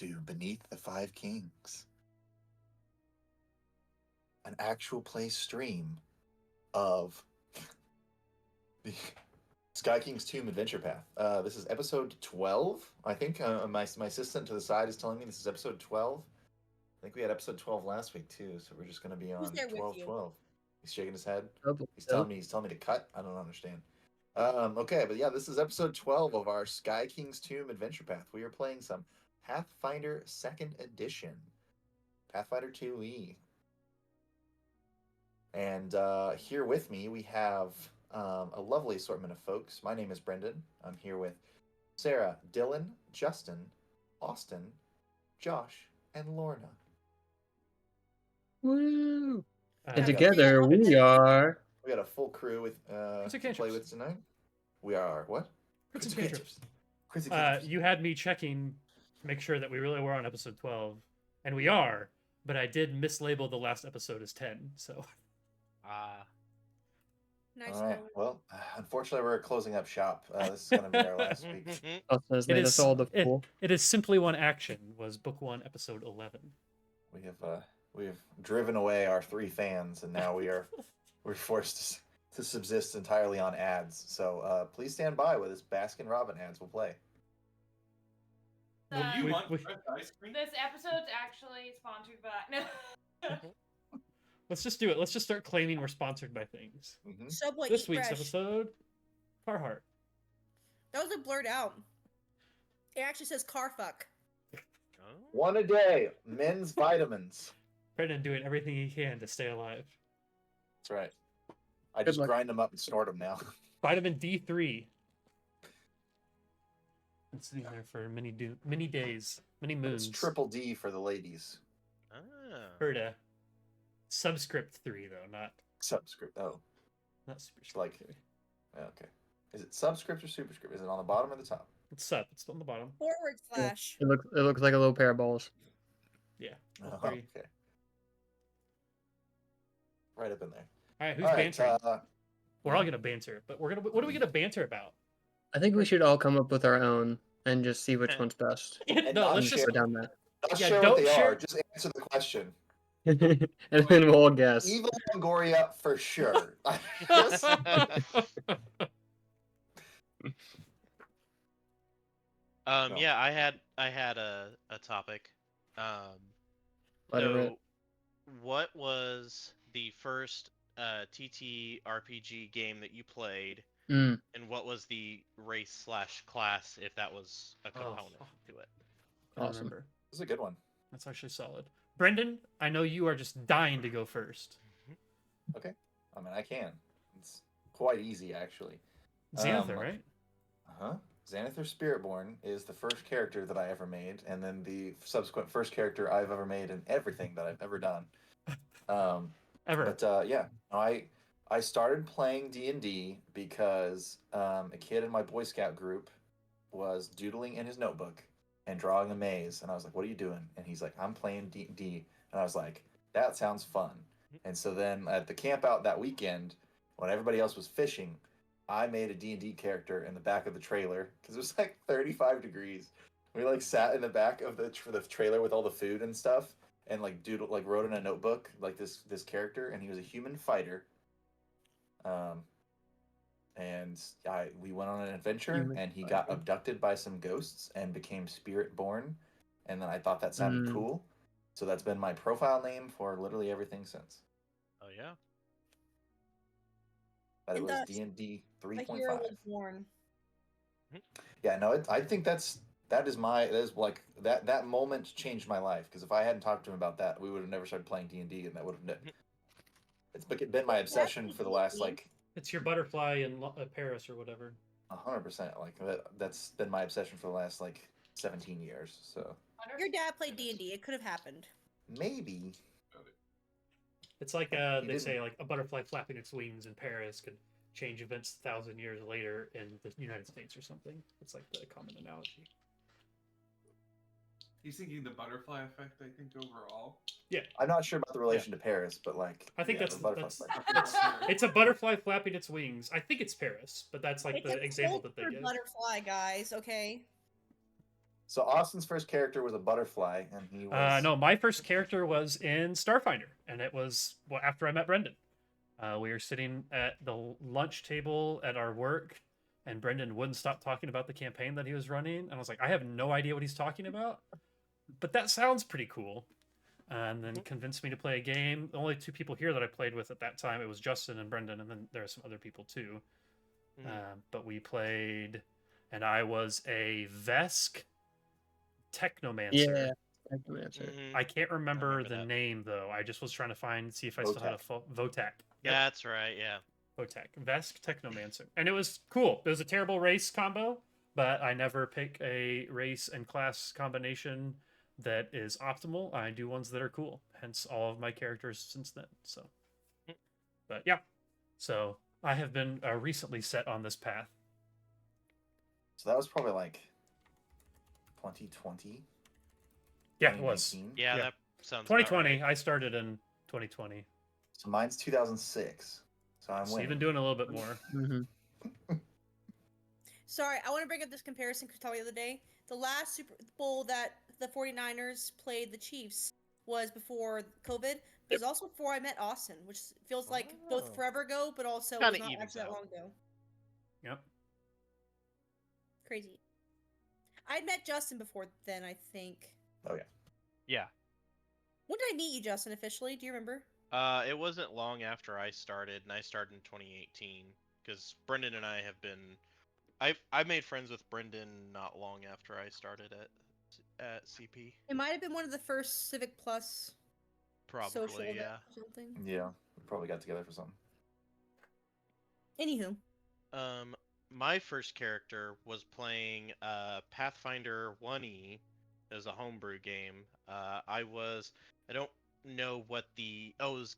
to Beneath the Five Kings, an actual play stream of the Sky King's Tomb Adventure Path. This is episode 12. I think my assistant to the side is telling me this is episode 12. I think we had episode 12 last week too, so we're just going to be on Who's there with 12 you? 12. He's shaking his head. Nope. He's telling me to cut. I don't understand. Okay, but yeah, this is episode 12 of our Sky King's Tomb Adventure Path. We are playing some Pathfinder 2nd Edition, Pathfinder 2E. And here with me, we have a lovely assortment of folks. My name is Brendan. I'm here with Sarah, Dylan, Justin, Austin, Josh, and Lorna. Woo! Yeah, And together we are. We got a full crew with to play with tonight. We are what? Crits and cantrips. Cantrips. You had me checking to make sure that we really were on episode 12, and we are, but I did mislabel the last episode as 10, so. Nice. All right. Well, unfortunately, we're closing up shop. This is going to be our last week. Has made us all the fool. It is Simply One Action was book 1, episode 11. We have driven away our 3 fans, and now we're forced to subsist entirely on ads. So please stand by with this Baskin Robin ads. We'll play. This we- episode's actually sponsored by. Let's just do it. Let's just start claiming we're sponsored by things. Mm-hmm. Subway This Eat week's Fresh. episode, Carhartt. That was blurred out. It actually says car fuck. One a day, men's vitamins. Brendan doing everything he can to stay alive. That's right. I just grind them up and snort them now. Vitamin D3. Been sitting there for many days, many moons. It's triple D for the ladies. Heard a subscript 3 though, not Subscript. Oh, not superscript. like 3. okay. Is it subscript or superscript? Is it on the bottom or the top? It's sub. It's on the bottom. Forward slash. It looks like a little pair of balls. Yeah. Oh, 3. okay. Right up in there. All right, who's All right, bantering? We're all gonna banter, but what are we gonna banter about? I think we should all come up with our own and just see which one's best. And No, not let's share- just Go down that. Not Yeah, share don't what they share- are. Just answer the question. And then we'll all guess. Evil Longoria for sure. No. Yeah, I had a topic. Let it rip. So, what was the first TTRPG game that you played, Mm. and what was the race/class, if that was a Oh, component fuck. to it? I don't Awesome. remember. This is a good one. That's actually solid. Brendan, I know you are just dying to go first. Okay. I mean, I can. It's quite easy, actually. Xanther, right? Uh-huh. Xanathar Spiritborn is the first character that I ever made, and then the subsequent first character I've ever made in everything that I've ever done. Ever. But yeah, I started playing D&D because a kid in my Boy Scout group was doodling in his notebook and drawing a maze, and I was like, "What are you doing?" And he's like, "I'm playing D&D," and I was like, "That sounds fun." And so then at the camp out that weekend, when everybody else was fishing, I made a D&D character in the back of the trailer because it was like 35 degrees. We like sat in the back of the trailer with all the food and stuff, and like wrote in a notebook like this character, and he was a human fighter. And we went on an adventure, and he got abducted by some ghosts and became Spiritborn, and then I thought that sounded cool, so that's been my profile name for literally everything since. Oh yeah. But it And was thus, D&D A hero 3.5. was born. Yeah, no, I think that is that moment changed my life, because if I hadn't talked to him about that, we would have never started playing D&D, and that would have it's been my obsession for the last like It's your butterfly in Paris or whatever. 100%. Like that's been my obsession for the last like 17 years. So Your dad played D&D. It could have happened. maybe. It's like He they didn't. say, like a butterfly flapping its wings in Paris could change events 1,000 years later in the United States or something. It's like the common analogy. He's thinking the butterfly effect, I think, overall. Yeah, I'm not sure about the relation to Paris, but like I think yeah, that's the butterfly that's effect. it's a butterfly flapping its wings. I think it's Paris, but that's like It's the a example that they cultured give. butterfly, guys. Okay. So Austin's first character was a butterfly, and he was No, my first character was in Starfinder, and it was after I met Brendan. We were sitting at the lunch table at our work, and Brendan wouldn't stop talking about the campaign that he was running. And I was like, I have no idea what he's talking about, but that sounds pretty cool. And then convinced me to play a game. The only two people here that I played with at that time, it was Justin and Brendan, and then there are some other people too. But we played, and I was a Vesk Technomancer. Yeah, Technomancer. I can't remember remember the that. name though. I just was trying to see if I still had a Votek. Yep. That's right. Yeah. Votek. Vesk Technomancer. And it was cool. It was a terrible race combo, but I never pick a race and class combination that is optimal. I do ones that are cool. Hence all of my characters since then. So, but yeah. So I have been recently set on this path. So that was probably like 2020. Yeah, it was. 2019? Yeah, Yeah. that sounds about 2020. right. I started in 2020. So mine's 2006. So I'm So winning. even doing a little bit more. Mm-hmm. Sorry, I want to bring up this comparison because I told you the other day. The last Super Bowl that the 49ers played the Chiefs was before COVID. It was also before I met Austin, which feels like Oh. both forever ago, but also Kinda was not evens actually that out. long ago. Yep. Crazy. I'd met Justin before then, I think. Yeah. When did I meet you, Justin, officially? Do you remember? It wasn't long after I started, and I started in 2018 because Brendan and I have been. I made friends with Brendan not long after I started at CP. It might have been one of the first Civic Plus social Probably, events yeah. or something. Yeah, we probably got together for something. Anywho, My first character was playing Pathfinder 1E as a homebrew game. I don't know what it was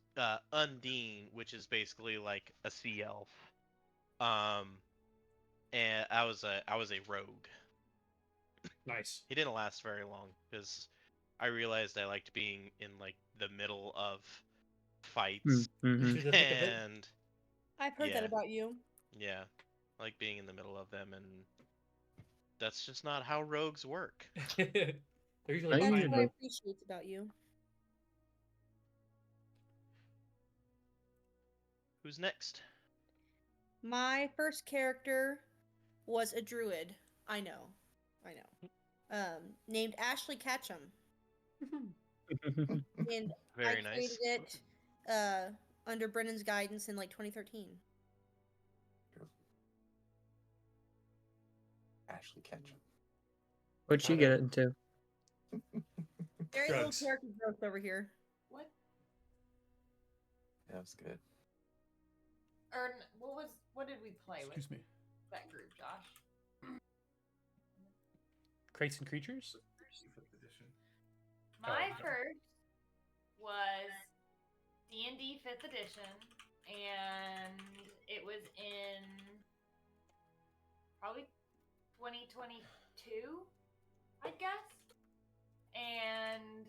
Undine, which is basically like a sea elf. And I was a rogue. Nice. He didn't last very long because I realized I liked being in like the middle of fights Mm-hmm. To the thick of it. and I've heard that Yeah. about you. yeah, like being in the middle of them, and that's just not how rogues work. They're usually I That's usually what I do. appreciate about you. Who's next? My first character was a druid. I know. Named Ashley Ketchum. And Very I nice. created it under Brennan's guidance in like 2013. Ashley Ketchum. What'd she get into? Very Drugs. little character growth over here. What? Yeah, that's good. Or what did we play Excuse with me. that group, Josh? Crates and Creatures? Fifth edition. My Oh, first was D&D 5th edition, and it was in probably 2022, I guess. And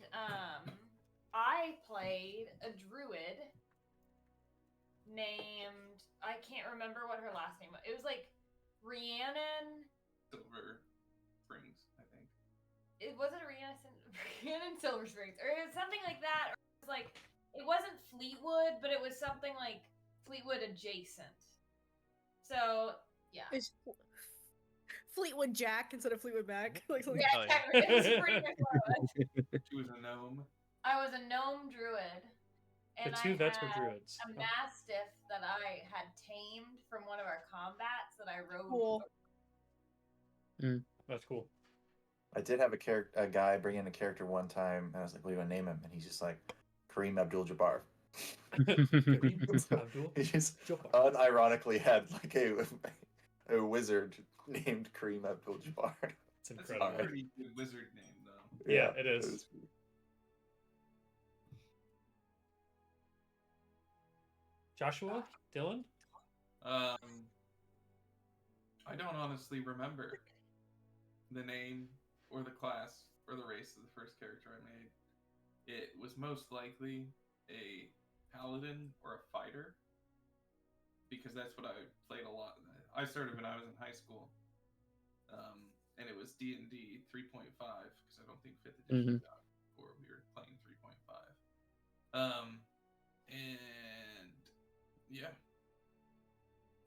I played a druid named, I can't remember what her last name was. It was like Rhiannon. Silver Springs, I think. It wasn't Rhiannon Silver Springs, or it was something like that. Or it was like, it wasn't Fleetwood, but it was something like Fleetwood adjacent. So yeah, It's Fleetwood Jack instead of Fleetwood Mac. Like, yeah, Oh, yeah. exactly. It was pretty much what it was. She was a gnome. I was a gnome druid, The and two I vets were had druids. a mastiff that I had tamed from one of our combats that I rode. Cool. That's cool. I did have a guy bring in a character one time, and I was like, "What do you want to name him?" And he's just like, Kareem Abdul-Jabbar. Abdul? He just Jabbar. unironically had like a wizard named Kareem Abdul-Jabbar. It's That's a incredible. pretty good wizard name, though. Yeah, it is. was- Joshua? Dylan? I don't honestly remember the name or the class or the race of the first character I made. It was most likely a paladin or a fighter, because that's what I played a lot. I started when I was in high school. and it was D&D 3.5 because I don't think 5th edition was out before we were playing 3.5. And yeah,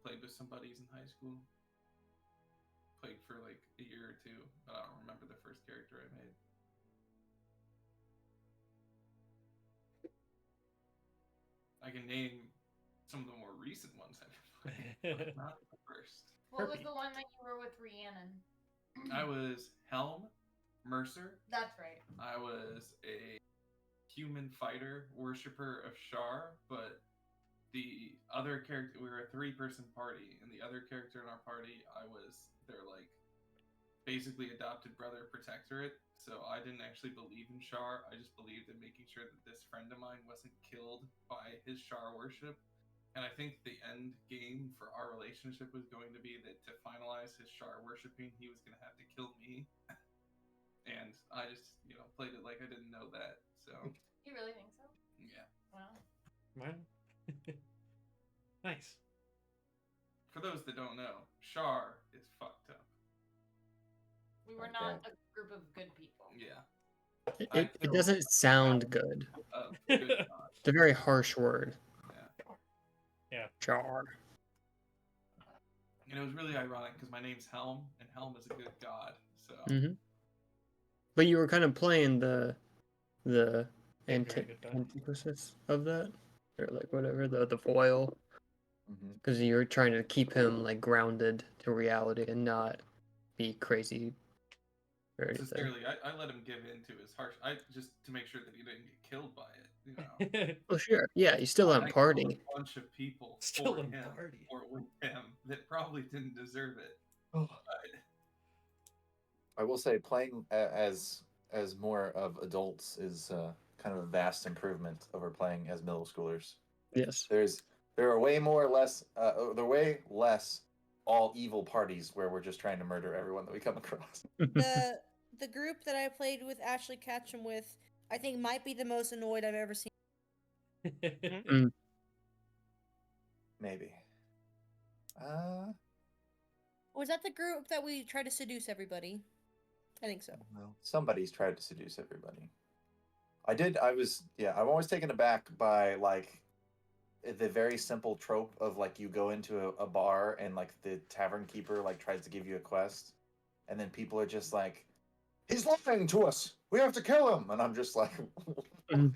played with some buddies in high school. Played for like a year or two, but I don't remember the first character I made. I can name some of the more recent ones I've played, but not the first. What was the one that you were with Rhiannon? I was Helm Mercer. That's right. I was a human fighter worshiper of Shar, but the other character, we were a 3-person party, and the other character in our party, I was their like basically adopted brother protectorate. So I didn't actually believe in Shar. I just believed in making sure that this friend of mine wasn't killed by his Shar worship. And I think the end game for our relationship was going to be that to finalize his Shar worshipping, he was going to have to kill me. And I just, played it like I didn't know that. So You really think so? yeah. Wow. Wow. Nice. For those that don't know, Shar is fucked up. We were not a group of good people. Yeah. It doesn't sound good. Good God. It's a very harsh word. Yeah. Char. And it was really ironic because my name's Helm, and Helm is a good god. So But you were kind of playing the Very good guy. antithesis of that, or like whatever the foil, Mhm. because you were trying to keep him like grounded to reality and not be crazy or anything. sincerely, I let him give in to his harsh. I just to make sure that he didn't get killed by it. Oh sure, yeah, you still I on party. killed a bunch of people Still for on him party. or with him that probably didn't deserve it. Oh. I will say, playing as more of adults is kind of a vast improvement over playing as middle schoolers. Yes. There are way less all evil parties where we're just trying to murder everyone that we come across. The group that I played with Ashley Ketchum with, I think might be the most annoyed I've ever seen. Maybe. Was that the group that we tried to seduce everybody? I think so. Well, somebody's tried to seduce everybody. I'm always taken aback by like the very simple trope of like you go into a bar and like the tavern keeper like tries to give you a quest, and then people are just like, he's lying to us, we have to kill him, and I'm just like I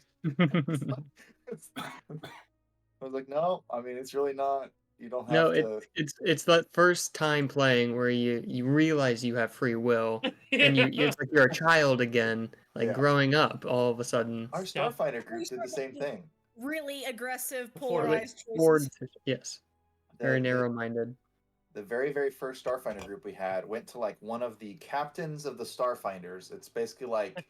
was like, no, I mean, it's really not. You don't have No, to. it's that first time playing where you realize you have free will, and it's like you're a child again, like Yeah. growing up all of a sudden. Our Starfighter group did the same thing. Really aggressive, Before- polarized Forward, choices. yes, The- very the- narrow-minded. The very, very first Starfinder group we had went to like one of the captains of the Starfinders. It's basically like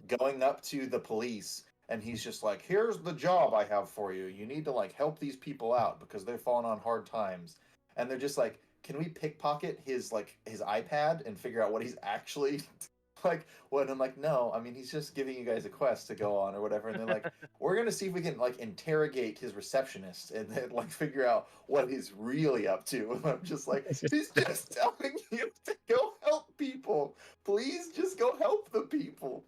going up to the police, and he's just like, here's the job I have for you. You need to like help these people out because they've fallen on hard times. And they're just like, can we pickpocket his iPad and figure out what he's actually like what? And I'm like, no, I mean, he's just giving you guys a quest to go on or whatever. And they're like, we're gonna see if we can like interrogate his receptionist and then like figure out what he's really up to. And I'm just like, he's just telling you to go help people. Please just go help the people.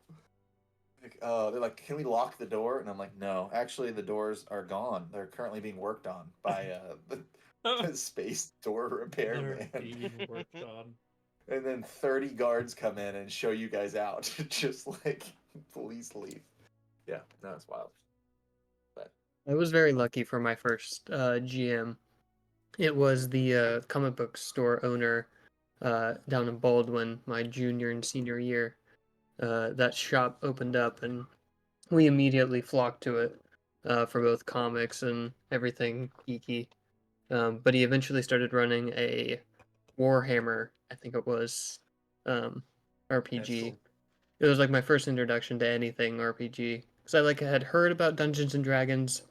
Like, they're like, can we lock the door? And I'm like, no, actually the doors are gone. They're currently being worked on by the space door repair They're man. being worked on. And then 30 guards come in and show you guys out. Just like police leave. Yeah, no, it's wild. I was very lucky for my first GM. It was the comic book store owner down in Baldwin, my junior and senior year. That shop opened up, and we immediately flocked to it for both comics and everything geeky. But he eventually started running a Warhammer, I think it was, RPG. Cool. It was like my first introduction to anything RPG, because I like had heard about Dungeons and Dragons,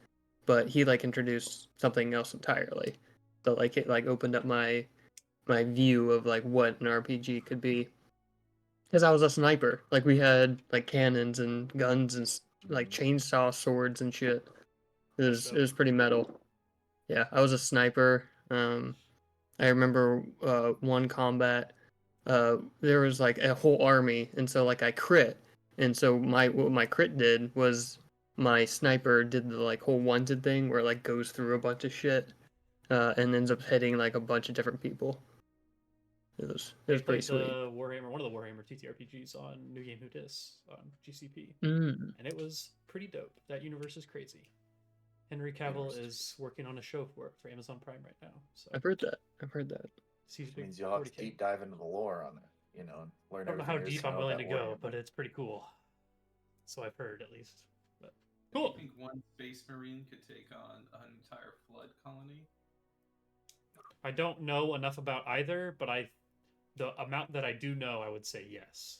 but he like introduced something else entirely. So like it like opened up my view of like what an RPG could be. Because I was a sniper, like we had like cannons and guns and like chainsaw swords and shit. It was pretty metal. Yeah, I was a sniper. I remember one combat there was like a whole army, and so like I crit, and so what my crit did was my sniper did the like whole wanted thing where it like goes through a bunch of shit, and ends up hitting like a bunch of different people. It was I pretty played sweet. the Warhammer, one of the Warhammer TTRPGs on New Game Who Dis on GCP, Mm. and it was pretty dope. That universe is crazy. Henry Cavill is working on a show for it for Amazon Prime right now. So I've heard that. I've heard that. Seems Which means you'll have to 40K. deep dive into the lore on it, and learn I don't know everything how there is deep to I'm know willing to about go, Warhammer. but it's pretty cool. So I've heard, at least. But Do cool. you think one space marine could take on an entire flood colony? I don't know enough about either, but the amount that I do know, I would say yes.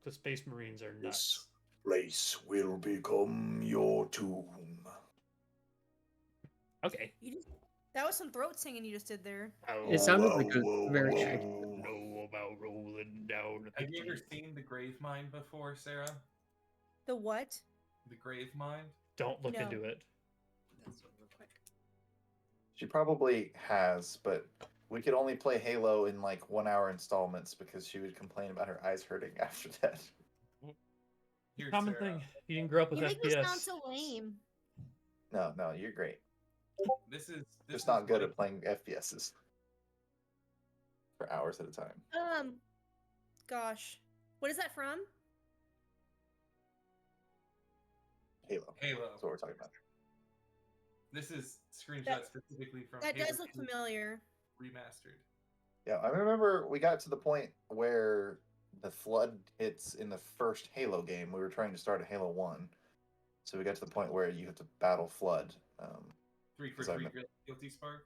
Because Space Marines are nuts. Place will become your tomb. Okay. That was some throat singing you just did there. It sounded like a very I tricky. don't know about rolling down. Have you ever seen the grave mine before, Sarah? The what? The grave mine? Don't look No. into it. That's real quick. She probably has, but we could only play Halo in like 1 hour installments because she would complain about her eyes hurting after that. Here, Common Sarah, thing. You didn't grow up with You make me FPS. sound so lame. No, you're great. This is Just not good like- at playing FPSs for hours at a time. Gosh, what is that from? Halo. Halo. That's what we're talking about. This is screenshot That- specifically from That Halo does look 2 familiar. Remastered. Yeah, I remember we got to the point where the flood hits in the first Halo game. We were trying to start a Halo 1. So we got to the point where you have to battle flood. 3 for As I 3 me- guilty spark.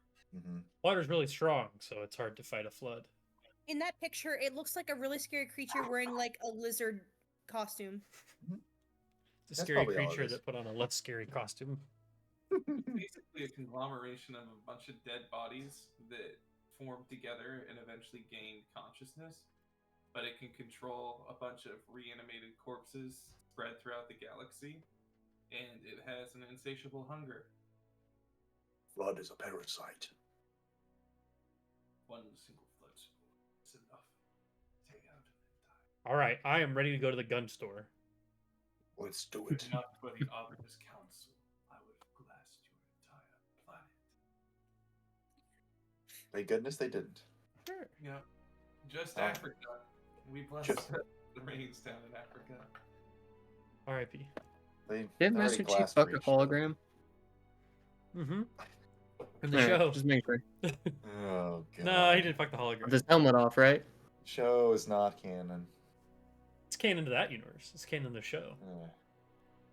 Water's really strong, so it's hard to fight a flood. In that picture, it looks like a really scary creature wearing like a lizard costume. It's a That's scary probably all it creature is. that put on a less scary costume. Basically a conglomeration of a bunch of dead bodies that formed together and eventually gained consciousness. But it can control a bunch of reanimated corpses spread throughout the galaxy. And it has an insatiable hunger. Flood is a parasite. One single flood spore is enough. Take out an entire. All right, I am ready to go to the gun store. Let's do If it. not for the Omnibus Council, I would have glassed your entire planet. Thank goodness they didn't. Sure. Yeah. Just Ah. Africa. We blessed Just- the rains down in Africa. R.I.P. They Did already Master Chief glass fuck a breached. hologram? Mm-hmm. In the Alright, show. just make sure. Oh god. No, he didn't fuck the With hologram. his helmet off, right? Show is not canon. It's canon to that universe. It's canon to the show. Eh.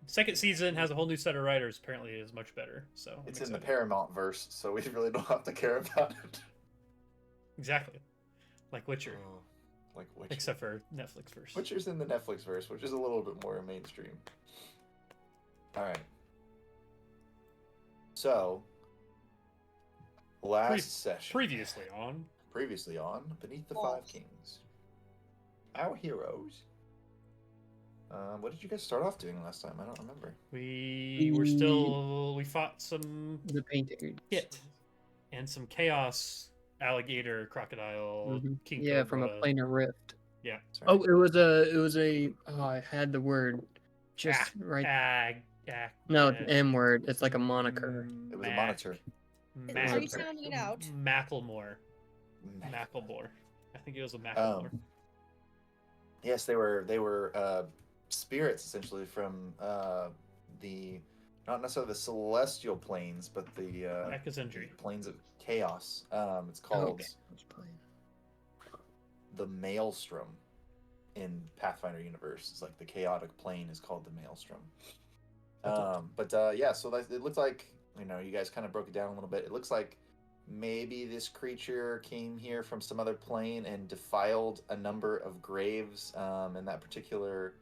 Second season has a whole new set of writers. Apparently, is much better. So I'm It's in the excited. Paramount verse, so we really don't have to care about it. Exactly, like Witcher, Oh, like Witcher. except for Netflix first. Witcher's in the Netflix verse, which is a little bit more mainstream. Alright. So, last session. Previously on. Previously on Beneath the False. Five Kings. Our heroes. What did you guys start off doing last time? I don't remember. We fought some The painting. hit and some chaos alligator crocodile king Yeah, from a cobra. planar rift. Yeah. Sorry. Oh, it was a. Oh, I had the word. Just right. No, the M word. It's like a moniker. It was a monitor. Are you sounding it out? Macklemore. Macklemore. I think it was a Macklemore. Yes, they were spirits essentially from the not necessarily the celestial planes, but the Echo's injury. planes of chaos. It's called the Maelstrom in Pathfinder universe. It's like the chaotic plane is called the Maelstrom. Yeah, so it looked like you guys kind of broke it down a little bit. It looks like maybe this creature came here from some other plane and defiled a number of graves in that particular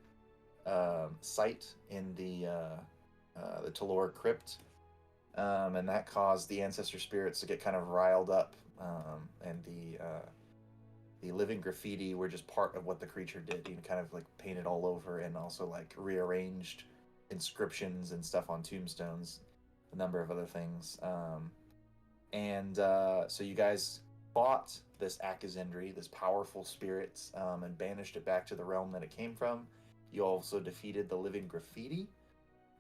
site in the Talor crypt, and that caused the ancestor spirits to get kind of riled up, and the living graffiti were just part of what the creature did. Kind of like painted all over, and also like rearranged inscriptions and stuff on tombstones, a number of other things. So you guys fought this Akazendri, this powerful spirit, and banished it back to the realm that it came from. You also defeated the living graffiti,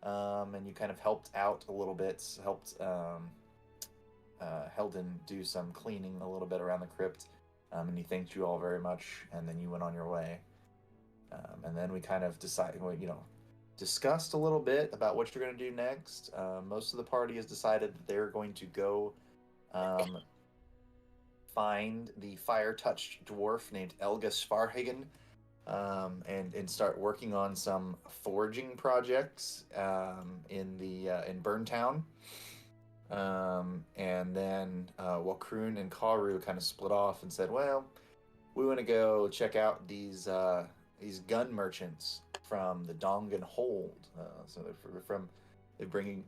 and you kind of helped out a little bit, helped Helden do some cleaning a little bit around the crypt, and he thanked you all very much, and then you went on your way. And then we kind of decided, discussed a little bit about what you're going to do next. Most of the party has decided that they're going to go find the fire-touched dwarf named Elga Svarhagen, and start working on some forging projects in Burntown. And then Walkroon and Karu kind of split off and said, well, we want to go check out these gun merchants from the Dongan Hold. So they're bringing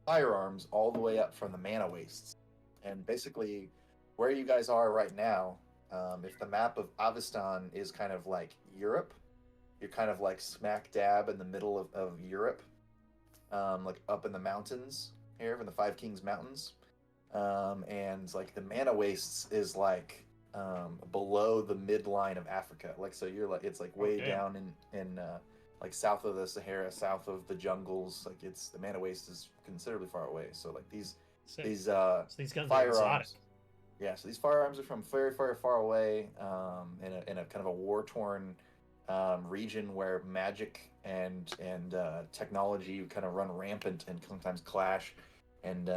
firearms all the way up from the Mana Wastes. And basically, where you guys are right now, if the map of Avestan is kind of like Europe, you're kind of like smack dab in the middle of Europe, like up in the mountains here, in the Five Kings Mountains. And like the Mana Wastes is like below the midline of Africa. Like, so you're like, it's like way down in like south of the Sahara, south of the jungles. Like the Mana Waste is considerably far away. So like these So these guns are firearms. exotic. Yeah, so these firearms are from very, very far away, in a kind of a war-torn region where magic and technology kind of run rampant and sometimes clash, and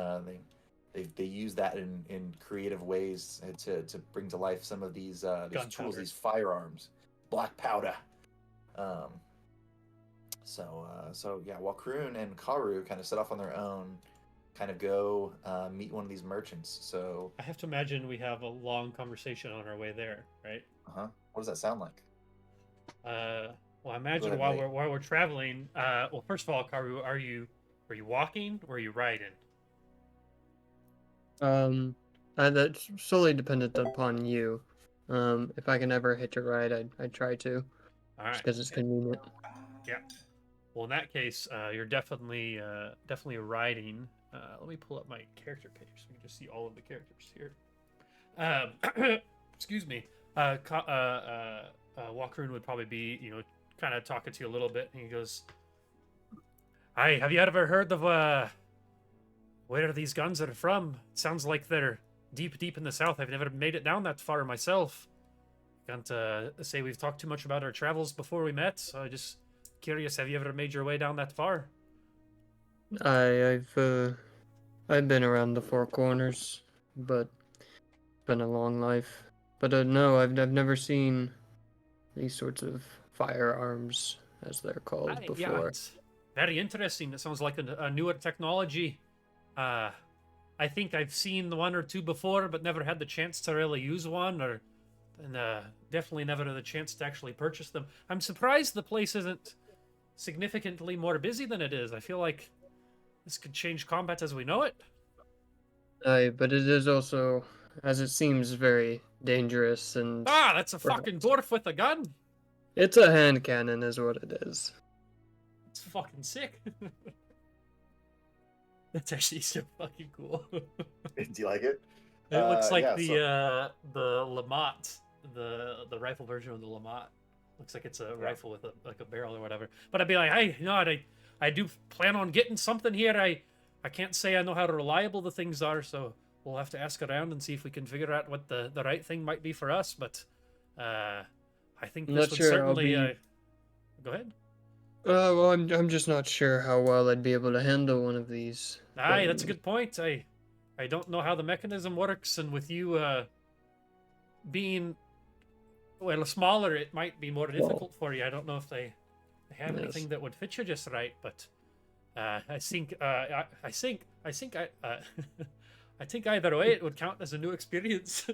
they use that in creative ways to bring to life some of these tools, these firearms, black powder. So yeah, Walkroon and Karu kind of set off on their own, kind of go meet one of these merchants. So I have to imagine we have a long conversation on our way there, right? What does that sound like? Well, I imagine ahead, while we're traveling. Well, first of all, Karu, are you walking or are you riding? That's solely dependent upon you. If I can ever hitch a ride, I'd try to. All right. Just because it's convenient. Yeah. Well, in that case, you're definitely riding. Let me pull up my character page so we can just see all of the characters here. Excuse me. Walkroon would probably be, kind of talking to you a little bit, and he goes, "Hi, have you ever heard of where these guns are from? It sounds like they're deep in the south. I've never made it down that far myself. Can't say we've talked too much about our travels before we met. So I just curious, have you ever made your way down that far?" I've been around the Four Corners, but it's been a long life. But no, I've never seen these sorts of firearms, as they're called, before. Yeah, it's very interesting. It sounds like a newer technology. I think I've seen one or two before, but never had the chance to really use one, and definitely never had the chance to actually purchase them. I'm surprised the place isn't significantly more busy than it is. I feel like this could change combat as we know it. But it is also, as it seems, very dangerous and... That's a fucking dwarf with a gun! It's a hand cannon is what it is. It's fucking sick. That's actually so fucking cool. Do you like it? It looks like the Lamont, the rifle version of the Lamont. Looks like it's a rifle with a barrel or whatever. But I'd be like, hey, I do plan on getting something here. I can't say I know how reliable the things are, so we'll have to ask around and see if we can figure out what the right thing might be for us. But I think this would certainly. Go ahead. Well, I'm just not sure how well I'd be able to handle one of these. Aye, that's a good point. I don't know how the mechanism works, and with you being smaller, it might be more difficult for you. I don't know if they have anything that would fit you just right, but I think I think either way it would count as a new experience.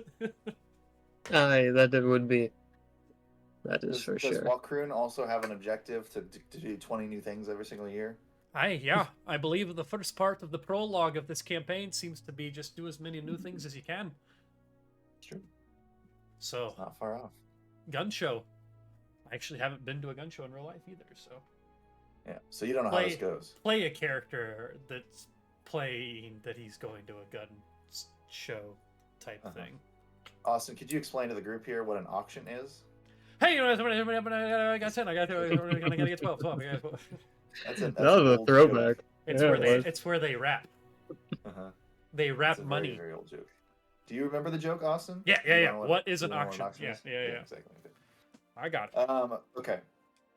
Aye, that it would be. That is for sure. Does Walkroon also have an objective to do 20 new things every single year? I believe the first part of the prologue of this campaign seems to be just do as many new things as you can. True. So It's not far off. Gun show. I actually haven't been to a gun show in real life either, so Yeah, so you don't know how this goes. Play a character that's playing that he's going to a gun show type thing. Austin, could you explain to the group here what an auction is? Hey, I got 10. I got I'm gonna get 12. 12. I got 12. That's That an was a old throwback. joke. It's Yeah, where it they was. it's where they rap. Uh-huh. They rap It's a money. very, very old joke. Do you remember the joke, Austin? Yeah, Do you yeah. know What is do an you know what auction? is? Yeah. Exactly. I got it. Okay.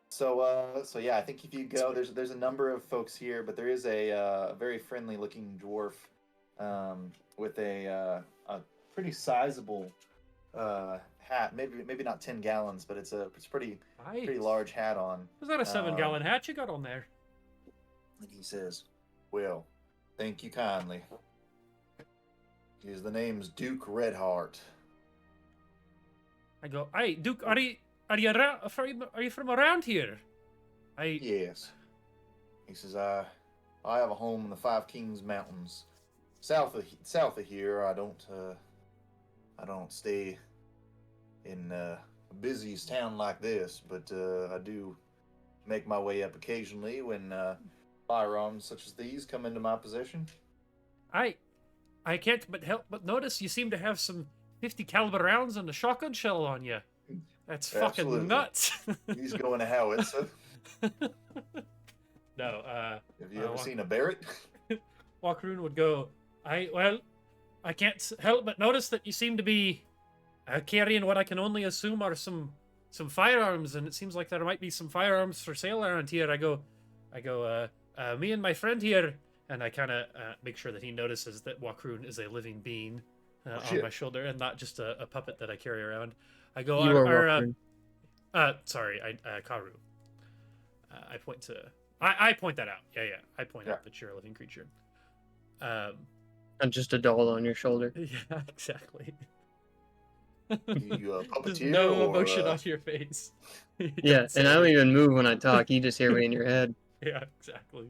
So yeah, I think if you go, there's a number of folks here, but there is a very friendly looking dwarf, with a pretty sizable hat. Maybe not 10 gallons, but it's pretty Nice. large hat on. Was that a 7-gallon hat you got on there? And he says, "Well, thank you kindly. The name's Duke Redheart." I go, hey, Duke, are you from around here? Yes. He says, I have a home in the Five Kings Mountains, south of here. I don't stay in a busiest town like this, but I do make my way up occasionally when firearms such as these come into my possession. I can't but help but notice you seem to have some 50 caliber rounds and a shotgun shell on you. That's fucking Absolutely. nuts. He's going to howitzer. No, Have you ever seen a Barrett? Walkroon would go, I can't help but notice that you seem to be carrying what I can only assume are some firearms, and it seems like there might be some firearms for sale around here. I go, me and my friend here, and I kind of make sure that he notices that Walkroon is a living being on my shoulder and not just a puppet that I carry around. I go, You are Walkroon. sorry, Karu. I point to, I point that out. Yeah. I point out that you're a living creature. And just a doll on your shoulder. Yeah, exactly. You a puppeteer? There's no or, emotion on your face. You Yeah, don't say and I don't anything. even move when I talk. You just hear me in your head. Yeah, exactly.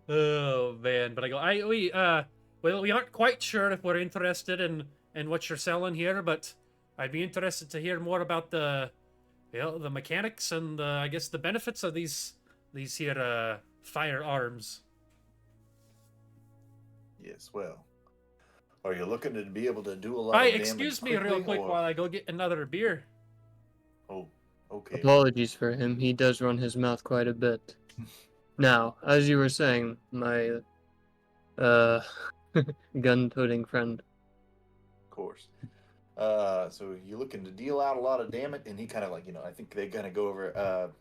Oh man, but I go, well, we aren't quite sure if we're interested in what you're selling here, but I'd be interested to hear more about the mechanics and I guess the benefits of these here firearms. Yes, well. Are you looking to be able to do a lot of damage Excuse me real quickly, quick or- while I go get another beer. Oh, okay. Apologies for him. He does run his mouth quite a bit. Now, as you were saying, my gun-toting friend. Of course. So you're looking to deal out a lot of damage, and he kind of I think they kind of go over.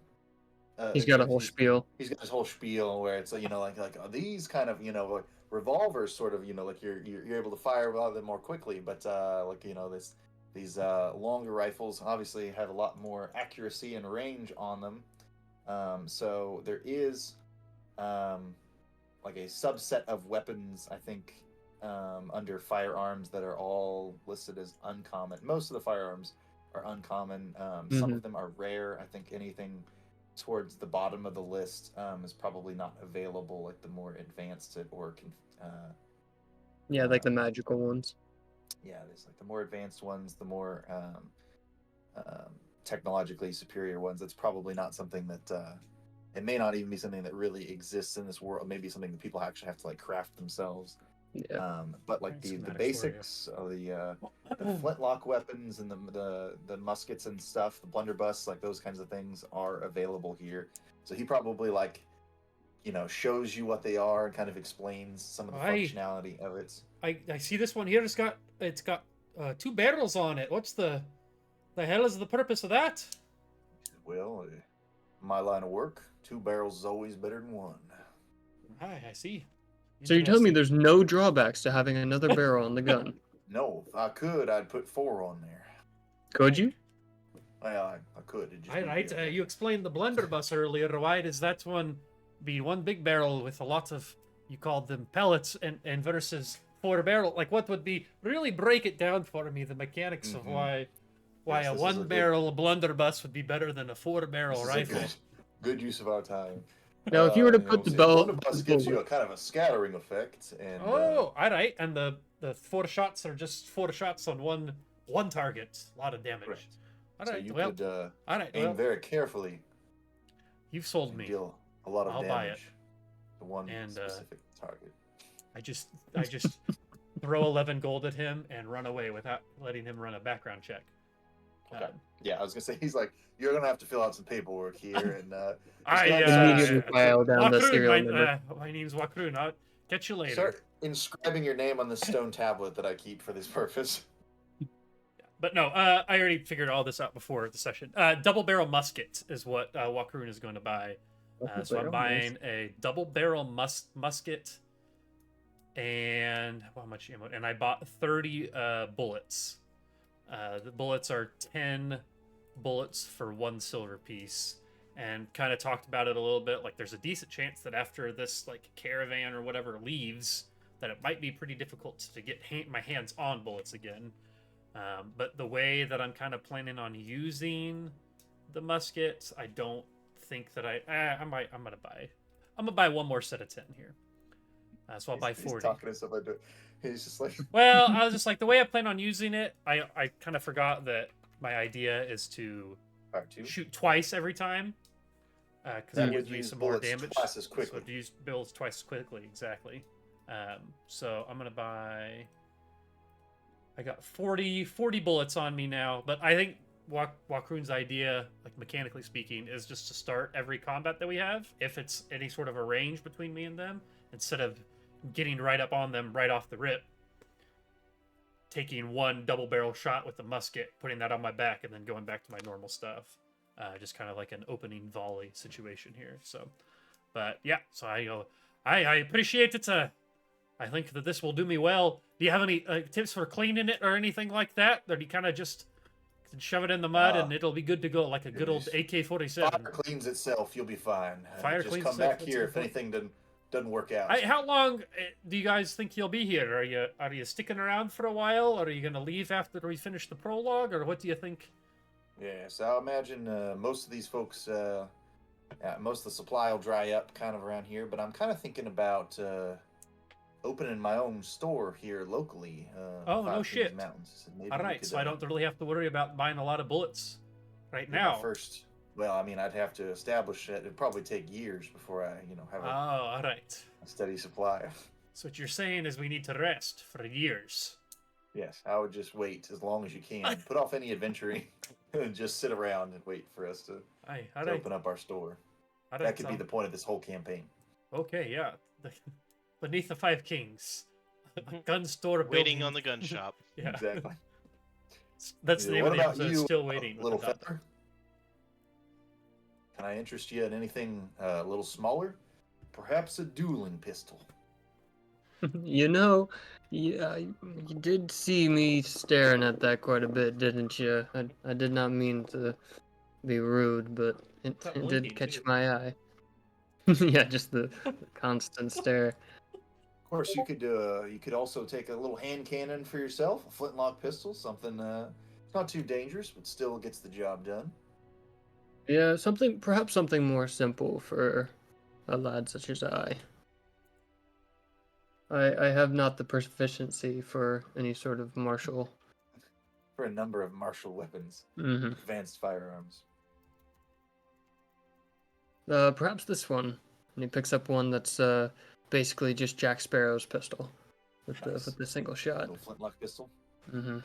He's got a whole spiel. He's got this whole spiel where it's like these kind of like revolvers, sort of like you're able to fire a lot of them more quickly, but these longer rifles obviously have a lot more accuracy and range on them. So there is like a subset of weapons, I think, under firearms that are all listed as uncommon. Most of the firearms are uncommon. Some of them are rare. I think anything towards the bottom of the list is probably not available, like the more advanced Like the magical ones. Yeah, there's like the more advanced ones, the more technologically superior ones. That's probably not something that it may not even be something that really exists in this world. Maybe something that people actually have to like craft themselves. Yeah. But like the Schematics for you. basics of the flintlock weapons and the muskets and stuff, the blunderbuss, like those kinds of things are available here. So he probably shows you what they are and kind of explains some of the functionality of it. I see this one here. It's got 2 barrels on it. What's the hell is the purpose of that? Well, my line of work, 2 barrels is always better than 1. I see. So you're telling me there's no drawbacks to having another barrel on the gun? No, if I could, I'd put 4 on there. Could you? I could. It'd just All be right. weird. You explained the blunderbuss earlier. Why does that one be 1 big barrel with a lot of, you called them pellets, and versus 4 barrel? Like, what would be, really break it down for me, the mechanics of why Yes, a this is 1 a good- barrel blunderbuss would be better than a 4 barrel This is a rifle. good use of our time. Now, if you were to put the belt, blunderbuss gives you a kind of a scattering effect, and Oh, all right. And the 4 shots are just 4 shots on one target. A lot of damage. Right. All so right. you Well, could all right. aim Well, very carefully you've sold and me. deal a lot of I'll buy it. damage to one And, specific target. I just throw 11 gold at him and run away without letting him run a background check. Okay. Yeah, I was gonna say he's like, you're gonna have to fill out some paperwork here, and I Immediately file down the Wakrun, serial number. my name's Wakrun. I'll catch you later. start inscribing your name on the stone tablet that I keep for this purpose. But no, I already figured all this out before the session. Double barrel musket is what Wakrun is going to buy. So I'm buying a double barrel musket, and how much ammo? And I bought 30 bullets. The bullets are 10 bullets for 1 silver piece, and kind of talked about it a little bit. Like, there's a decent chance that after this like caravan or whatever leaves, that it might be pretty difficult to get my hands on bullets again. But the way that I'm kind of planning on using the musket, I don't think that I'm gonna buy one more set of 10 here. So I'll buy 40. He's talking to somebody. He's just like, Well, I was just like, the way I plan on using it, I kind of forgot that my idea is to shoot twice every time. Because that gives me some more damage. Twice as quickly. So to use builds twice as quickly, exactly. So I'm gonna buy. I got 40 bullets on me now, but I think Wakrun's idea, like mechanically speaking, is just to start every combat that we have, if it's any sort of a range between me and them, instead of getting right up on them right off the rip, taking one double barrel shot with the musket, putting that on my back, and then going back to my normal stuff. Just kind of like an opening volley situation here. So, but yeah, so I appreciate it. I think that this will do me well. Do you have any tips for cleaning it or anything like that? Or do you kind of just shove it in the mud and it'll be good to go, like a good old AK-47? Fire cleans itself. You'll be fine. Fire just cleans come back itself, here that's if good. anything doesn't work out. How long do you guys think you'll be here? Are you sticking around for a while? Or are you going to leave after we finish the prologue? Or what do you think? Yes, I imagine most of these folks, most of the supply will dry up kind of around here, but I'm kind of thinking about opening my own store here locally. Oh, no shit. Mountains. All right, so I don't really have to worry about buying a lot of bullets right now. Well, I mean, I'd have to establish it. It'd probably take years before I, have all right. a steady supply. So what you're saying is we need to rest for years. Yes, I would just wait as long as you can. Put off any adventuring and just sit around and wait for us to open up our store. That could be the point of this whole campaign. Okay, yeah. Beneath the Five Kings. A gun store building. Waiting on the gun shop. Yeah. Exactly. That's the name of the episode. Still waiting. Little feather? Can I interest you in anything a little smaller? Perhaps a dueling pistol. You did see me staring at that quite a bit, didn't you? I did not mean to be rude, but it did catch my eye. Yeah, just the constant stare. Of course, you could also take a little hand cannon for yourself, a flintlock pistol, something not too dangerous, but still gets the job done. Yeah, perhaps something more simple for a lad such as I. I have not the proficiency for any sort of martial. For a number of martial weapons, advanced firearms. Perhaps this one. And he picks up one that's basically just Jack Sparrow's pistol with the single shot. Little flintlock pistol. Mm-hmm.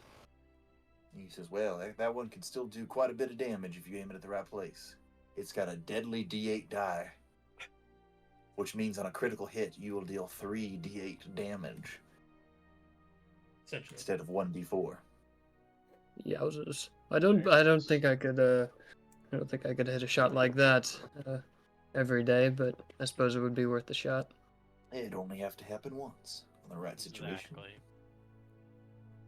He says, "Well, that one can still do quite a bit of damage if you aim it at the right place. It's got a deadly D8 die, which means on a critical hit you will deal 3 D8 damage instead of 1 D4." Yowzers! I don't think I could. I don't think I could hit a shot like that every day, but I suppose it would be worth the shot. It'd only have to happen once in the right situation. Exactly.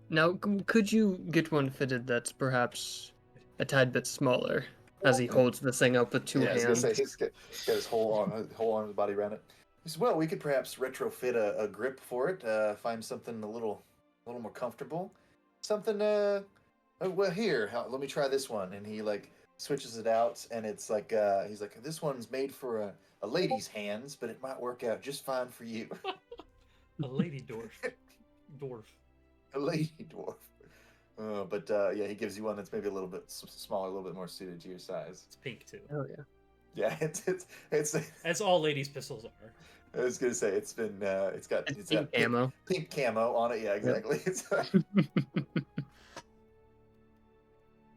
Now, could you get one fitted that's perhaps a tad bit smaller, as he holds the thing up with two hands? I was gonna say, he's got his whole arm, his body around it. He says, "Well, we could perhaps retrofit a grip for it. Find something a little more comfortable. Something. Well, here, let me try this one." And he switches it out, and it's like he's like, "This one's made for a lady's hands, but it might work out just fine for you." A lady dwarf. A lady dwarf. But yeah, he gives you one that's maybe a little bit smaller, a little bit more suited to your size. It's pink too. Oh yeah. Yeah, it's as all ladies' pistols are. I was gonna say it's got It's got pink camo. pink camo on it. Yeah, exactly.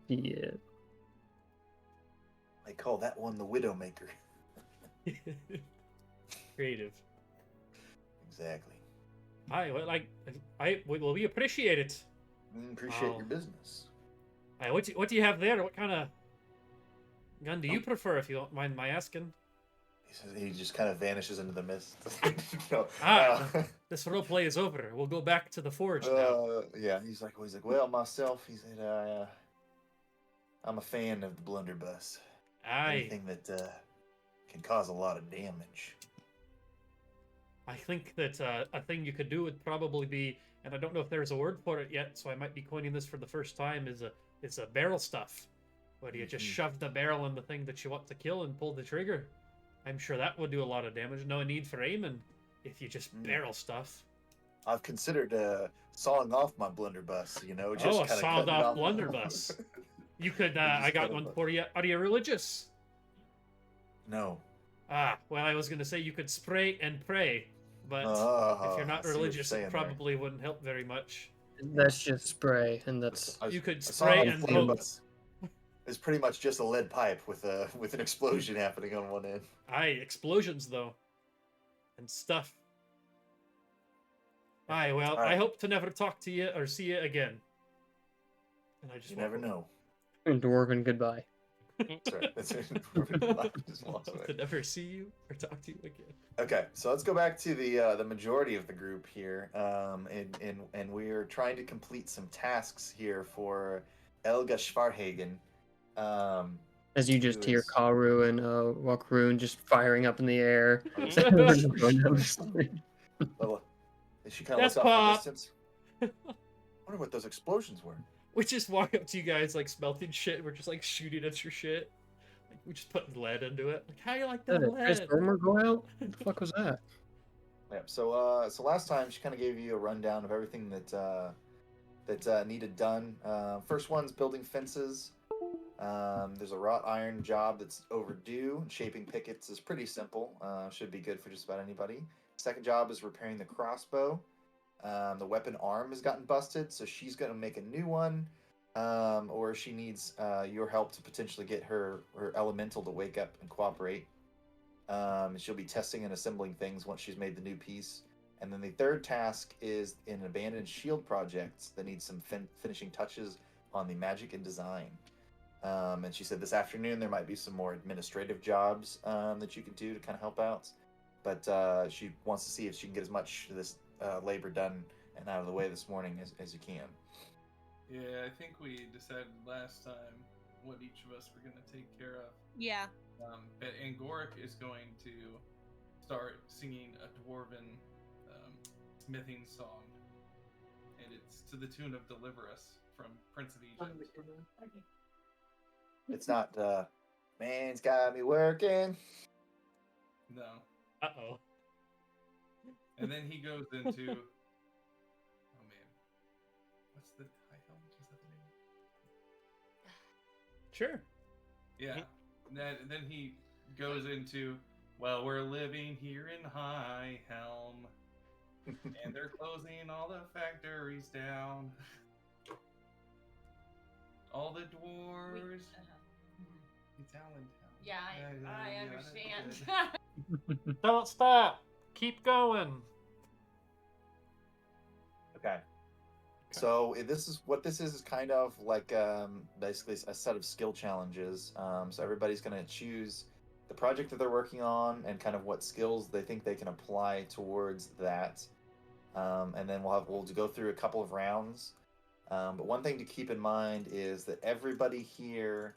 Yeah. They call that one the Widowmaker. Creative. Exactly. Well, we appreciate it. Appreciate Wow. your business. What do you have there? What kind of gun do you prefer, if you don't mind my asking? He says he just kind of vanishes into the mist. This roleplay is over. We'll go back to the forge now. Yeah, he's like, well, myself, he said, I'm a fan of the blunderbuss. Aye. Anything that can cause a lot of damage. I think that a thing you could do would probably be, and I don't know if there's a word for it yet, so I might be coining this for the first time, is a barrel stuff. Where you just shove the barrel in the thing that you want to kill and pull the trigger. I'm sure that would do a lot of damage. No need for aiming if you just barrel stuff. I've considered sawing off my blunderbuss, just a kind sawed off blunderbuss. You could, I got one for you. Are you religious? No. Well, I was going to say you could spray and pray, but if you're not religious, it probably wouldn't help very much. That's just spray, and that's... You could spray and hope. It's pretty much just a lead pipe with an explosion happening on one end. Aye, explosions, though. And stuff. Aye, well, I hope to never talk to you or see you again. And I just You never know. Dwarven goodbye. Sorry, that's Dwarven goodbye. Just walks away. To never see you or talk to you again. Okay, so let's go back to the majority of the group here, and we are trying to complete some tasks here for Elga Schwarhagen. As you just hear Karu and Wakroon just firing up in the air. She kind of looks off in the distance. I wonder what those explosions were. We just walk up to you guys like smelting shit. We're just like shooting at your shit. Like we just put lead into it. Like, how you like that lead? Transformer go out? What the fuck was that? Yeah. So last time she kind of gave you a rundown of everything that needed done. First one's building fences. There's a wrought iron job that's overdue. Shaping pickets is pretty simple. Should be good for just about anybody. Second job is repairing the crossbow. The weapon arm has gotten busted, so she's going to make a new one. Or she needs your help to potentially get her elemental to wake up and cooperate. She'll be testing and assembling things once she's made the new piece. And then the third task is an abandoned shield project that needs some finishing touches on the magic and design. And she said this afternoon there might be some more administrative jobs that you can do to kind of help out. But she wants to see if she can get as much of this labor done and out of the way this morning as you can. Yeah, I think we decided last time what each of us were going to take care of. Yeah. But Angoric is going to start singing a dwarven smithing song, and it's to the tune of "Deliver Us" from Prince of Egypt. It's not man's got me working. No. Uh-oh. And then he goes into oh man, what's the title? Is that the name? Sure. Yeah. Then he goes into, well, we're living here in High Helm, and they're closing all the factories down. All the dwarves. It's Allentown. Yeah, I understand. Don't stop. Keep going. Okay. So this is kind of like basically a set of skill challenges. So everybody's going to choose the project that they're working on and kind of what skills they think they can apply towards that. And then we'll go through a couple of rounds. But one thing to keep in mind is that everybody here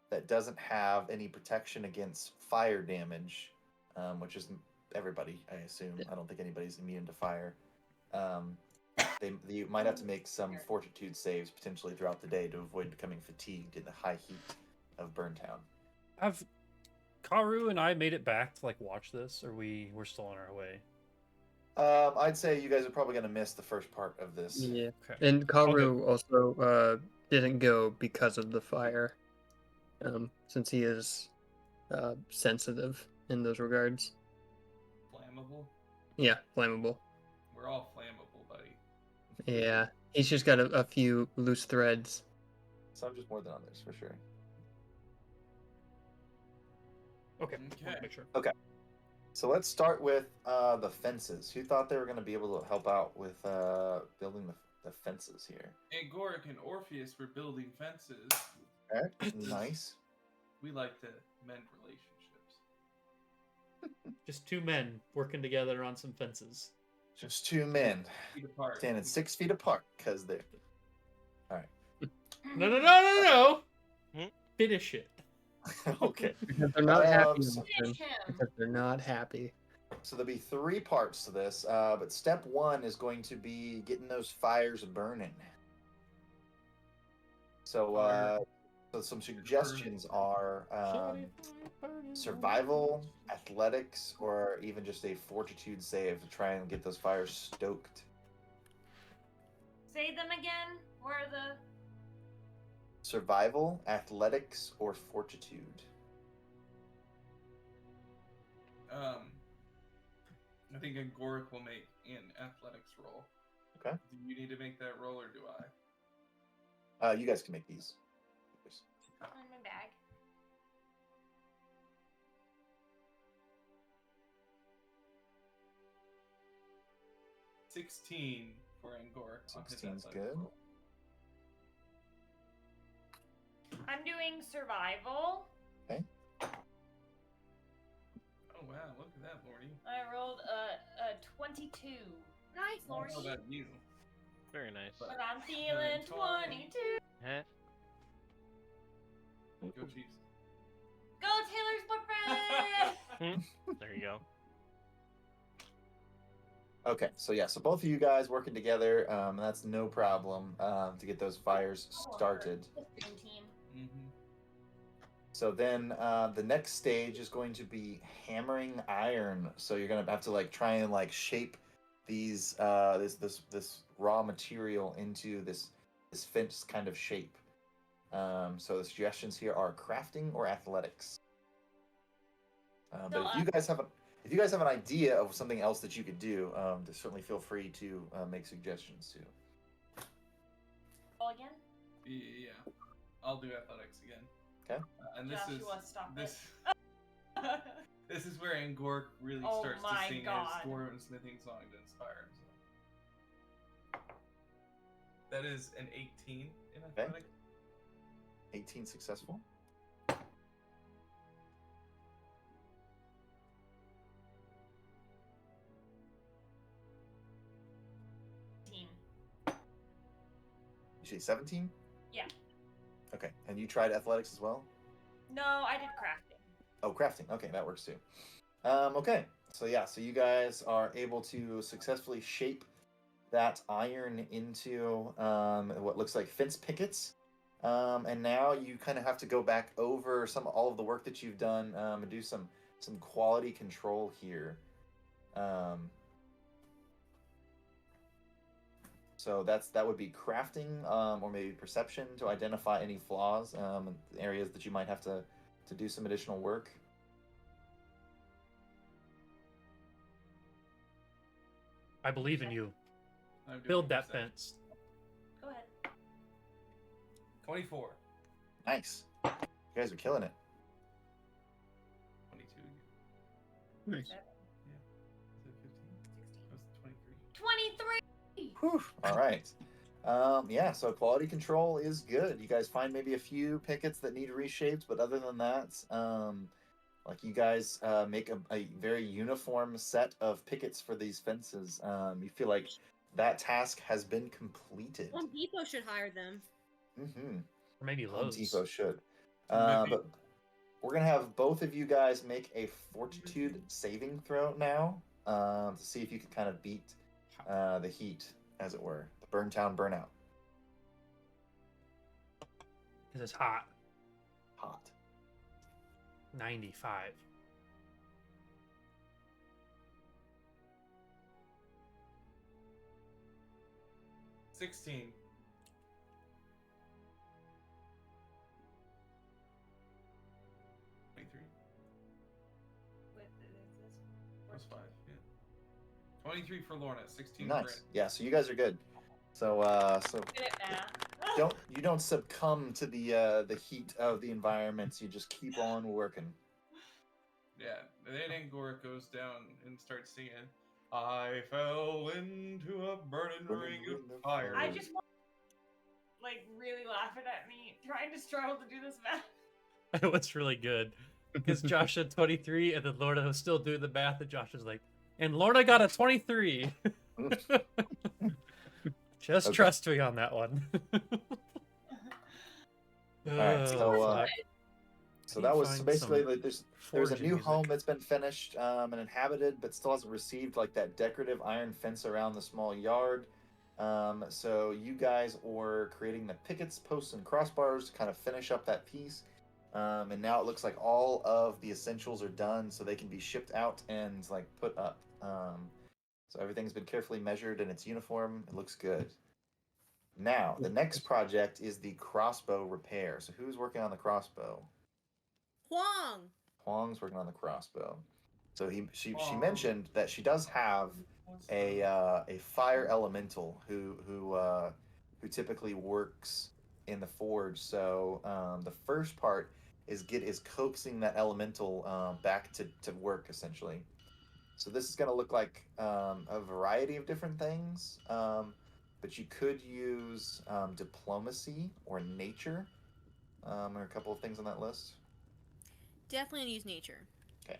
that doesn't have any protection against fire damage, which is everybody, I assume. I don't think anybody's immune to fire. You might have to make some fortitude saves potentially throughout the day to avoid becoming fatigued in the high heat of Burntown. Have Karu and I made it back to watch this, or we're still on our way? I'd say you guys are probably going to miss the first part of this. Yeah. Okay. And Karu also didn't go because of the fire, since he is sensitive in those regards. flammable? Yeah, flammable. We're all flammable, buddy. Yeah, he's just got a few loose threads. Some just more than others, for sure. Okay. Okay. Make sure. Okay. So let's start with the fences. Who thought they were going to be able to help out with building the fences here? Angoric and Orpheus were building fences. Okay, nice. We like to mend relationships. Just two men working together on some fences. Just two men Feet apart. standing 6 feet apart because they're. All right. No. Hmm? Finish it. Okay. Because they're not happy. so- Finish him. Because they're not happy. So there'll be 3 parts to this, but step 1 is going to be getting those fires burning. So, so some suggestions are survival, athletics, or even just a fortitude save to try and get those fires stoked. Say them again. Where are the? Survival, athletics, or fortitude. I think Angoric will make an athletics roll. Okay. Do you need to make that roll, or do I? You guys can make these. In my bag. $16 for Angoric. on his 16's athletics good. roll. I'm doing survival. Oh wow! Look at that, Lordy. I rolled a 22. Nice, I Lordy. don't know about you. Very nice. But- But I'm feeling 22. Huh? Go Chiefs. Go Taylor's boyfriend. There you go. Okay, so yeah, so both of you guys working together, that's no problem to get those fires started. Dream team. Mm-hmm. So then the next stage is going to be hammering iron. So you're gonna have to like try and like shape these this raw material into this fence kind of shape. So the suggestions here are crafting or athletics. But if you guys have an idea of something else that you could do, certainly feel free to make suggestions too. Roll again. Yeah, I'll do athletics again. Okay. And this Joshua, is stop this it. this is where Angoric really Oh starts to my sing God. his dwarven smithing song to inspire himself. That is an 18 in athletics. 18 successful. Team. You say 17? Yeah. Okay, and you tried athletics as well? No, I did crafting. Oh, crafting. Okay, that works too. Okay, so yeah, so you guys are able to successfully shape that iron into what looks like fence pickets. And now you kind of have to go back over all of the work that you've done and do some quality control here. So that would be crafting or maybe perception to identify any flaws, areas that you might have to do some additional work. I believe in you. I'm doing Build that perception. fence. Go ahead. 24. Nice. You guys are killing it. 22. Nice. Is it 15? 16. That was 23. 23! Whew. All right. Yeah, so quality control is good. You guys find maybe a few pickets that need reshaped, but other than that, like you guys make a very uniform set of pickets for these fences. You feel like that task has been completed. Home Depot should hire them. Mm-hmm. Or maybe Home Lowe's. Depot should. Maybe. But we're gonna have both of you guys make a fortitude saving throw now to see if you can kind of beat the heat, as it were, the burn town burnout. Because it's hot. Hot. 95. $16. What is this? Plus 5. Yeah. 23 for Lorna, 16 for Nice. Brandon. Yeah, so you guys are good. So so Good at math. you don't succumb to the heat of the environments. You just keep on working. Yeah, and then Angora goes down and starts singing, I fell into a burning ring of fire. I just want like really laughing at me trying to struggle to do this math. What's really good because Josh had 23, and then Lorna was still doing the math, and Josh was like, and Lorna got a 23. Just Okay. trust me on that one. All right, so Can that you was find basically some like there's a foraging new music? home that's been finished and inhabited, but still hasn't received like that decorative iron fence around the small yard. So you guys were creating the pickets, posts, and crossbars to kind of finish up that piece. And now it looks like all of the essentials are done, so they can be shipped out and like put up. So everything's been carefully measured in its uniform. It looks good. Now the next project is the crossbow repair. So who's working on the crossbow? Huang. Huang's working on the crossbow. So she Huang. mentioned that she does have a fire elemental who typically works in the forge. So the first part is coaxing that elemental back to work essentially. So this is going to look like a variety of different things, but you could use diplomacy or nature. Or a couple of things on that list. Definitely use nature. Okay.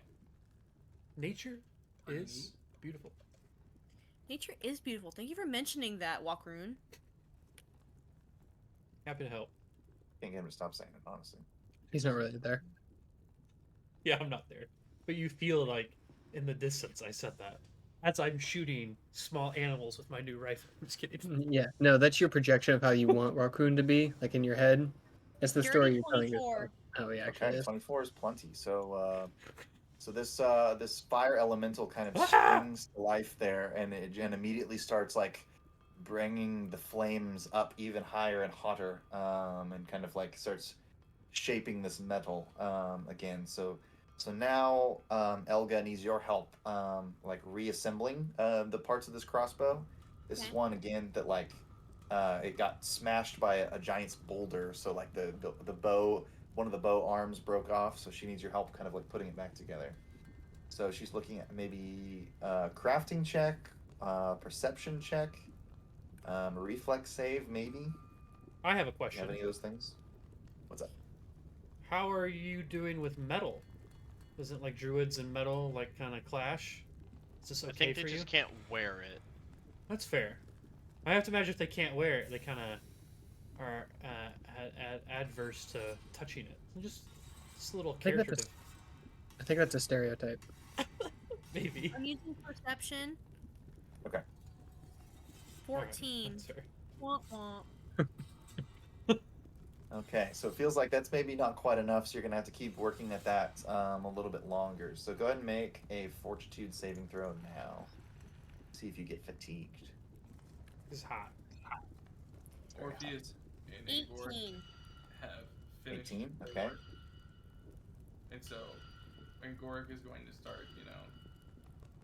Nature is beautiful. Nature is beautiful. Thank you for mentioning that, Walkaroon. Happy to help. Can't get him to stop saying it, honestly. He's not really there. Yeah, I'm not there. But you feel like in the distance I said that. As I'm shooting small animals with my new rifle. I'm just kidding. Yeah, no, that's your projection of how you want Raccoon to be, like in your head. It's the story you're telling yourself. Oh, yeah, actually, Okay, is. 24 is plenty. So this fire elemental kind of springs to life there, and it immediately starts like bringing the flames up even higher and hotter, and kind of like starts shaping this metal again. So now Elga needs your help, like reassembling the parts of this crossbow. This is Okay. one again that like it got smashed by a giant's boulder, so like the bow, one of the bow arms broke off. So she needs your help, kind of like putting it back together. So she's looking at maybe crafting check, perception check, reflex save, maybe. I have a Do you question. have any of those things? What's up? How are you doing with metal? Isn't like druids and metal like kind of clash? Is this okay I think they for you? just can't wear it. That's fair. I have to imagine if they can't wear it, they kind of are adverse to touching it. Just a little I think character. that's I think that's a stereotype. Maybe. I'm using perception. Okay. 14. That's fair. Womp womp. Okay, so it feels like that's maybe not quite enough, so you're gonna have to keep working at that a little bit longer. So go ahead and make a fortitude saving throw now. See if you get fatigued. It's hot. Orpheus and Igor 18. have finished. 18. their Okay. work. And so Angoric is going to start,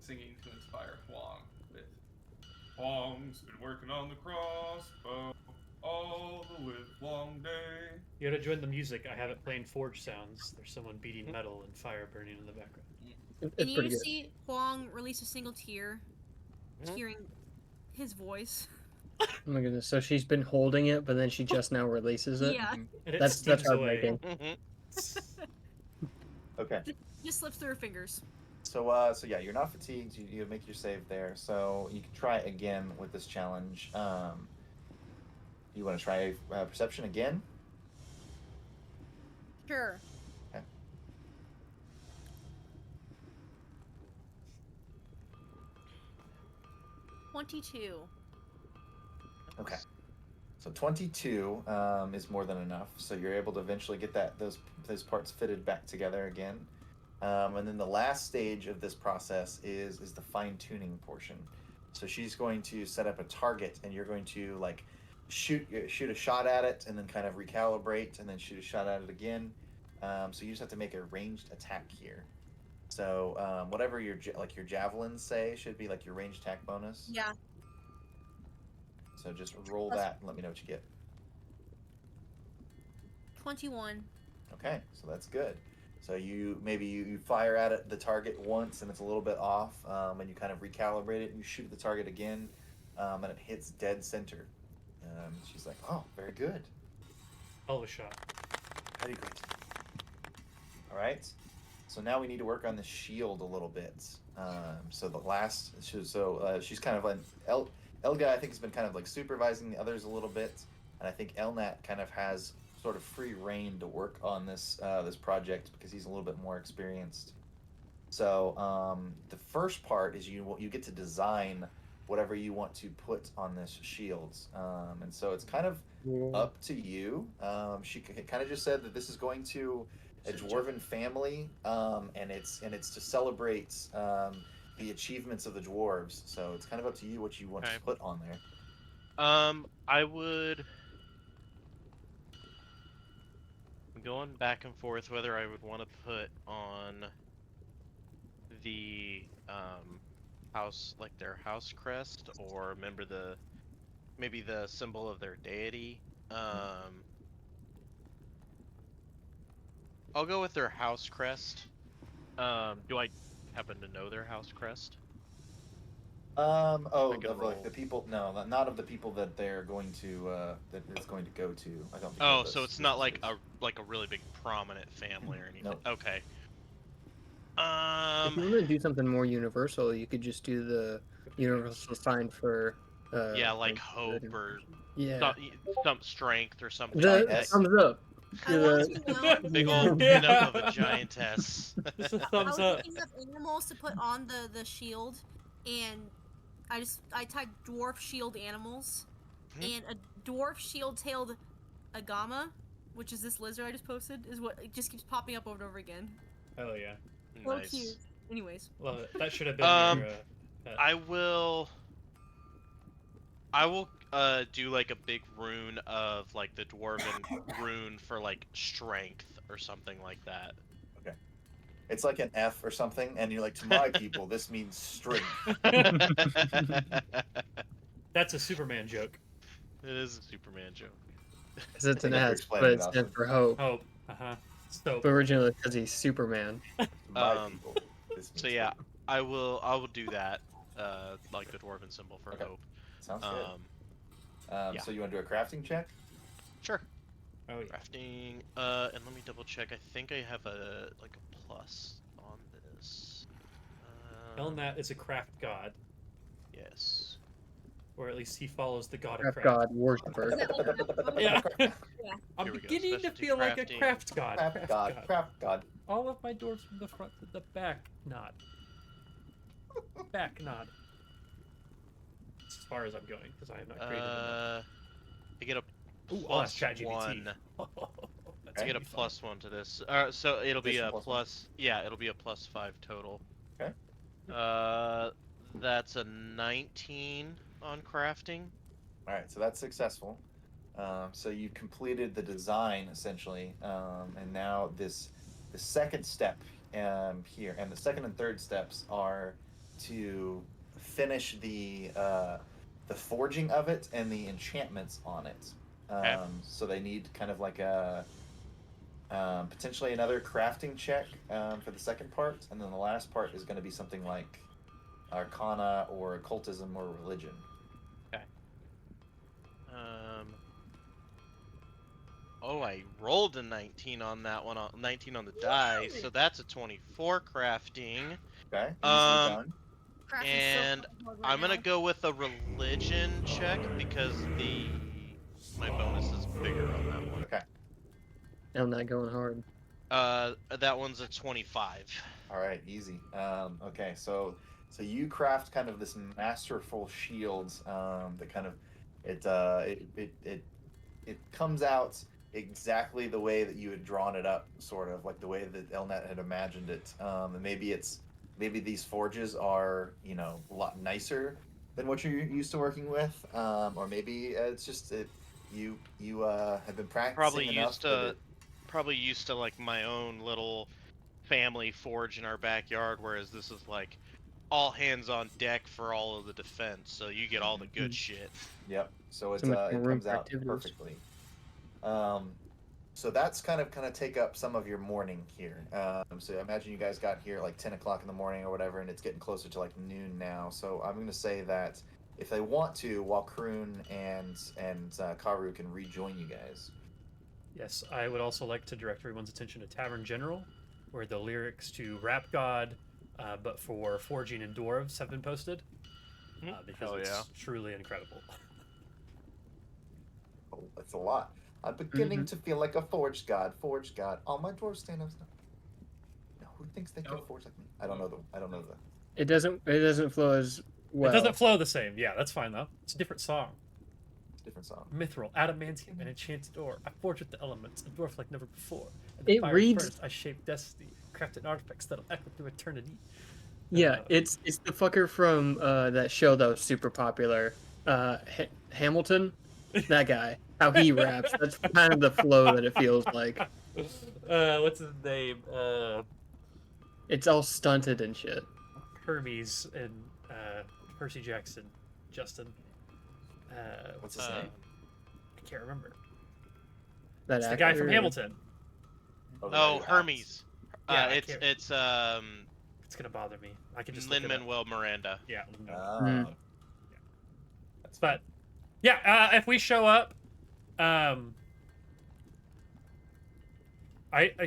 singing to inspire Huang with Huang's been working on the crossbow all the live long day. You gotta join the music. I have it playing forge sounds. There's someone beating metal and fire burning in the background. It's And pretty you good. see Huang release a single tear, hearing his voice. Oh my goodness! So she's been holding it, but then she just now releases it. Yeah. And it That's stings heartbreaking. away. Okay. Just slips through her fingers. So yeah, you're not fatigued. You make your save there. So you can try again with this challenge. You want to try perception again? Sure. Okay. $22. Okay. So 22 is more than enough. So you're able to eventually get those parts fitted back together again. And then the last stage of this process is the fine tuning portion. So she's going to set up a target, and you're going to like shoot a shot at it, and then kind of recalibrate, and then shoot a shot at it again. So you just have to make a ranged attack here. So whatever your your javelins say should be like your range attack bonus. Yeah. So just roll Plus- that and let me know what you get. 21. Okay, so that's good. So you fire at it the target once and it's a little bit off, and you kind of recalibrate it and you shoot the target again, and it hits dead center. She's like, "Oh, very good. Hell of a shot. Very good." All right. So now we need to work on the shield a little bit. So the last, she's kind of Elga, I think, has been kind of like supervising the others a little bit, and I think Elnat kind of has sort of free reign to work on this project because he's a little bit more experienced. So the first part is you get to design whatever you want to put on this shield, and so it's kind of up to you. She kind of just said that this is going to a dwarven family, and it's to celebrate the achievements of the dwarves. So it's kind of up to you what you want to put on there. I would. I'm going back and forth whether I would want to put on the house, like their house crest, or remember maybe the symbol of their deity. I'll go with their house crest. Do I happen to know their house crest? Like the people? No, not of the people that they're going to that it's going to go to. I don't think. Oh, so it's not like a really big prominent family or anything. Nope. Okay. If you want to do something more universal, you could just do the universal sign for. Yeah, like hope or some strength or something. The like thumbs up. I want to know. Big old pin up of a giantess. Just a I thumbs was up. looking up animals to put on the shield, and I typed dwarf shield animals, and a dwarf shield-tailed agama, which is this lizard I just posted, is what it just keeps popping up over and over again. Hell yeah. So Nice. cute. Anyways. Love it. That should have been your. I will do like a big rune of like the dwarven rune for like strength or something like that. Okay. It's like an F or something, and you're like, to my people, this means strength. That's a Superman joke. It is a Superman joke. Because it's an Thank you for S, but explaining it's it, meant for hope. Oh, So But originally, because he's Superman. To my people, this means So yeah, strength. I will do that. Like the dwarven symbol for Okay. hope. Sounds good. Yeah. So you want to do a crafting check? Sure. Oh yeah. Crafting. And let me double check. I think I have a plus on this. Elnat is a craft god, Yes. or at least he follows the god of Craft craft. God worshiper. Is that like Yeah. Yeah. I'm Here we go. beginning to Specialty feel like a crafting. craft god. Craft god, craft god. All of my dwarves from the front to the back nod. Back nod. As far as I'm going, because I have not created enough. I get a Ooh, I'll ask plus ChatGPT. one. That's I get gonna a be fun. plus one to this. So it'll be Addition a plus one. plus. Yeah, it'll be a plus 5 total. Okay. That's a 19 on crafting. All right, so that's successful. So you completed the design essentially, and now the second step here, and the second and third steps are to finish the forging of it and the enchantments on it. Okay. So they need kind of like a potentially another crafting check for the second part, and then the last part is going to be something like Arcana or occultism or religion. Oh, I rolled a 19 on that one. 19 on the die, so that's a 24 crafting. Okay. Easily done. Crafting's so And fucking hard right I'm gonna now. go with a religion check because my bonus is bigger on that one. Okay. I'm not going hard. That one's a 25. All right, easy. Okay, so you craft kind of this masterful shield that kind of it comes out exactly the way that you had drawn it up, sort of like the way that Elnet had imagined it. And maybe these forges are a lot nicer than what you're used to working with, or maybe it's just that you have been practicing Probably enough. used to like my own little family forge in our backyard, whereas this is like all hands on deck for all of the defense, so you get all the good shit. Yep. So So much more it room comes for out activities. perfectly. So that's kind of take up some of your morning here. So I imagine you guys got here at like 10 o'clock in the morning or whatever, and it's getting closer to like noon now. So I'm going to say that if they want to, while Kroon and Karu can rejoin you guys. Yes, I would also like to direct everyone's attention to Tavern General, where the lyrics to Rap God, but for Forging and Dwarves have been posted. Because Hell it's yeah. truly incredible. Oh, that's a lot. I'm beginning to feel like a forge god. Forge god. All my dwarves stand up. No, who thinks they can forge like me? I don't know the. It doesn't flow as well. It doesn't flow the same. Yeah, that's fine though. It's a different song. Different song. Mithril, adamantium, an enchanted ore. I forge with the elements, a dwarf like never before. And It fire reads- furnace, I shape destiny, crafted artifacts that'll echo through eternity. Yeah, it's the fucker from that show that was super popular, Hamilton. That guy, how he raps. That's kind of the flow that it feels like. What's his name? It's all stunted and shit. Hermes and Percy Jackson, Justin. What's his name? I can't remember. That It's the guy from actor- Hamilton. Oh, Hermes. Yeah, I It's can't- it's It's gonna bother me. I can just look it up. Lin-Manuel Miranda. Yeah. Ah. That's But yeah, if we show up,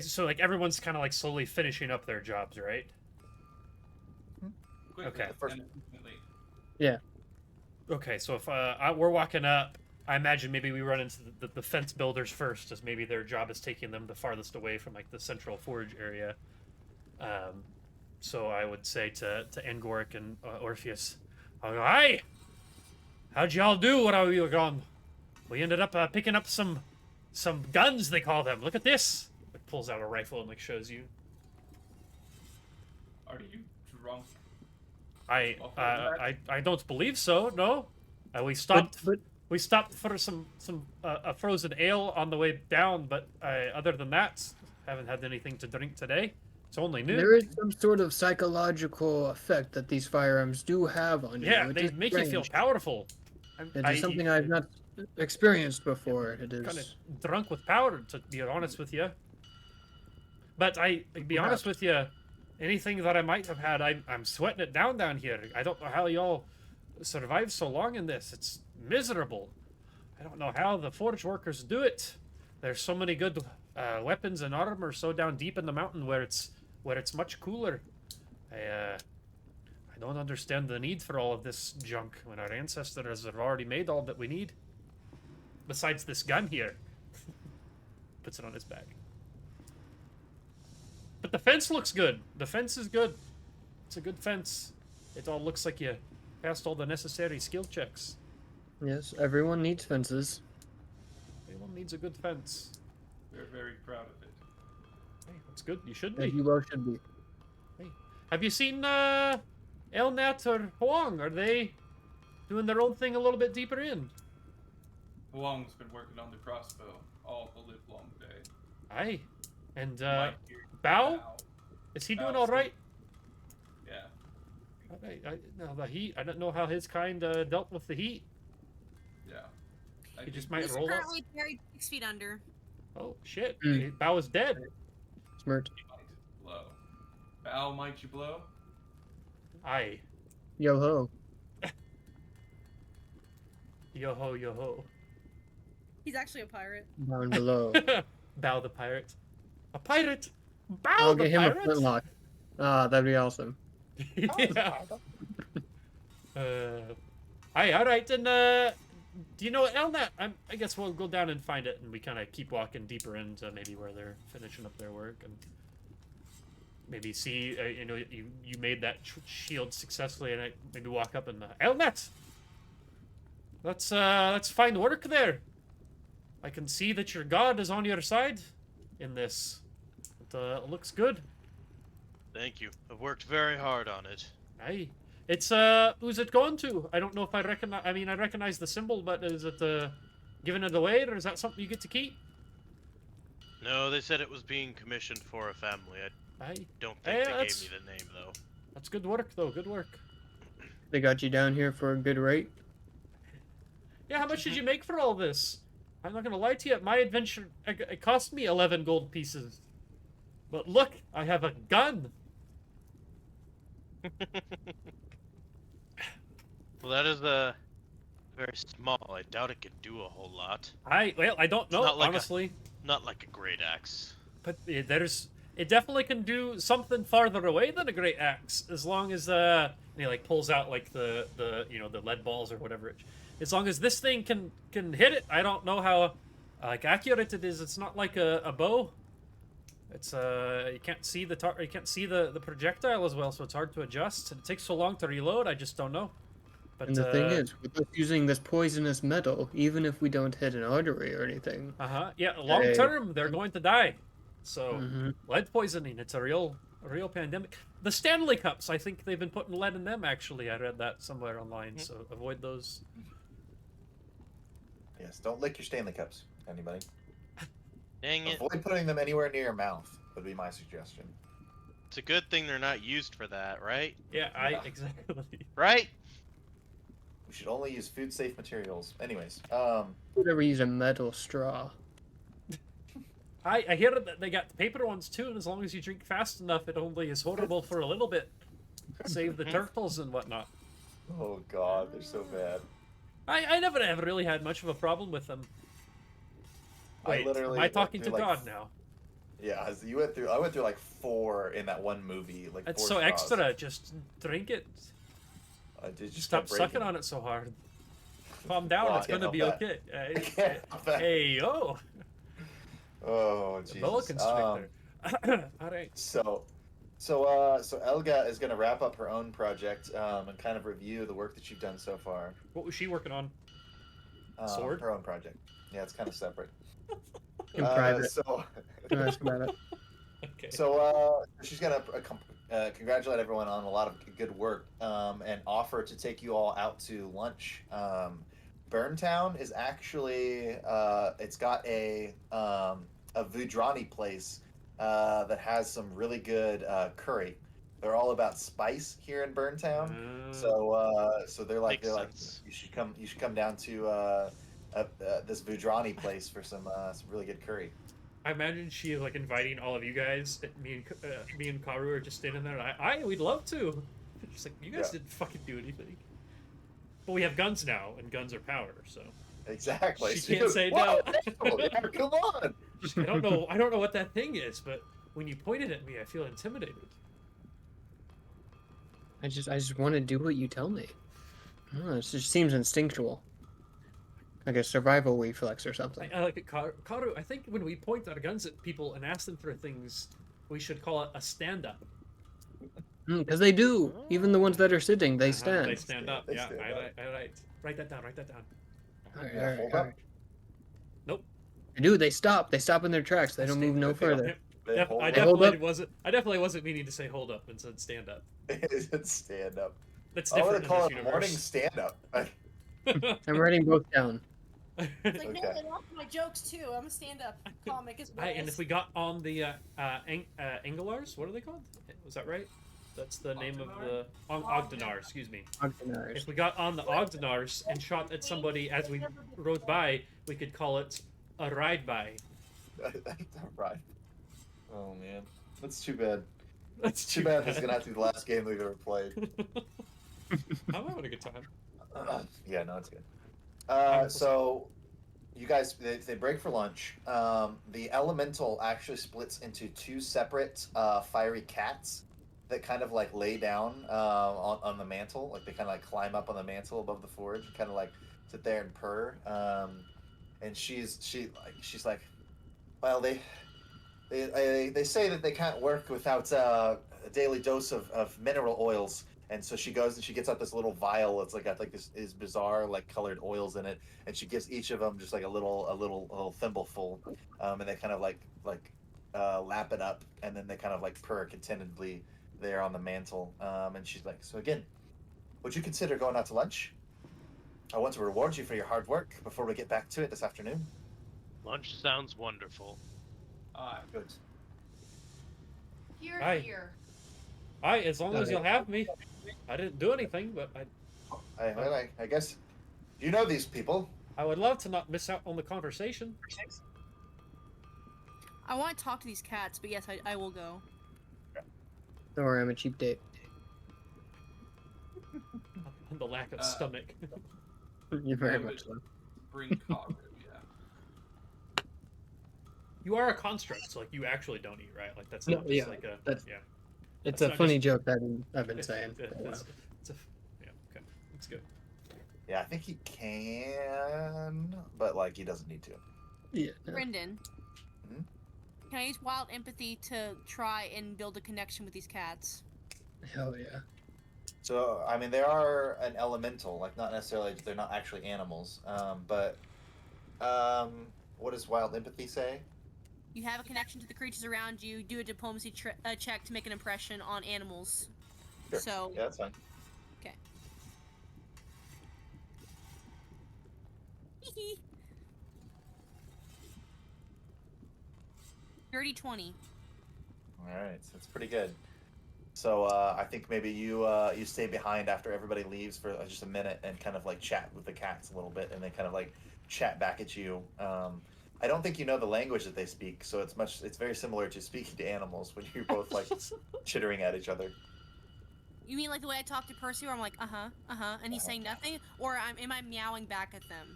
so like everyone's kind of like slowly finishing up their jobs, right? Quickly Okay. and efficiently. Okay, so if we're walking up, I imagine maybe we run into the fence builders first, as maybe their job is taking them the farthest away from like the central forge area. So I would say to Angoric and Orpheus, "Hi, how'd y'all do while we were gone? We ended up picking up some guns, they call them. Look at this." Like pulls out a rifle and like shows you. Are you drunk? I don't believe so. No, we stopped. But We stopped for some a frozen ale on the way down, but other than that, haven't had anything to drink today. It's only noon. there is some sort of psychological effect that these firearms do have on you. Yeah, It they is make you feel strange. powerful. It is something I've not experienced before. It kind of is. drunk with power, to be honest with you. But I be honest with you, anything that I might have had, I'm sweating it down here. I don't know how y'all survived so long in this. It's miserable. I don't know how the forge workers do it. There's so many good weapons and armor so down deep in the mountain where it's much cooler. I don't understand the need for all of this junk when our ancestors have already made all that we need. Besides this gun here. Puts it on his back. But the fence looks good. The fence is good. It's a good fence. It all looks like you passed all the necessary skill checks. Yes, everyone needs fences. Everyone needs a good fence. We're very proud of it. Hey, that's good. You should As be. you well should be. Have you seen Elnat or Huang? Are they doing their own thing a little bit deeper in? Huang's been working on the crossbow all the live long day. Aye. And Mike here- Bao? Is he doing Bao's all right? Yeah. No, the heat. I don't know how his kind dealt with the heat. Yeah. I He think just might He's roll up. currently buried 6 feet under. Oh shit! Mm. Bao is dead. Smirked. he might blow. Bao, might you blow? Aye. Yo ho. Yo ho, yo ho. He's actually a pirate. Down below. Bao the pirate. A pirate. Bao I'll the get him pirate. a flintlock. Ah, that'd be awesome. Yeah. Aye, all right. And do you know what, Elnat? I guess we'll go down and find it, and we kind of keep walking deeper into maybe where they're finishing up their work, and maybe see. You know, you made that shield successfully, and maybe walk up and Elnat. Let's find work there. I can see that your god is on your side in this. It looks good. Thank you. I've worked very hard on it. Aye. It's who's it going to? I don't know if I recognize. I mean, I recognize the symbol, but is it giving it away, or is that something you get to keep? No, they said it was being commissioned for a family. I Don't Hey, think they that's- gave me the name though. That's good work, though. Good work. They got you down here for a good rate. Yeah, how much did you make for all this? I'm not gonna lie to you. My adventure it cost me 11 gold pieces. But look, I have a gun. Well, that is very small. I doubt it can do a whole lot. I don't know, not like honestly. Not like a great axe. But it definitely can do something farther away than a great axe, as long as and he like pulls out like the the lead balls or whatever. As long as this thing can hit it, I don't know how like accurate it is. It's not like a bow. It's you can't see the projectile as well, so it's hard to adjust. It takes so long to reload. I just don't know. But And the thing is, with us using this poisonous metal, even if we don't hit an artery or anything, yeah, long term they're going to die. So Mhm. lead poisoning, it's a real pandemic. The Stanley Cups, I think they've been putting lead in them. Actually, I read that somewhere online. So avoid those. Yes, don't lick your Stanley Cups, anybody. Dang it. Avoid putting them anywhere near your mouth, would be my suggestion. It's a good thing they're not used for that, right? Yeah, Yeah. exactly. Right? We should only use food-safe materials. Anyways, would ever use a metal straw. I hear that they got the paper ones too, and as long as you drink fast enough, it only is horrible for a little bit. Save the turtles and whatnot. oh god, they're so bad. I never ever really had much of a problem with them. Wait, I literally am I went talking to through, like, God now? Yeah, as you went through. I went through like 4 in that one movie. Like It's 4 so straws. extra. Just drink it. I did just Stop sucking on it so hard. Calm down. Well, It's I can't gonna be help okay. I can't help that. Hey yo, Oh the boa Jesus. constrictor. All right. So Elga is going to wrap up her own project and kind of review the work that you've done so far. What was she working on? Sword? Her own project. Yeah, it's kind of separate. In private. So, Don't ask about it. Okay. so she's going to congratulate everyone on a lot of good work and offer to take you all out to lunch. Burntown is actually it's got a Vudrani place that has some really good curry. They're all about spice here in Burntown. So they're like sense. you should come down to this Vudrani place for some really good curry. I imagine she like inviting all of you guys. Me and Karu are just standing there. And we'd love to. She's like, you guys Yeah. didn't fucking do anything. But we have guns now, and guns are power. So Exactly. She can't say no. Yeah, come on. I don't know what that thing is, but when you pointed at me, I feel intimidated. I just want to do what you tell me. I don't know, it just seems instinctual. Like a survival reflex or something. I like it, Karu. I think when we point our guns at people and ask them for things, we should call it a stand-up. Because they do. Even the ones that are sitting, they stand. They stand up. They Yeah, stand up. Write that down. Write that down. Alright, Hold up. Nope. They do. They stop. They stop in their tracks. They don't move no further. They hold I up. definitely wasn't meaning to say hold up and said stand up. Stand up. That's I want different to call in it this morning universe. stand up. I'm writing both down. It's like, no, Okay. they lost my jokes too. I'm a stand-up comic as well. And if we got on the Engelars, what are they called? Was that right? That's the name of the Ogdenar. Excuse me. Ogdenars. If we got on the Ogdenars and shot at somebody as we rode by, we could call it a ride by. Right. Oh man, that's too bad. That's Too bad this is gonna have to be the last game we've ever played. I'm having a good time. Yeah, no, it's good. So you guys, they break for lunch. The elemental actually splits into 2 separate fiery cats that kind of like lay down on the mantle. Like they kind of like climb up on the mantle above the forge and kind of like sit there and purr. And she's like, well, they say that they can't work without a daily dose of mineral oils. And so she goes and she gets out this little vial. It's like got like this bizarre like colored oils in it, and she gives each of them just like a little thimbleful, and they kind of like lap it up, and then they kind of like purr contentedly there on the mantle. And she's like, so again, would you consider going out to lunch? I want to reward you for your hard work before we get back to it this afternoon. Lunch sounds wonderful. Good. Here, Aye. here. As long as you'll have me. I didn't do anything, but I guess you know these people. I would love to not miss out on the conversation. I want to talk to these cats, but yes, I will go. Don't worry, I'm a cheap date. The lack of stomach. You very I much would so. Bring Karu, yeah. You are a construct, so like you actually don't eat, right? Like that's No, not just yeah, like a that's- yeah. It's That's a not funny just- joke that I've been saying. It- for a while. it's a, yeah, okay, it's good. Yeah, I think he can, but like he doesn't need to. Yeah. no. Brendan. Mhm. Can I use wild empathy to try and build a connection with these cats? Hell yeah. So I mean, they are an elemental, like not necessarily they're not actually animals. But what does wild empathy say? You have a connection to the creatures around you. Do a diplomacy check to make an impression on animals. Sure. So Yeah, that's fine. okay. Dirty 20. All right, so that's pretty good. So I think maybe you you stay behind after everybody leaves for just a minute and kind of like chat with the cats a little bit, and they kind of like chat back at you. I don't think you know the language that they speak, so it's very similar to speaking to animals when you're both like chittering at each other. You mean like the way I talk to Percy, where I'm like, and he's saying nothing, or am I meowing back at them?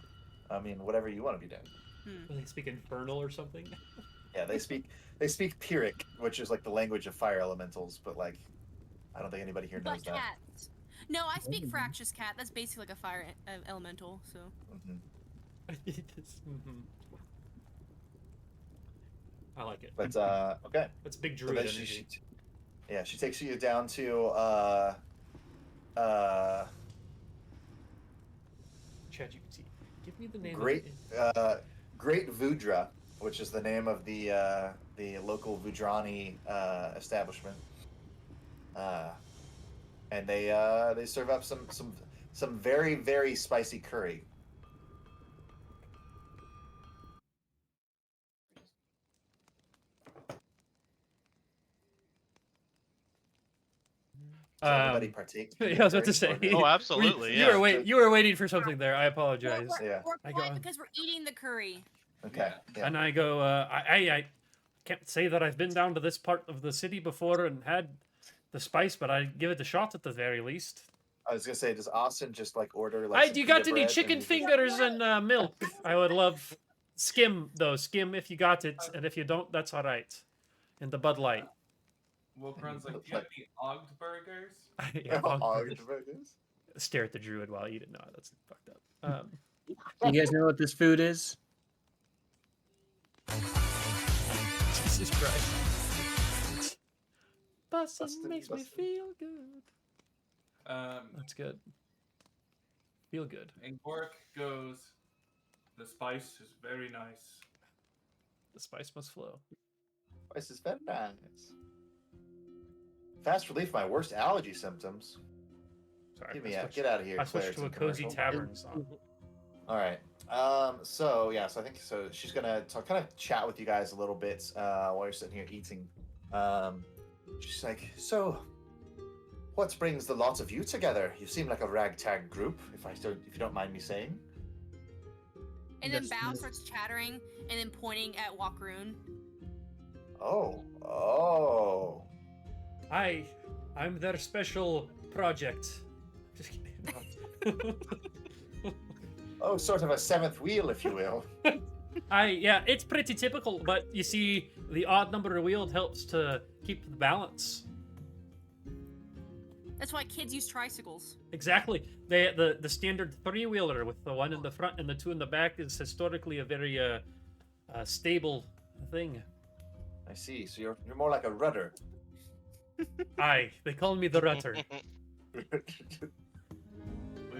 I mean, whatever you want to be doing. Do they speak infernal or something? Yeah, they speak Pyrrhic, which is like the language of fire elementals, but like I don't think anybody here knows But that. cats. No, I speak fractious cat. That's basically like a fire elemental. So. Hmm. I like it. But okay. That's big So druid then energy. yeah, she takes you down to ChatGPT. Give me the name. Great Of the... Great Vudra, which is the name of the local Vudrani establishment. And they serve up some very, very spicy curry. Does everybody partake? in Yeah, the I was about to curry, say. or no? Oh, absolutely. You Yeah. were waiting for something there. I apologize. Yeah. We're I quiet go- because we're eating the curry. Okay. Yeah. And I go, I can't say that I've been down to this part of the city before and had the spice, but I give it a shot at the very least. I was gonna say, does Austin just like order like? some You got pita any bread chicken and you just- fingers and milk? I would love skim though. Skim if you got it, and if you don't, that's all right. And the Bud Light. Wilkron's like, do you have any Ogged burgers? Yeah, Ogged burgers? stare at the druid while I eat it. No, that's fucked up. You guys know what this food is? Jesus Christ. Bussin' makes me bussin'. feel good. That's good. Feel good. And Gork goes, the spice is very nice. The spice must flow. This is very nice. Fast relief of my worst allergy symptoms. Sorry. Get me I out. switched- Get out of here. I switched Claire, to a it's cozy commercial. tavern song. All right. So yeah. So I think so. She's gonna kind of chat with you guys a little bit while you're sitting here eating. She's like, so, what brings the lot of you together? You seem like a ragtag group, if you don't mind me saying. And then Yes, Bao yes. starts chattering and then pointing at Wakaroon. Oh. I'm their special project. Just kidding. Oh, sort of a seventh wheel, if you will. Yeah, it's pretty typical, but you see, the odd number of wheeled helps to keep the balance. That's why kids use tricycles. Exactly. The standard three-wheeler with the one in the front and the two in the back is historically a very stable thing. I see. So you're more like a rudder. Aye, they call me the Rutter. We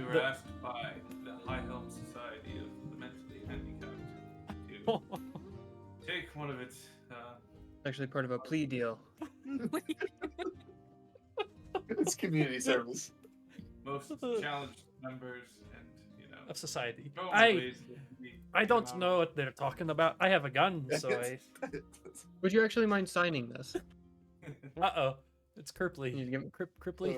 were asked by the High Helm Society of the Mentally Handicapped to take one of its Actually, part of a plea deal. It's community service. most challenged members and, Of society. go I ways that we don't come know out. what they're talking about. I have a gun, so I... Would you actually mind signing this? Uh-oh. It's Kirpley. You give- Cripley?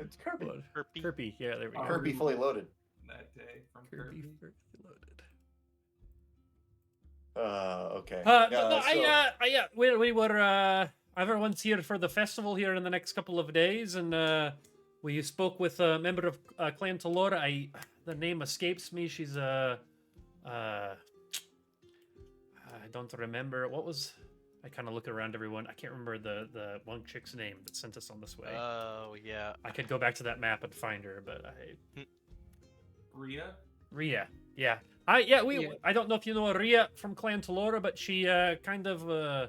It's Kirby. What? Kirby. Kirby. Yeah, there we go. Kirby fully loaded. That day from Kirby Kirby. fully loaded. Okay. We were everyone's here for the festival here in the next couple of days, and we spoke with a member of Clan Talora. The name escapes me. She's I don't remember what was. I kind of look around everyone. I can't remember the one chick's name that sent us on this way. Oh yeah. I could go back to that map and find her, but Rhea? Ria. Yeah. Yeah. I don't know if you know Ria from Clan Talora, but she kind of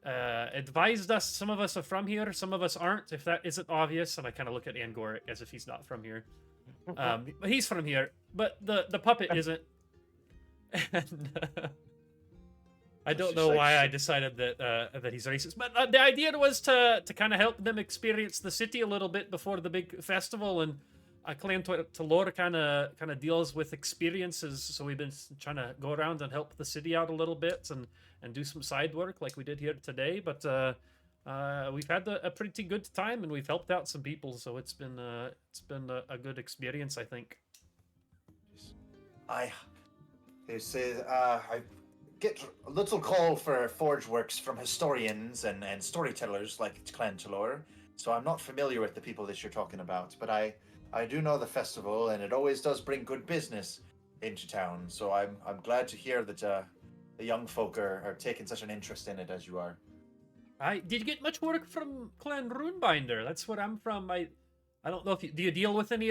advised us. Some of us are from here, some of us aren't, if that isn't obvious. And I kind of look at Angoric as if he's not from here. But he's from here, but the puppet isn't. And, I don't She's know like, why I decided that he's racist, but the idea was to kind of help them experience the city a little bit before the big festival, and Clan Talora kind of deals with experiences, so we've been trying to go around and help the city out a little bit and do some side work like we did here today. But we've had a pretty good time, and we've helped out some people, so it's been a good experience, I think. I get a little call for forge works from historians and storytellers like Clan Talor, so I'm not familiar with the people that you're talking about, but I do know the festival, and it always does bring good business into town, so I'm glad to hear that the young folk are taking such an interest in it as you are. Did you get much work from Clan Runebinder? That's where I'm from. I don't know if do you deal with any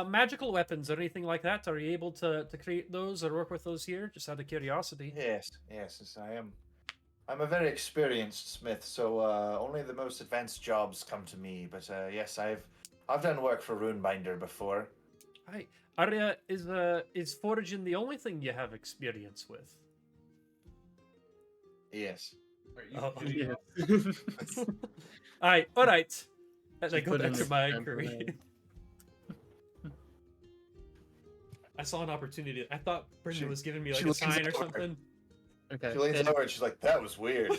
magical weapons or anything like that? Are you able to create those or work with those here? Just out of curiosity. Yes, I am. I'm a very experienced smith, so only the most advanced jobs come to me. But yes, I've done work for Runebinder before. Hi, is foraging the only thing you have experience with? Yes. Are you Oh, kidding? Yeah. all right. As I Just go put back in to the my temper inquiry. name. I saw an opportunity. I thought Brendan She- was giving me she like a leans sign or over. something. Okay. She leans and- over and she's like, "That was weird."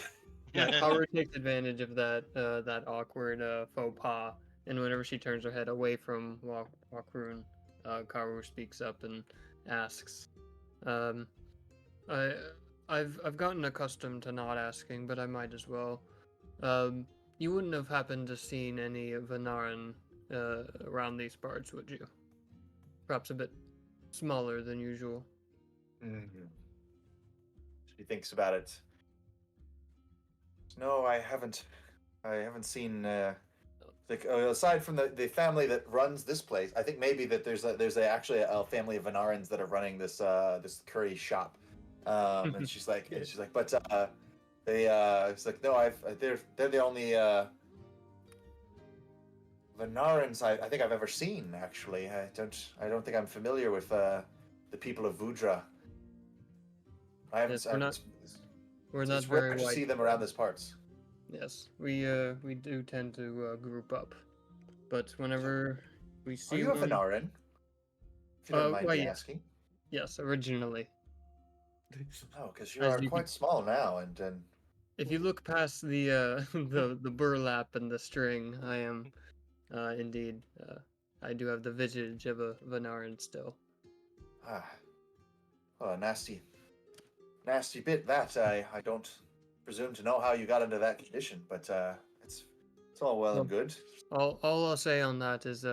Yeah, Kaoru takes advantage of that awkward faux pas, and whenever she turns her head away from Wakrun, Kaoru speaks up and asks, I've gotten accustomed to not asking, but I might as well. You wouldn't have happened to seen any Venaran around these parts, would you? Perhaps a bit smaller than usual. Mhm. She thinks about it. No, I haven't seen. Aside from the family that runs this place, I think maybe that there's actually a family of Venarans that are running this this curry shop. And she's like, but it's like, no, they're the only Venarans I think I've ever seen. Actually, I don't think I'm familiar with the people of Vudra. I haven't. Yes, we're not It's rare very to white. see them around this parts. Yes, we do tend to group up, but whenever we see Are you a them, Venaran? If you don't mind well, me yeah. asking. yes, originally. Oh, because you As are you quite small now, and If you look past the the burlap and the string, I am indeed. I do have the visage of a Venaran still. oh, nasty bit that. I don't presume to know how you got into that condition, but it's all well and good. All I'll say on that is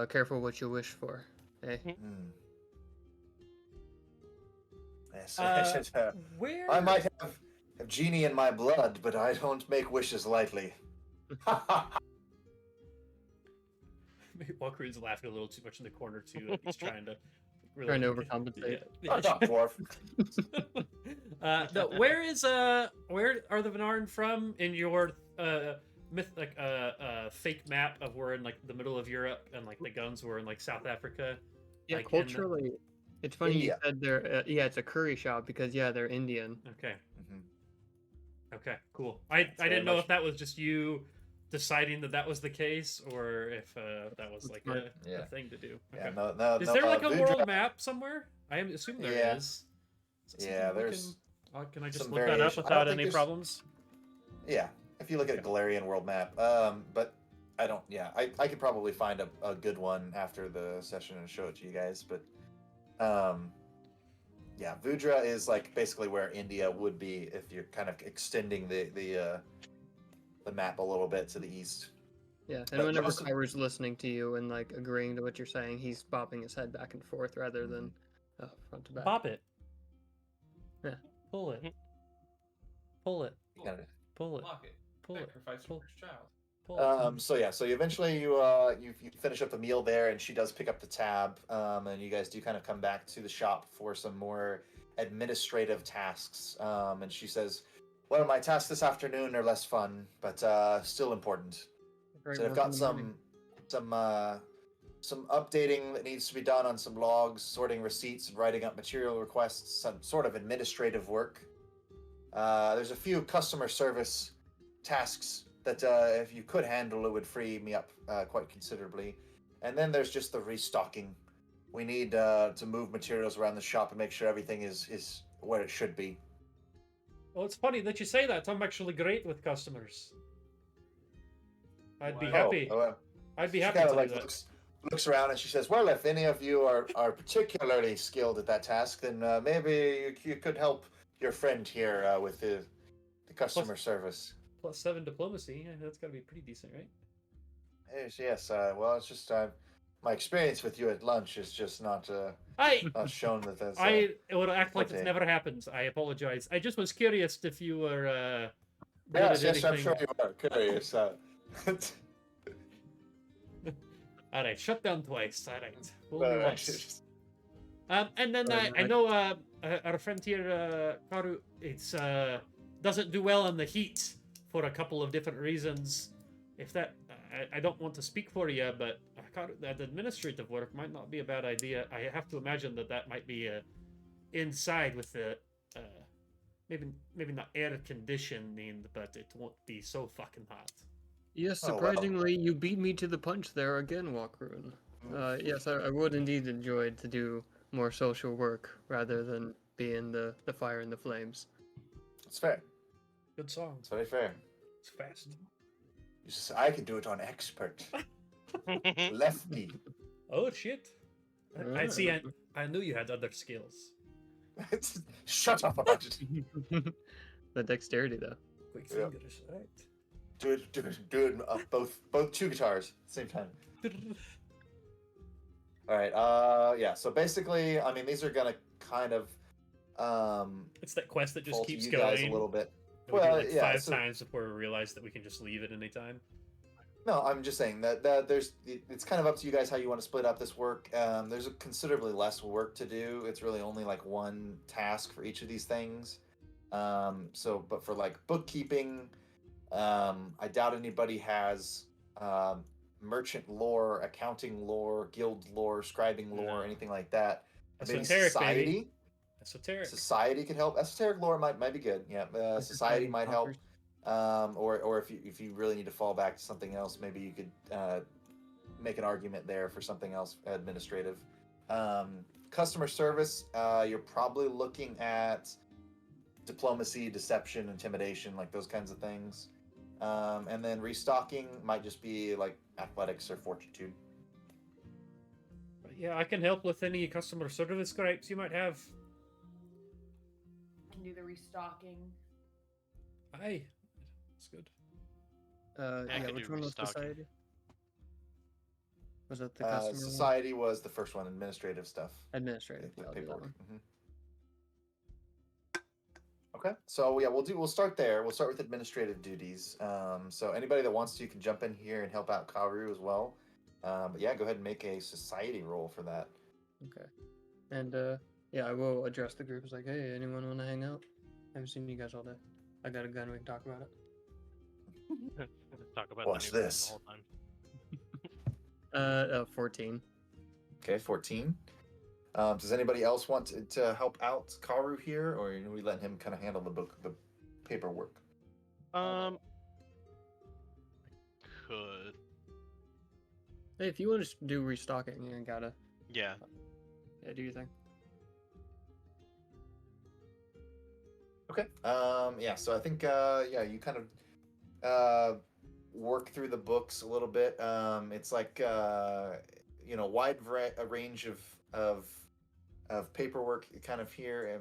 careful what you wish for. Eh? Hmm. Yes, Where? I might have genie in my blood, but I don't make wishes lightly. Walker's laughing a little too much in the corner too. Like he's trying to Trying to overcompensate. Shut up, dwarf. No, where are the Venaran from in your myth fake map of we're in like the middle of Europe and like the guns were in like South Africa? Yeah, like, in the- culturally, it's funny India. you said they're. Yeah, it's a curry shop because they're Indian. Okay. Mhm. Okay. Cool. I very didn't know much- if that was just you deciding that was the case or if that was like a Yeah. thing to do. Yeah, Okay. no, Is there like a Vudra- world map somewhere? I assume there Yeah. is. Is that Yeah, something we there's can I just some look that up variation. I don't without think any there's- problems? Yeah, If you look at a Galarian world map, but I don't. Yeah, I could probably find a good one after the session and show it to you guys. But yeah, Vudra is like basically where India would be if you're kind of extending the map a little bit to the east. Yeah, and But whenever most of- Kyru's listening to you and like agreeing to what you're saying, he's bopping his head back and forth rather than front to back. Pop it. Yeah. Pull it. Pull it. You gotta- Pull it. Lock it. Pull it. Sacrifice Pull- your first child. Pull it. So yeah, so eventually you finish up the meal there, and she does pick up the tab, and you guys do kind of come back to the shop for some more administrative tasks. And she says, "Well, my tasks this afternoon are less fun, but still important. Great So I've work got in the morning. some updating that needs to be done on some logs, sorting receipts, and writing up material requests, some sort of administrative work. There's a few customer service tasks that if you could handle, it would free me up quite considerably. And then there's just the restocking. We need to move materials around the shop and make sure everything is where it should be." Well, it's funny that you say that. I'm actually great with customers. I'd be Wow. happy. Well, I'd be she happy kind to of do like that. looks around and she says, "Well, if any of you are particularly skilled at that task, then maybe you could help your friend here with the customer service." +7 diplomacy. Yeah, that's got to be pretty decent, right? Yes. Well, it's just my experience with you at lunch is just not not shown that that's. I would act like it's okay. never happened. I apologize. I just was curious if you were. Yes, good at I'm anything. sure you are curious. All right, shut down twice. All right, No, only no, once. And then Sorry, I know our friend here, Karu, it's doesn't do well in the heat for a couple of different reasons. If that, I don't want to speak for you, but Karu, that administrative work might not be a bad idea. I have to imagine that might be inside with the maybe not air conditioning, but it won't be so fucking hot. Yes, Oh, wow. surprisingly, you beat me to the punch there again, Walkroon. Yes, I would indeed enjoy to do more social work rather than be in the fire and the flames. It's fair. Good song. It's very fair. It's fast. You just, I can do it on expert. Lefty. Oh shit! I see. I knew you had other skills. Shut up about it. The dexterity, though. Quick Yeah. fingers, right? Do it. Both two guitars at the same time. All right. Yeah. So basically, I mean, these are gonna kind of It's that quest that just fall to keeps you going. guys a little bit. And we do Well, it like yeah, 5 so- times before we realize that we can just leave at any time. No, I'm just saying that it's kind of up to you guys how you want to split up this work. There's considerably less work to do. It's really only like one task for each of these things. But for like bookkeeping, I doubt anybody has merchant lore, accounting lore, guild lore, scribing lore, No. anything like that. Maybe Esoteric, society. baby. Esoteric. Society could help. Esoteric lore might be good. Yeah, society might help. Or if you really need to fall back to something else, maybe you could make an argument there for something else administrative. Customer service, you're probably looking at diplomacy, deception, intimidation, like those kinds of things. And then restocking might just be like athletics or fortitude. But yeah, I can help with any customer service gripes you might have. Can do the restocking. Aye, that's good. I Yeah, could which do one was restocking. society? Was that the customer one? Society was the first one, administrative stuff. Administrative. With I'll do that paperwork. one. Mhm. Okay, so yeah, we'll start there. We'll start with administrative duties. So anybody that wants to can jump in here and help out Karu as well. But yeah, go ahead and make a society roll for that. Okay. And yeah, I will address the group. It's like, hey, anyone want to hang out? I haven't seen you guys all day. I got a gun. We can talk about it. Talk about Watch the new this. gun the whole time. 14. Okay, 14. Does anybody else want to help out Karu here, or are we letting him kind of handle the paperwork? Could. Hey, if you want to do restocking, you gotta Yeah. do your thing. Okay. Yeah. So I think yeah, you kind of work through the books a little bit. It's like wide a range of paperwork kind of here,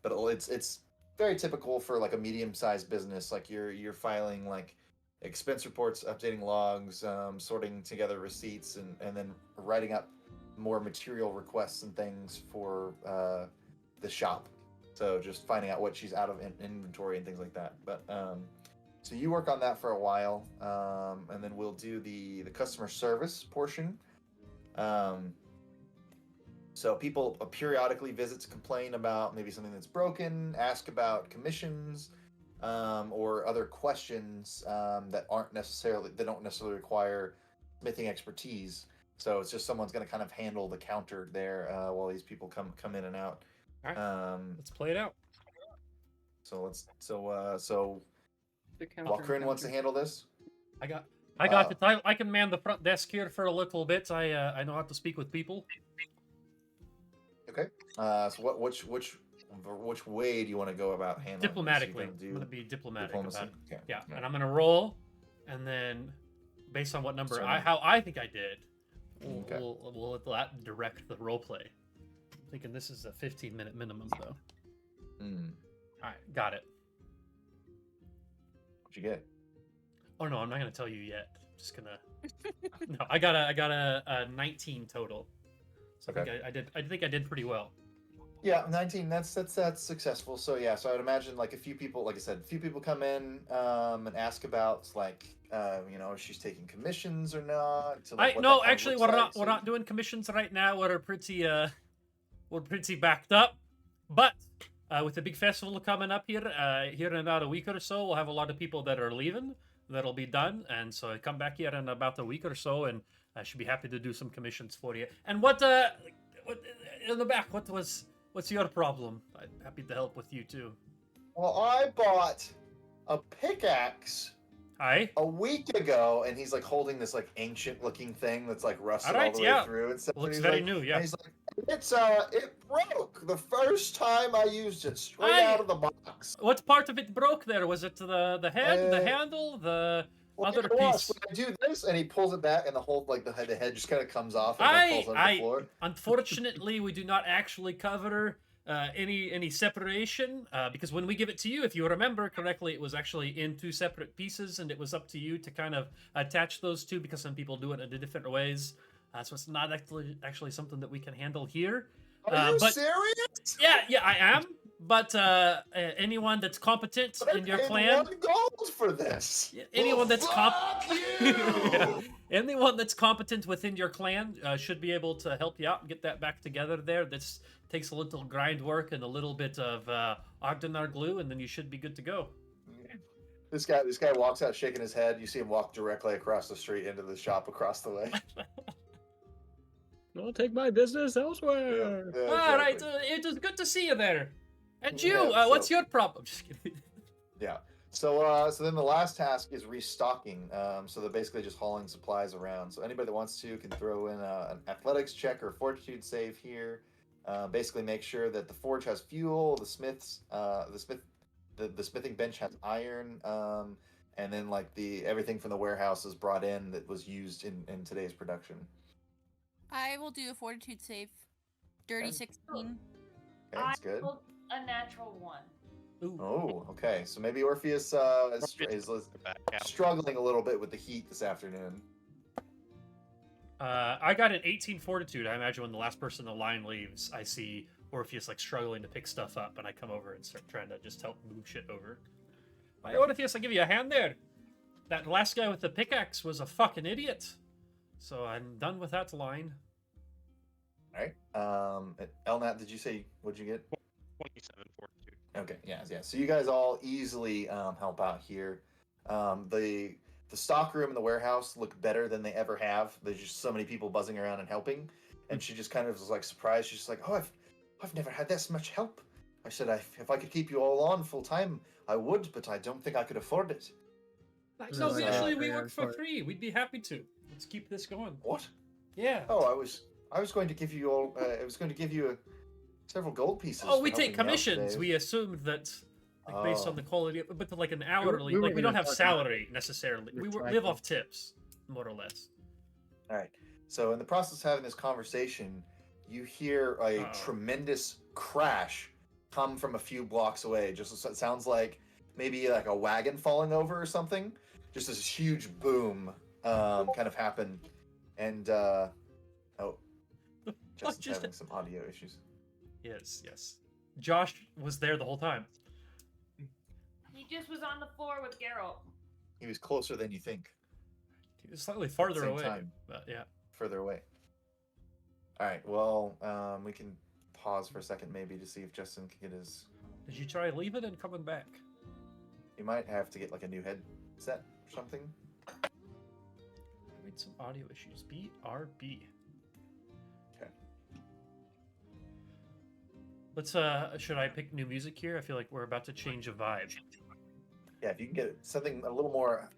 but it's very typical for like a medium-sized business. Like you're filing like expense reports, updating logs, sorting together receipts, and then writing up more material requests and things for the shop. So just finding out what she's out of inventory and things like that. But so you work on that for a while, and then we'll do the customer service portion. So people periodically visit to complain about maybe something that's broken, ask about commissions, or other questions that don't necessarily require smithing expertise. So it's just someone's going to kind of handle the counter there while these people come in and out. All right, let's play it out. So Walkerin wants to handle this. I got it. I can man the front desk here for a little bit. I know how to speak with people. Okay. So which way do you want to go about handling diplomatically? This? I'm gonna be diplomatic diplomacy? about it. Okay. Yeah, Right. and I'm gonna roll, and then based on what number how I think I did, we'll let that direct the role play. I'm thinking this is a 15-minute minimum though. All right, got it. What'd you get? Oh no, I'm not gonna tell you yet. I'm just gonna. No, I got a 19 total. So Okay. I think I did pretty well. Yeah, 19. That's successful. So yeah, so I would imagine like a few people, like I said, a few people come in and ask about like if she's taking commissions or not. To, like, No, actually, we're not doing commissions right now. We're pretty backed up, but with the big festival coming up here in about a week or so, we'll have a lot of people that are leaving. That'll be done, and so I come back here in about a week or so, and I should be happy to do some commissions for you. And what in the back? What's your problem? I'm happy to help with you too. Well, I bought a pickaxe Hi. a week ago, and he's like holding this like ancient looking thing that's like rusted all the way through. And stuff. Looks and very like, new. Yeah. And he's like, it broke the first time I used it straight out of the box. What part of it broke there? Was it the head, the handle, the other piece? When I do this, and he pulls it back, and the whole like the head just kind of comes off and falls on the floor. Unfortunately, we do not actually cover any separation because when we give it to you, if you remember correctly, it was actually in two separate pieces, and it was up to you to kind of attach those two because some people do it in different ways. So it's not actually something that we can handle here. Are you serious? Yeah, I am. But anyone that's competent in your clan, $1 gold for this. Anyone that's anyone that's competent within your clan should be able to help you out and get that back together. There, this takes a little grind work and a little bit of Ogdenar glue, and then you should be good to go. This guy walks out shaking his head. You see him walk directly across the street into the shop across the way. I'll take my business elsewhere. Yeah, All right, exactly. it was good to see you there. And you, Yeah, what's your problem? Just kidding. Yeah. So then the last task is restocking. So they're basically just hauling supplies around. So anybody that wants to can throw in an athletics check or fortitude save here. Basically make sure that the forge has fuel, the smithing bench has iron, and then like everything from the warehouse is brought in that was used in today's production. I will do a fortitude save. Dirty Okay. 16. Okay, that's good. A natural 1. Ooh. Oh, okay. So maybe Orpheus is struggling a little bit with the heat this afternoon. I got an 18 fortitude. I imagine when the last person in the line leaves, I see Orpheus like struggling to pick stuff up, and I come over and start trying to just help move shit over. My Orpheus, I give you a hand there. That last guy with the pickaxe was a fucking idiot. So I'm done with that line. All right. Elnat, did you say what'd you get? 27 fortitude. Okay. Yeah. So you guys all easily help out here. The stockroom and the warehouse look better than they ever have. There's just so many people buzzing around and helping, and she just kind of was like surprised. She's just like, "Oh, I've never had this much help." I said, "If I could keep you all on full time, I would, but I don't think I could afford it." No, No, actually, yeah, we yeah, work for for it. free. We'd be happy to. Let's keep this going. What? Yeah. Oh, I was going to give you all. I was going to give you several gold pieces. Oh, for we take helping me out commissions. today. We assumed that like based on the quality of, but to like an hourly, we were like we don't gonna have talk about salary necessarily. We recycle. live off tips, more or less. All right. So in the process of having this conversation, you hear a Uh-oh. tremendous crash come from a few blocks away. Just so it sounds like maybe like a wagon falling over or something. Just this huge boom kind of happened, and Justin's just- having some audio issues. Yes, yes. Josh was there the whole time. He just was on the floor with Geralt. He was closer than you think. He was slightly farther Same away, time. but yeah. Further away. All right. Well, we can pause for a second maybe to see if Justin can get his. Did you try leaving and coming back? He might have to get like a new headset or something. I made some audio issues. BRB. Okay. Let's should I pick new music here? I feel like we're about to change a vibe. Yeah, if you can get something a little more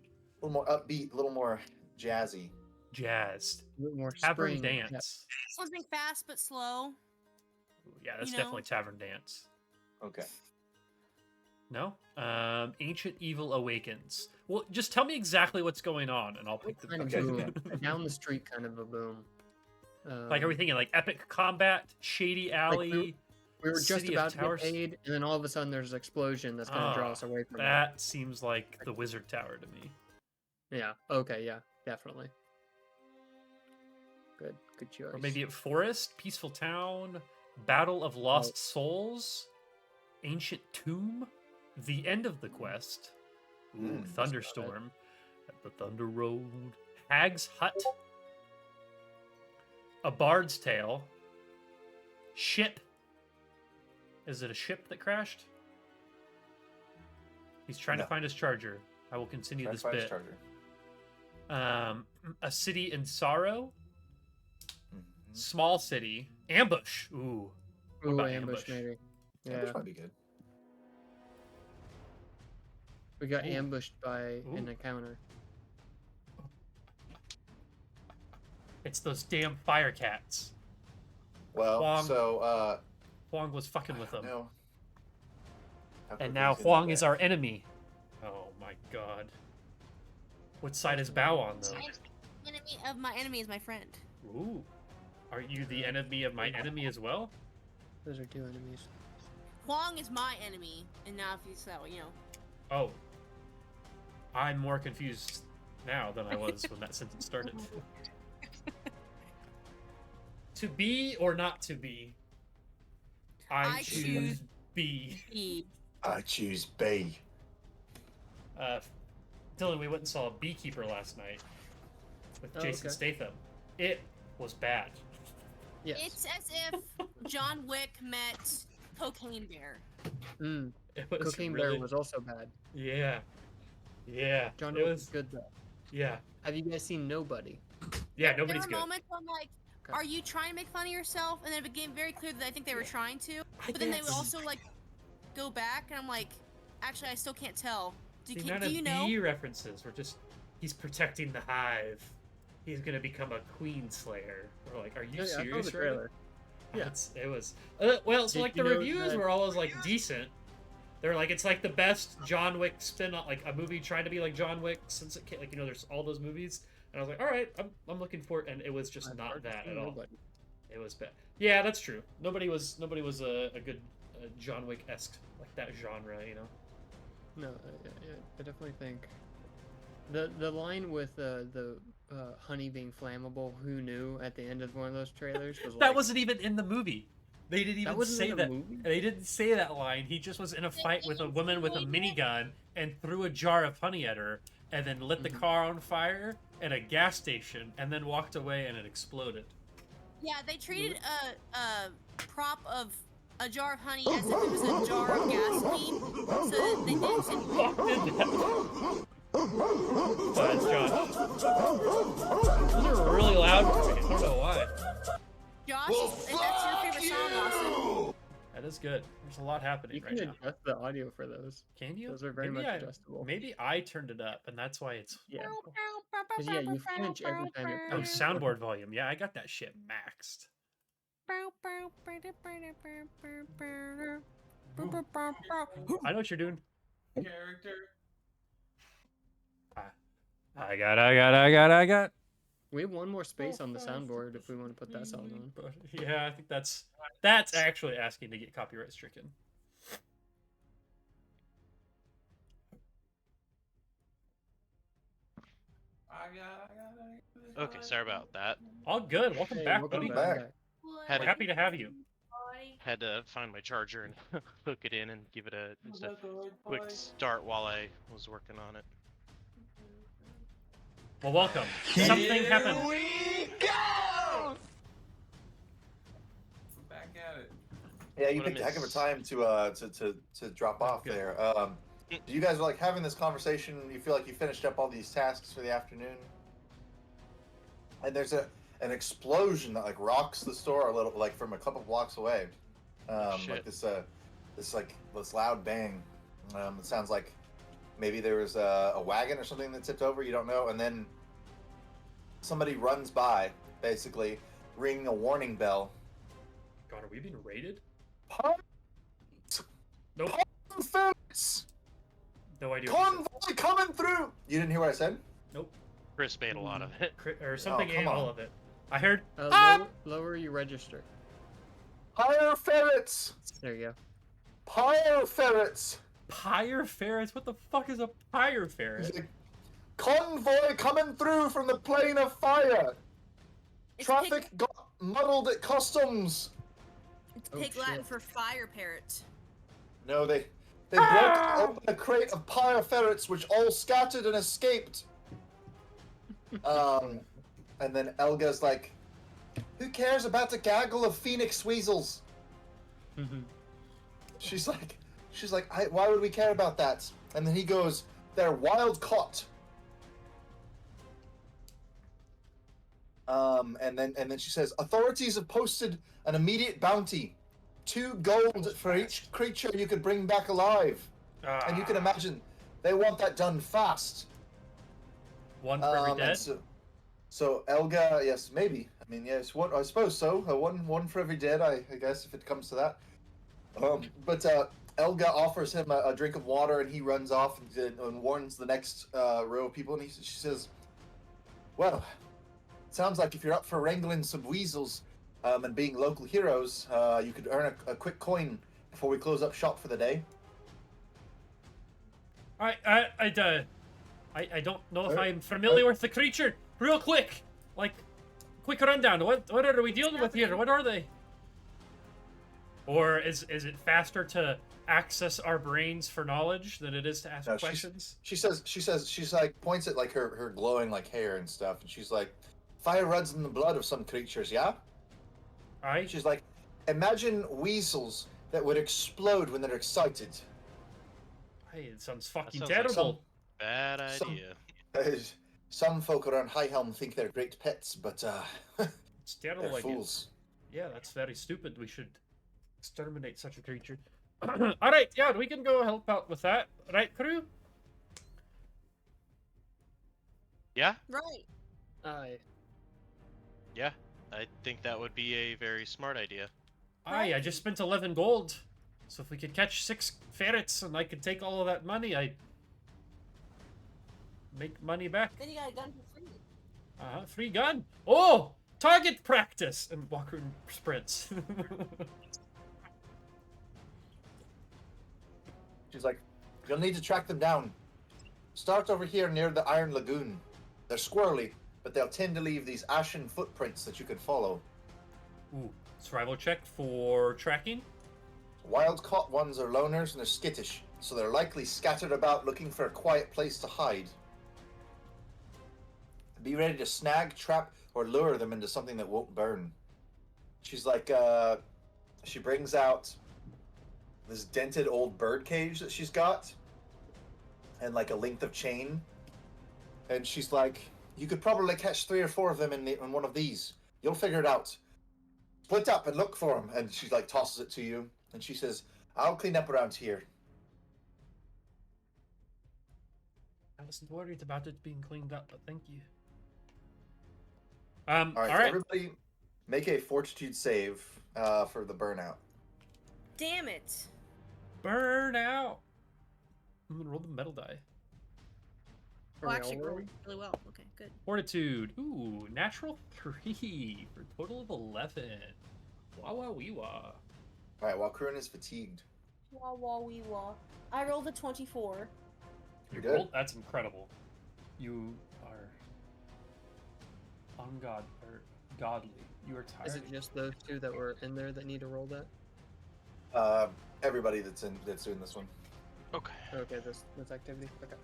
upbeat, a little more jazzy. Jazzed. A little more Tavern spring. Yeah. dance. Something fast but slow. Ooh, yeah, that's You know? definitely tavern dance. Okay. No? Ancient Evil Awakens. Well, just tell me exactly what's going on, and I'll pick the Kind of Okay. boom. Down the street kind of a boom. like everything in like epic combat, shady alley. We were just City of about to Towers. get aid, and then all of a sudden there's an explosion that's going to draw us away from it. That seems like the Wizard Tower to me. Yeah. Okay. Yeah. Definitely. Good choice. Or maybe a forest, peaceful town, Battle of Lost Souls, Ancient Tomb, the end of the quest, ooh, that's Thunderstorm, at the Thunder Road, Hag's Hut, A Bard's Tale, Ship. Is it a ship that crashed? He's trying to No. find his charger. I will continue Try to this find his bit. charger. A City in Sorrow, Mhm. Small City, Ambush. Ooh. What Ooh, about ambush, Ambush? maybe. Ambush Yeah. might be good. We got Ooh. ambushed by an Ooh. encounter. It's those damn fire cats. Well, Huang. so Huang was fucking with them. no. And now Huang is our enemy. Oh my god. What side is Bao on, though? Enemy of my enemy is my friend. Ooh. Are you the enemy of my enemy as well? Those are two enemies. Huang is my enemy, and now if you say, well, you know. Oh. I'm more confused now than I was when that sentence started. To be or not to be? I I choose choose B. E. I choose B. Dylan, we went and saw Beekeeper last night with Oh, Jason okay. Statham. It was bad. Yes. It's as if John Wick met Cocaine Bear. Mm. It was Cocaine really, Bear was also bad. Yeah. Yeah. John it Wick was was good though. Yeah. Have you guys seen Nobody? Yeah, There nobody's were good. moments where I'm like, Okay. are you trying to make fun of yourself? And then it became very clear that I think they were trying to. But then they would guess. also like go back, and I'm like, actually, I still can't tell. The amount of Do you know? bee references were just, he's protecting the hive. He's gonna become a queen slayer. We're like, are you Yeah, I saw serious? the right? trailer. Yeah. It was. Well, so Did like you the know reviews that- were always like decent. They're like, it's like the best John Wick spin on like a movie trying to be like John Wick since it came, like, you know, there's all those movies. And I was like, all right, I'm looking for it, and it was just I've not hardly that seen at all. Nobody. It was bad. Yeah, that's true. Nobody was a good John Wick esque like that genre, you know. No, I definitely think the line with the honey being flammable. Who knew at the end of one of those trailers was That like, wasn't even in the movie. They didn't even wasn't say in that. the movie? They didn't say that line. He just was in a fight with a woman with a minigun and threw a jar of honey at her, and then lit the Mhm. car on fire at a gas station, and then walked away, and it exploded. Yeah, they treated a prop of a jar of honey as if it was a jar of gasoline. So that they didn't say, Fuck did that? It's Josh. Those are really loud for me. I don't know why. Josh, if that's your favorite song, Austin. That is good. There's a lot happening you right can now. adjust the audio for those. Can you? Those are very Maybe much I- adjustable. Maybe I turned it up, and that's why it's. Yeah. 'Cause, yeah, you flinch every time you're Oh, Yeah. soundboard volume. Yeah, I got that shit maxed. I know what you're doing. Character. I got. We have one more space on the soundboard if we want to put that sound on. But yeah, I think that's actually asking to get copyright stricken. Okay, sorry about that. All good. Welcome Hey, back, welcome buddy. back. Had We're to, happy to have you. had to find my charger and hook it in and give it just a quick start while I was working on it. Well, welcome. Something happened. Back at it. Yeah, you What I picked a heck of a miss. time to drop off Good. there. You guys are like having this conversation. You feel like you finished up all these tasks for the afternoon, and there's an explosion that like rocks the store a little, like from a couple blocks away. Like Shit. this loud bang. It sounds like maybe there was a wagon or something that tipped over. You don't know, and then somebody runs by, basically ringing a warning bell. God, are we being raided? Pump Nope. ferrets! No idea. What you said. Convoy coming through! You didn't hear what I said? Chris made a lot of it. Or something come ate all on. of it. I heard. Lower your register. Pyre ferrets! There you go. Pyre ferrets! Pyre ferrets? What the fuck is a pyre He's ferret? like, convoy coming through from the plane of fire! It's Traffic got muddled at customs! It's Oh, pig Latin shit. for fire parrot. No, they broke open a crate of pyre ferrets which all scattered and escaped. And then Elga's like, who cares about the gaggle of phoenix weasels? She's like, why would we care about that? And then he goes, they're wild caught. And then she says, authorities have posted an immediate bounty, 2 gold for each creature you could bring back alive. And you can imagine, they want that done fast. One for every And dead. so Elga, yes, maybe. I mean, yes, I suppose so. One for every dead, I guess, if it comes to that. But Elga offers him a drink of water, and he runs off and warns the next row of people. And she says, "Well, it sounds like if you're up for wrangling some weasels and being local heroes, you could earn a quick coin before we close up shop for the day." I don't know if I'm familiar with the creature. Real quick, like, quick rundown. What are we dealing with here? What are they? Or is it faster to access our brains for knowledge than it is to ask No, questions? She's like points at like her glowing like hair and stuff, and she's like, fire runs in the blood of some creatures, yeah? Alright. She's like, imagine weasels that would explode when they're excited. Hey, it sounds fucking sounds like terrible. Bad Some- idea. Some folk around High Helm think they're great pets, but It's terrible. they're I guess. fools. Yeah, that's very stupid. We should exterminate such a creature. Alright, yeah, we can go help out with that. Right, crew? Yeah, Right. yeah. I think that would be a very smart idea. Aye, I just spent 11 gold. So if we could catch 6 ferrets and I could take all of that money, I'd make money back. Then you got a gun for free. Free gun. Oh, target practice. And Walker sprints. She's like, you'll need to track them down. Start over here near the Iron Lagoon. They're squirrely, but they'll tend to leave these ashen footprints that you could follow. Ooh, survival check for tracking. Wild caught ones are loners and they're skittish, so they're likely scattered about looking for a quiet place to hide. Be ready to snag, trap, or lure them into something that won't burn. She's like, she brings out this dented old bird cage that she's got, and like a length of chain. And she's like, you could probably catch 3 or 4 of them in one of these. You'll figure it out. Split up and look for them. And she like tosses it to you, and she says, I'll clean up around here. I wasn't worried about it being cleaned up, but thank you. All right, so alright. everybody make a fortitude save for the burnout. Damn it. Burn out. I'm gonna roll the metal die. Oh, actually, rolled really well. Okay, good. Fortitude. Ooh, natural 3 for a total of 11. Wah wah wee wah. All right, while Kroon is fatigued. Wah wah wee wah. I rolled a 24. You're You good. rolled- That's incredible. You are godly. You are tired. Is it just those two that were in there that need to roll that? Everybody that's doing this one. Okay. Okay, this activity. Okay.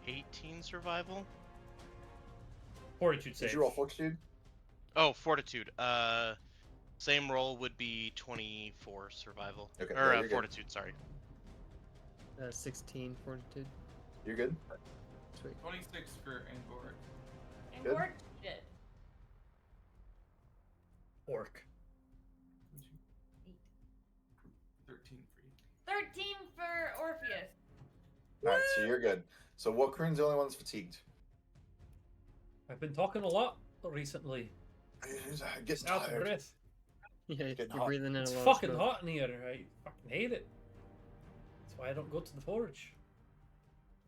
18 survival. Fortitude Did save. you roll fortitude? Oh, fortitude. Same roll would be 24 survival. Okay, Or yeah, you're good. fortitude, sorry. 16 fortitude. You're good. Sweet. 26 for Angor. And Good. Gord did. Orc. 13 for you. 13 for Orpheus. All right, so you're good. So what Kroon's the only one that's fatigued. I've been talking a lot recently. Get Just out of tired. breath. Yeah, Getting you're hot. breathing in It's a lot fucking of smoke. hot in here. I fucking hate it. That's why I don't go to the forge.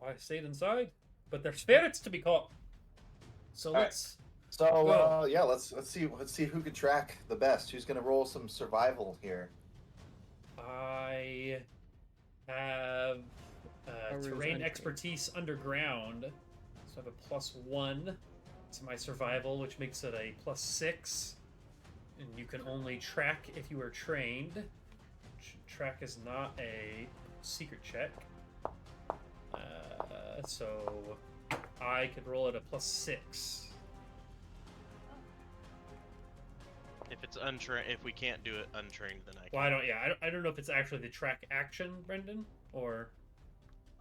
Why I stayed inside. But there's ferrets to be caught. So right. let's. So Go. yeah, let's see who can track the best. Who's gonna roll some survival here? I have Haru's terrain untrained. expertise underground. So I have a +1 to my survival, which makes it a +6. And you can only track if you are trained. Track is not a secret check. So I could roll at a +6. If it's untrained, if we can't do it untrained, then I can. Well, I don't know if it's actually the track action, Brendan, or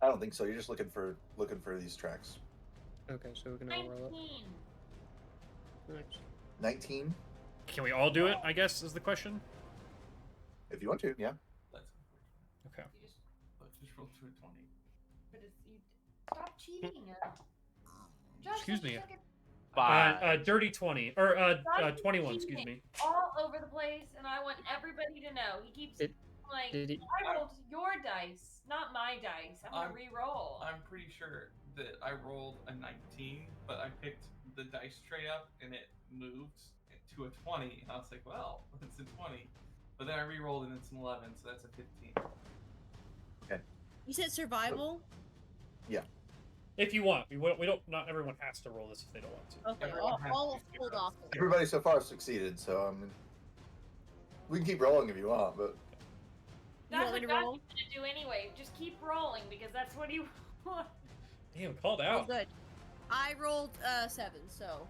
I don't think so. You're just looking for these tracks. Okay, so we can all roll 19. it. Nice. 19, can we all do it? I guess is the question. if you want to. Yeah. That's unfortunate. Okay. You just, Let's just roll to a 20. but it's, you, stop cheating. Josh, Excuse don't you me. suck at Dirty 20 or Stop 21. Excuse cheating. me. all over the place, and I want everybody to know. He keeps Did- like, did he- I rolled your dice, not my dice. I'm gonna I'm- re-roll. I'm pretty sure that I rolled a 19, but I picked the dice tray up and it moved to a 20. And I was like, well, it's a 20. But then I re-rolled and it's an 11, so that's a 15. You said survival? If you want, we don't. Not everyone has to roll this if they don't want to. Okay, Everyone has all to hold figure off. out. Everybody so far succeeded, so I mean, we can keep rolling if you want, but You That's want me what to Josh roll? is gonna do anyway. Just keep rolling because that's what you want. Damn, called Oh, out. good. I rolled 7, so.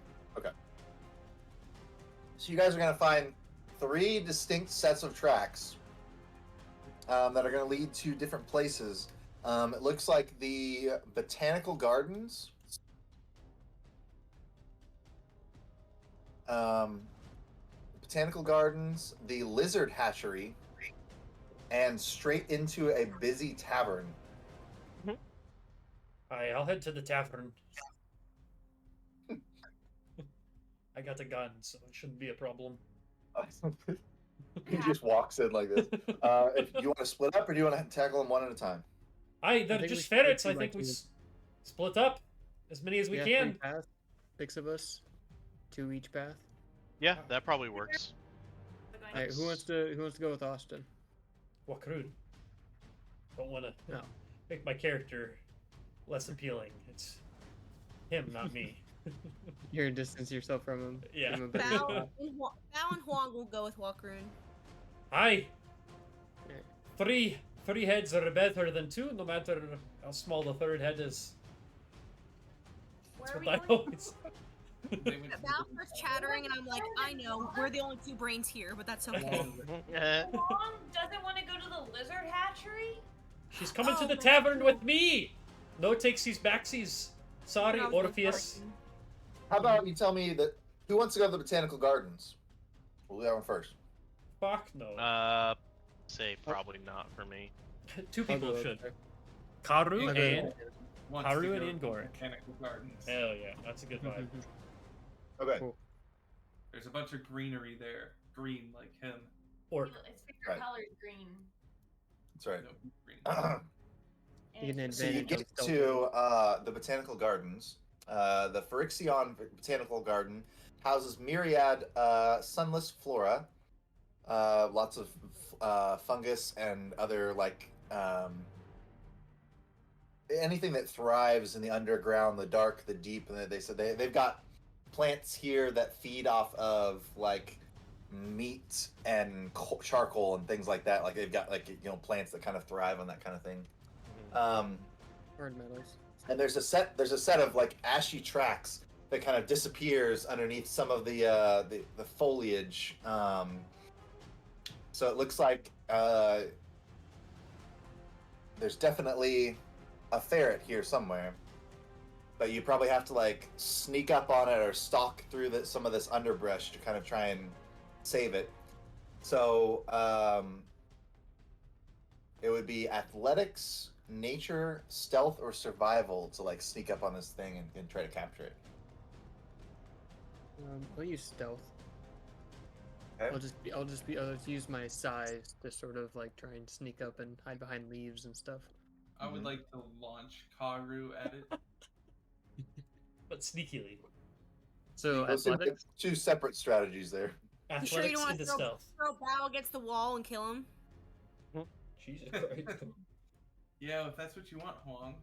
so you guys are gonna find 3 distinct sets of tracks that are gonna lead to different places. It looks like the botanical gardens. The lizard hatchery, and straight into a busy tavern. Alright, I'll head to the tavern. I got a gun, so it shouldn't be a problem. He just walks in like this. If you want to split up, or do you want to tackle them one at a time? They're think we just should go ferrets. 2 I by think we 2. split up as many as we Yeah, can. 3 paths, 6 of us, 2 each path. Yeah, that probably works. All right, who wants to go with Austin? Wakroon. Don't want to No. make my character less appealing. It's him, not me. You're gonna distance yourself from him. Yeah. Give him a better Bao shot. and Huang will go with Walkaroon. Hi. Yeah. Three heads are better than 2, no matter how small the third head is. That's Where are what I we going? always. They went to Bao different starts paths. chattering, and I'm like, I know, we're the only 2 brains here, but that's okay. Mom doesn't want to go to the lizard hatchery. She's coming to Oh, the but- tavern with me. No takesies backsies. Sorry, And I was like, Orpheus. How about you tell me that who wants to go to the botanical gardens? We'll do that one first. Fuck no. Say probably not for me. 2 I'll people go should. there. Karu I'll go and there. Wants Haru to and go Ian to Gorick. Botanical Gardens. Hell yeah, that's a good vibe. Okay. Cool. There's a bunch of greenery there. green like him. Or Its favorite Right. color is green. That's right. No, he's green. You get an So you advantage on get stealth. to the botanical gardens. The Phyrexion Botanical Garden houses myriad sunless flora, lots of fungus and other anything that thrives in the underground, the dark, the deep. And they said they've got plants here that feed off of like meat and charcoal and things like that. Like they've got plants that kind of thrive on that kind of thing. Hard metals. And there's a set of like ashy tracks that kind of disappears underneath some of the foliage. So it looks like there's definitely a ferret here somewhere, but you probably have to like sneak up on it or stalk through some of this underbrush to kind of try and save it. So it would be athletics, nature, stealth, or survival to like sneak up on this thing and try to capture it. I'll use stealth. Okay. I'll just use my size to sort of like try and sneak up and hide behind leaves and stuff. I would like to launch Karu at it. but sneakily. So Those seem like athletics. two separate strategies there. You sure you Athletics don't want into to stealth. throw Bao against the wall and kill him? Jesus Christ. Yeah, if that's what you want, Huang.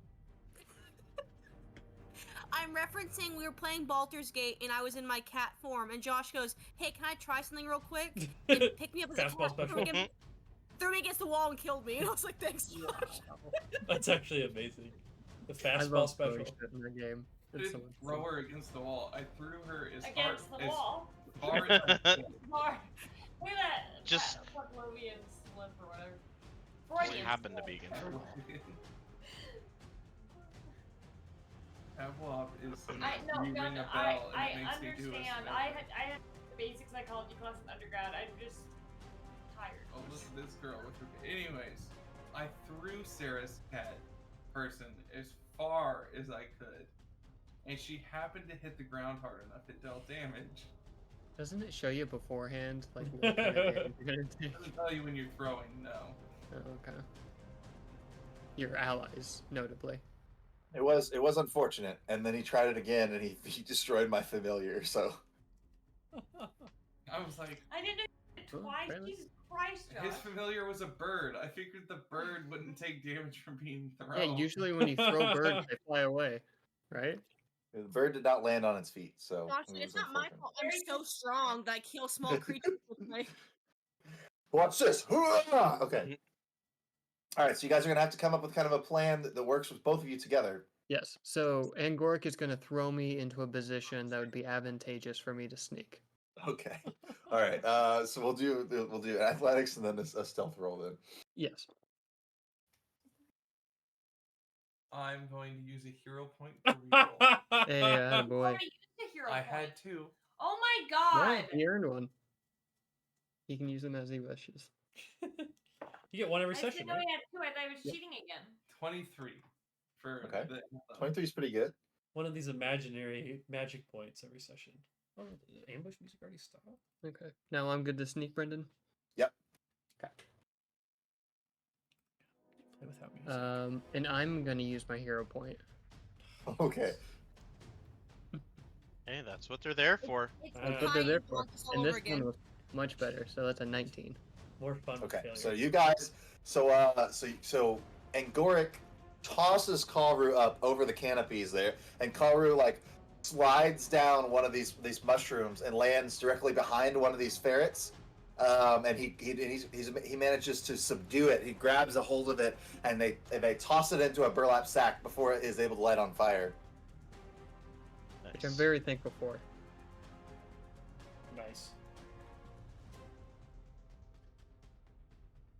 I'm referencing we were playing Baldur's Gate and I was in my cat form and Josh goes, "Hey, can I try something real quick?" And picked me up as a Fastball cat, special. threw me against the wall and killed me. And I was like, "Thanks, Josh." That's actually amazing. The I fastball love special. throwing shit in the game. I It's so didn't much throw fun. her against the wall. I threw her as Against the wall. far as I could. Hard. Look at that. Just- that Pavlovian slip or whatever. Just Freudian happened to slip. be against the wall. Pavlov is No, you ring a I bell and it makes me do a understand. spell. I had basic psychology class in undergrad. I'm just tired. Oh, look at this girl with her. Anyways, I threw Sarah's cat person as far as I could, and she happened to hit the ground hard enough it dealt damage. Doesn't it show you beforehand like what kind of damage you're gonna It take? doesn't tell you when you're throwing. No. Oh, okay. Your allies, notably. It was unfortunate, and then he tried it again, and he destroyed my familiar. So I was like, I didn't know you did it Oh, twice. apparently. Jesus Christ, Josh. his familiar was a bird. I figured the bird wouldn't take damage from being thrown. Yeah, usually when you throw birds, they fly away, right? the bird did not land on its feet. So Josh, it it's was not my unfortunate. fault. I'm so strong that I kill small creatures with my. Watch this. Hurrah! Okay. All right, so you guys are gonna have to come up with kind of a plan that works with both of you together. Yes. So Angoric is going to throw me into a position that would be advantageous for me to sneak. Okay. All right. So we'll do athletics and then a stealth roll then. Yes. I'm going to use a hero point to reroll. Hey, You boy. already used a hero I point. had two. Oh my No, god. he earned one. He can use them as he wishes. You get one every I session, didn't know right? he had two. I thought he was Yep. cheating again. 23 for Okay. the 23 is pretty good. One of these imaginary magic points every session. Oh, the ambush music already stopped. Okay. Now I'm good to sneak, Brendan. Yep. Okay. Play without music. And I'm gonna use my hero point. Okay. Hey, that's what they're there for. It's That's what they're there Kai for. wants us all And over this again. one was much better, so that's a 19. More fun with Okay. failure. So you guys, so Angoric tosses Kalru up over the canopies there, and Kalru like slides down one of these mushrooms and lands directly behind one of these ferrets. And he manages to subdue it. He grabs a hold of it, and they toss it into a burlap sack before it is able to light on fire. Which I'm Nice. very thankful for. Nice.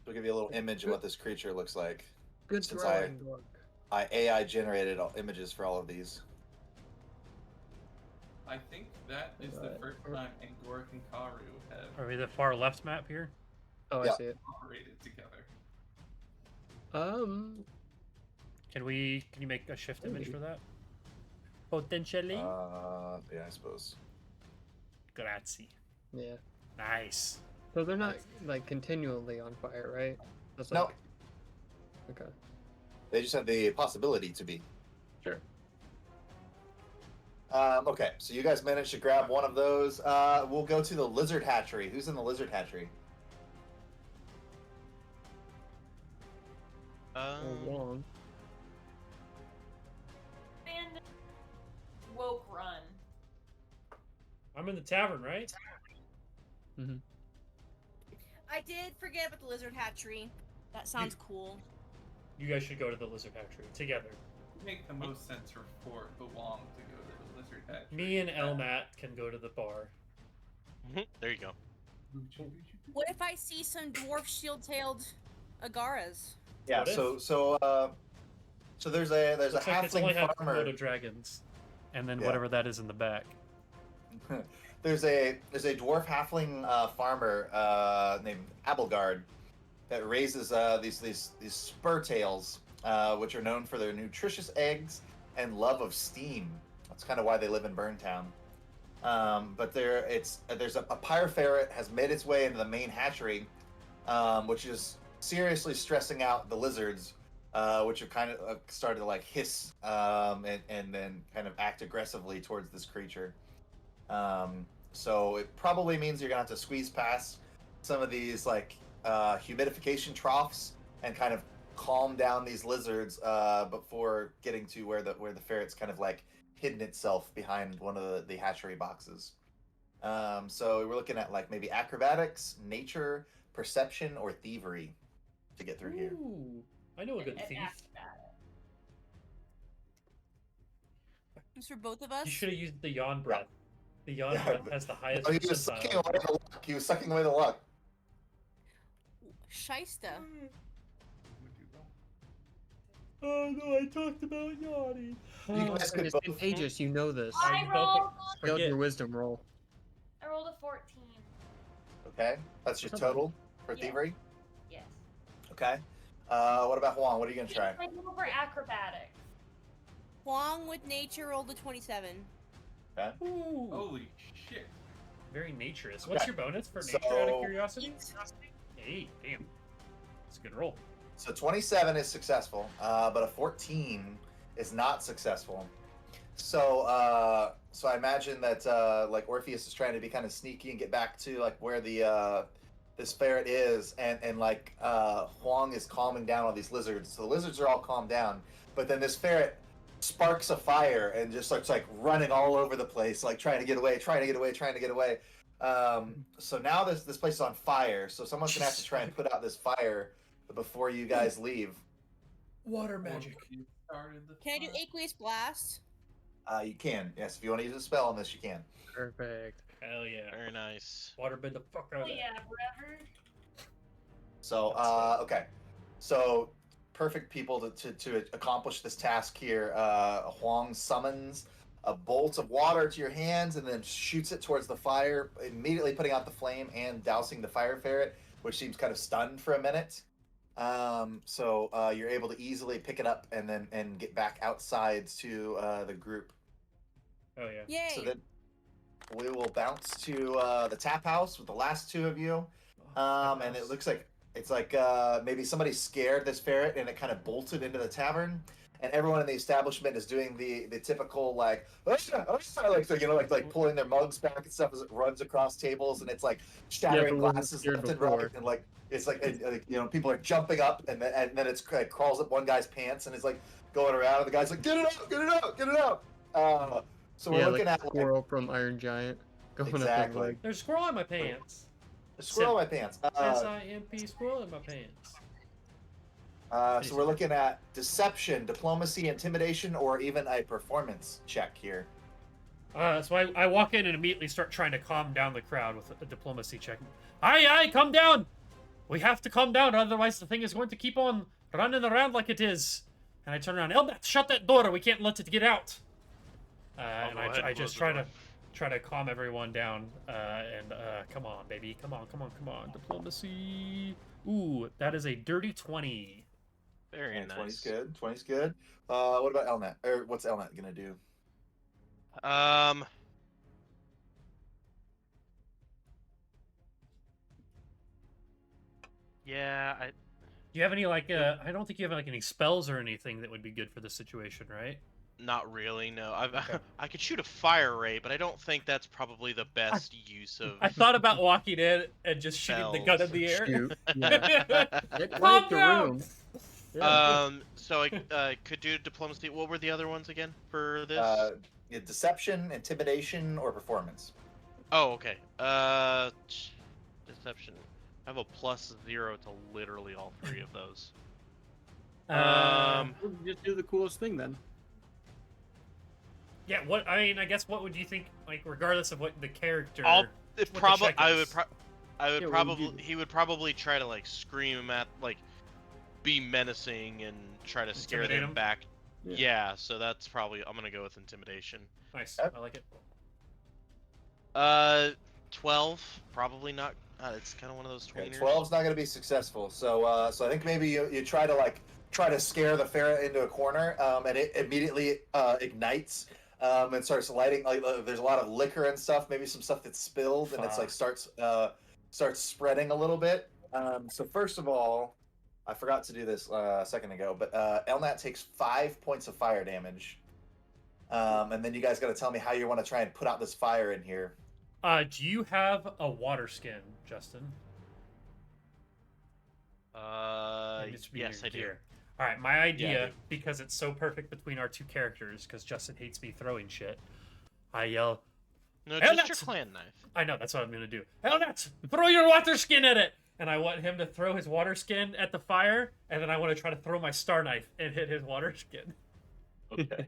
I'll give you a little image of what this creature looks like. Good Since throwing, Gork. I AI generated images for all of these. I think that is the Right. first time Angoric and Karu have Are we the far left map here? Oh, Yeah. I see it. operated together. Can you make a shift image Maybe. for that? Potentially. Yeah, I suppose. Grazie. Yeah. Nice. So they're not like continually on fire, right? That's No. like okay. They just have the possibility to be. Sure. Okay, so you guys managed to grab one of those. We'll go to the lizard hatchery. Who's in the lizard hatchery? Long. And woke run. I'm in the tavern, right? I did forget about the lizard hatchery. That sounds cool. You guys should go to the lizard hatchery together. Make the most sense for the Wong to go to the lizard hatchery. Me and Elmat can go to the bar. There you go. What if I see some dwarf shield-tailed agaras? Yeah. What if? So there's a Looks like it's only halfling had farmer. Komodo dragons, and then Yeah. whatever that is in the back. There's a dwarf halfling farmer named Abelgard that raises these spur tails, which are known for their nutritious eggs and love of steam. That's kind of why they live in Burntown. But there's a pyre ferret has made its way into the main hatchery, which is seriously stressing out the lizards, which have kind of started to like hiss and then kind of act aggressively towards this creature. So it probably means you're gonna have to squeeze past some of these like humidification troughs and kind of calm down these lizards before getting to where the ferret's kind of like hidden itself behind one of the hatchery boxes. So we're looking at like maybe acrobatics, nature, perception, or thievery to get through here. Ooh, I know a good thief. It's for both of us. You should have used the yawn breath. The yawn Yeah, breath has the highest Oh, he was sucking percentile. away the luck. He was sucking away the luck. Shysta. Oh no, I talked about yawning. You guys could It's both. contagious, you know this. I rolled. Failed Forget. your wisdom roll. I rolled a 14. Okay, that's your total for Yeah. thievery. Yes. Okay. What about Juan? What are you gonna try? I go for acrobatics. Huang with nature rolled a 27. Okay. Ooh, Holy shit. very naturous. What's Okay. your bonus for nature out of So- curiosity? 8. Damn. It's a good roll. So 27 is successful, but a 14 is not successful. So so I imagine that like Orpheus is trying to be kind of sneaky and get back to like where the this ferret is, and like Huang is calming down all these lizards. So the lizards are all calmed down, but then this ferret sparks a fire and just starts like running all over the place, like trying to get away. So now this place is on fire. So someone's gonna have to try and put out this fire before you guys leave. Water You started the Can I do fire. Aqueous Blast? You can, yes. If you want to use a spell on this, you can. Perfect. Hell yeah. Very nice. Water bed the fuck out Oh of that. yeah, forever. So, okay. So, perfect people to accomplish this task here. Huang summons a bolt of water to your hands and then shoots it towards the fire, immediately putting out the flame and dousing the fire ferret, which seems kind of stunned for a minute. So you're able to easily pick it up and get back outside to the group. Oh yeah. Yay! So then we will bounce to the tap house with the last two of you. And it looks like it's like maybe somebody scared this ferret and it kind of bolted into the tavern. And everyone in the establishment is doing the typical like like so, you know like pulling their mugs back and stuff as it runs across tables, and it's like shattering the one glasses scared left and before. right, and like it's like you know, people are jumping up and then it's like crawls up one guy's pants and it's like going around, and the guy's like, get it out. So we're Yeah, looking like at like squirrel from Iron Giant going up Exactly. his leg. There's a squirrel in my pants. a squirrel in my pants. S-I-M-P squirrel in my pants. So we're looking at deception, diplomacy, intimidation, or even a performance check here. So I walk in and immediately start trying to calm down the crowd with a diplomacy check. Aye, calm down! We have to calm down, otherwise the thing is going to keep on running around like it is. And I turn around, Elbat, shut that door, we can't let it get out. And go ahead I and just close the try to calm everyone down. And come on, baby, come on. Diplomacy. Ooh, that is a dirty 20. Very And 20's nice. good. 20's good. What about Elnat? Or what's Elnat gonna do? Yeah, Do you have any like? I don't think you have like any spells or anything that would be good for this situation, right? not really. No, Okay. I could shoot a fire ray, but I don't think that's probably the best use of I thought about walking in and just shooting the gun in spells. the air. Shoot. Yeah. It Calm quiet the down! room. Yeah. So I could do diplomacy. What were the other ones again for this? Yeah, deception, intimidation, or performance. Oh, okay. Deception. I have a +0 to literally all three of those. Just do the coolest thing then. Yeah. What? I mean, I guess. What would you think? Like, regardless of what the character. If what the probably check I is. would probably he would probably try to like scream at like be menacing and try to scare Intimidate them him? back. Yeah. Yeah, so that's probably I'm gonna go with intimidation. Nice. I like it. 12 probably not. It's kind of one of those Okay, tweeners. 12's not going to be successful. So so I think maybe you try to scare the ferret into a corner, and it immediately ignites and starts lighting. Like, there's a lot of liquor and stuff, maybe some stuff that's spilled, and it's like starts spreading a little bit. So first of all, I forgot to do this a second ago, but Elnat takes 5 points of fire damage. And then you guys got to tell me how you want to try and put out this fire in here. Do you have a water skin, Justin? Yes, I do. All right, my idea, Yeah, I do. because it's so perfect between our two characters, because Justin hates me throwing shit, I yell, No, Hell, just your that's- clan knife. I know, that's what I'm going to do. Hellnet, throw your water skin at it! And I want him to throw his water skin at the fire, and then I want to try to throw my star knife and hit his water skin. Okay.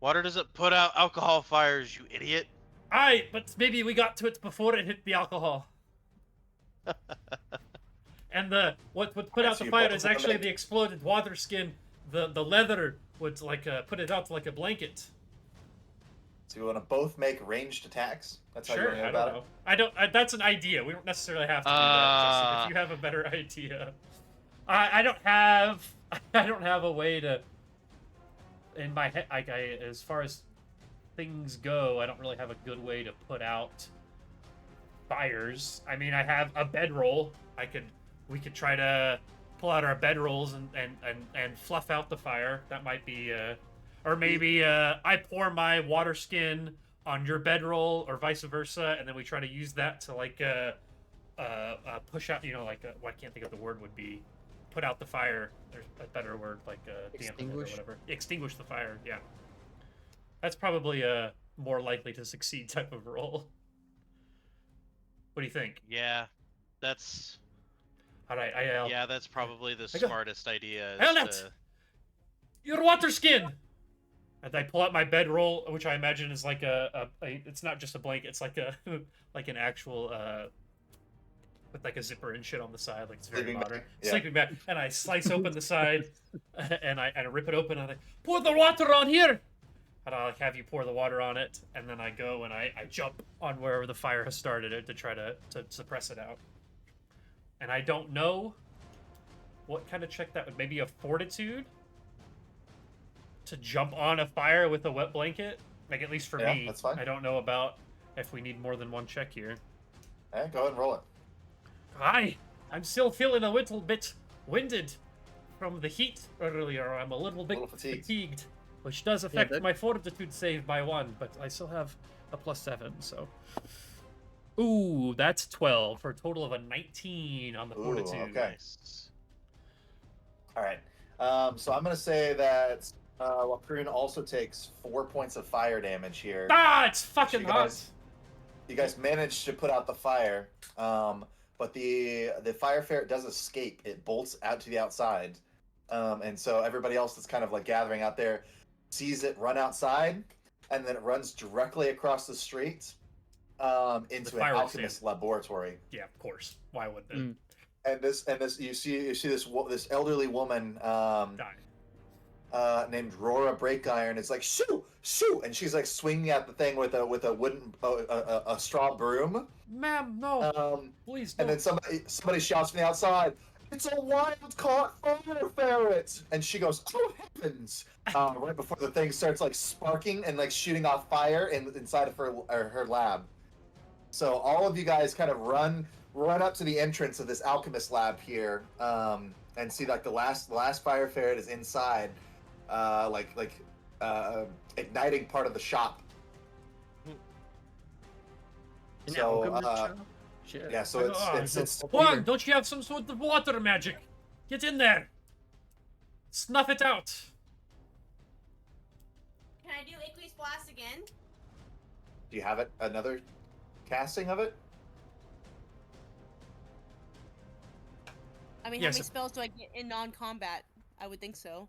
Water doesn't put out alcohol fires, you idiot. Aye, but maybe we got to it before it hit the alcohol. And what would put Alright, out so the you fire both is wanna actually make- the exploded water skin. The leather would like put it out like a blanket. So you want to both make ranged attacks? That's how you Sure, want to I go don't about know. That's an idea. We don't necessarily have to do that. Justin, if you have a better idea, I don't have a way to. In my head, as far as things go, I don't really have a good way to put out fires. I mean, I have a bedroll. We could try to pull out our bedrolls and fluff out the fire. That might be, or maybe I pour my water skin on your bedroll, or vice versa, and then we try to use that to like push out. You know, like well, I can't think of the word would be. Put out the fire. There's a better word, like dampen it or Extinguish? whatever. Extinguish the fire. Yeah, that's probably a more likely to succeed type of role. What do you think? Yeah, that's All right, yeah, that's probably the I go- smartest idea. Hellnet! Is to... Your water skin. And I pull out my bedroll, which I imagine is like it's not just a blanket. It's like a like an actual with like a zipper and shit on the side, like it's very Sleeping modern. bag, yeah. Sleeping bag, and I slice open the side, and I rip it open, and I pour the water on here, and I like have you pour the water on it, and then I go and I jump on wherever the fire has started it to try to suppress it out. And I don't know what kind of check that would, maybe a fortitude to jump on a fire with a wet blanket, like at least for Yeah, me. that's fine. I don't know about if we need more than one check here. Go ahead and roll it. Hi, I'm still feeling a little bit winded from the heat earlier. I'm a little bit little fatigued. fatigued, which does affect that- my fortitude save by 1, but I still have a +7, so. Ooh, that's 12 for a total of a 19 on the Ooh, fortitude. okay. Nice. All right. So I'm going to say that Waprun also takes 4 points of fire damage here. Ah, it's fucking You hot. guys- You guys managed to put out the fire, but the fire ferret does escape. It bolts out to the outside, and so everybody else that's kind of like gathering out there sees it run outside, and then it runs directly across the street into an fire alchemist laboratory. Yeah, of course. Why would they? Mm. And this you see this elderly woman Die. named Rora Breakiron is like shoot, and she's like swinging at the thing with a wooden a straw broom. Ma'am, no. Please And don't. then somebody shouts from the outside, "It's a wild caught fire ferret!" And she goes, "Oh heavens!" Right before the thing starts like sparking and like shooting off fire inside of her lab. So all of you guys kind of run run up to the entrance of this alchemist lab here, and see like the last fire ferret is inside, igniting part of the shop. An So, alchemist shop? Shit. Yeah, so it's Juan, don't you have some sort of water magic? Get in there. Snuff it out. Can I do Aqueous Blast again? Do you have it another casting of it? I mean, Yes. how many spells do I get in non-combat? I would think so.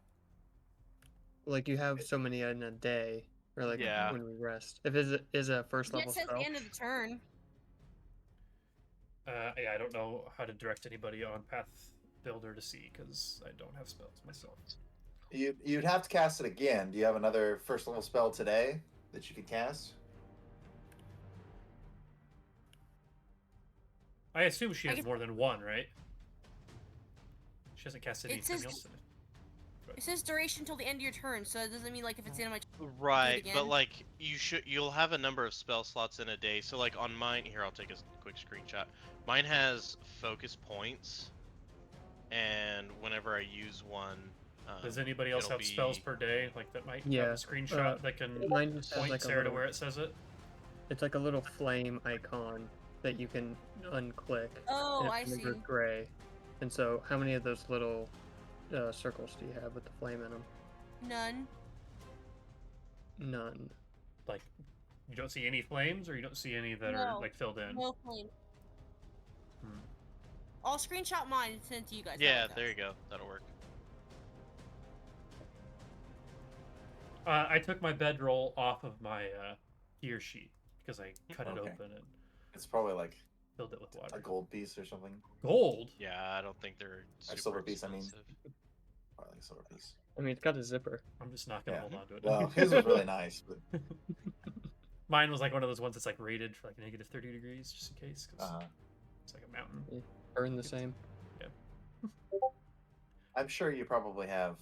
Like you have so many in a day, or like Yeah. when we rest. If it is a first Yeah, level it says spell. the end of the turn. Yeah, I don't know how to direct anybody on Path Builder to see because I don't have spells myself. You'd have to cast it again. Do you have another first level spell today that you could cast? I assume she I has guess- more than one, right? She hasn't cast It anything says- else today. It says duration till the end of your turn, so it doesn't mean like if it's the end of my Right, but again? like you'll have a number of spell slots in a day. So like on mine, here I'll take a quick screenshot. Mine has focus points, and whenever I use one, Does anybody else it'll have spells be- per day? Like that might have Yeah, a screenshot that can Mine just has point like a Sarah to little, where it says it? it's like a little flame icon that you can unclick. Oh, and I it's see. gray. And so, how many of those little circles do you have with the flame in them? None. None. Like, you don't see any flames, or you don't see any that No. are like filled in? No flame. Hmm. I'll screenshot mine and send it to you guys. yeah, there you go. That'll work. I took my bedroll off of my gear sheet because I cut it Okay. open and It's probably like filled it with water. a gold piece or something. Gold? Yeah, I don't think they're super silver piece, I mean. expensive. Probably like a silver piece. I mean, it's got a zipper. I'm just not gonna Yeah. hold on to it. Well, his was really nice, but Mine was like one of those ones that's like rated for like negative 30 degrees, just in case, 'cause it's like a mountain. Burn the same. I'm sure you probably have.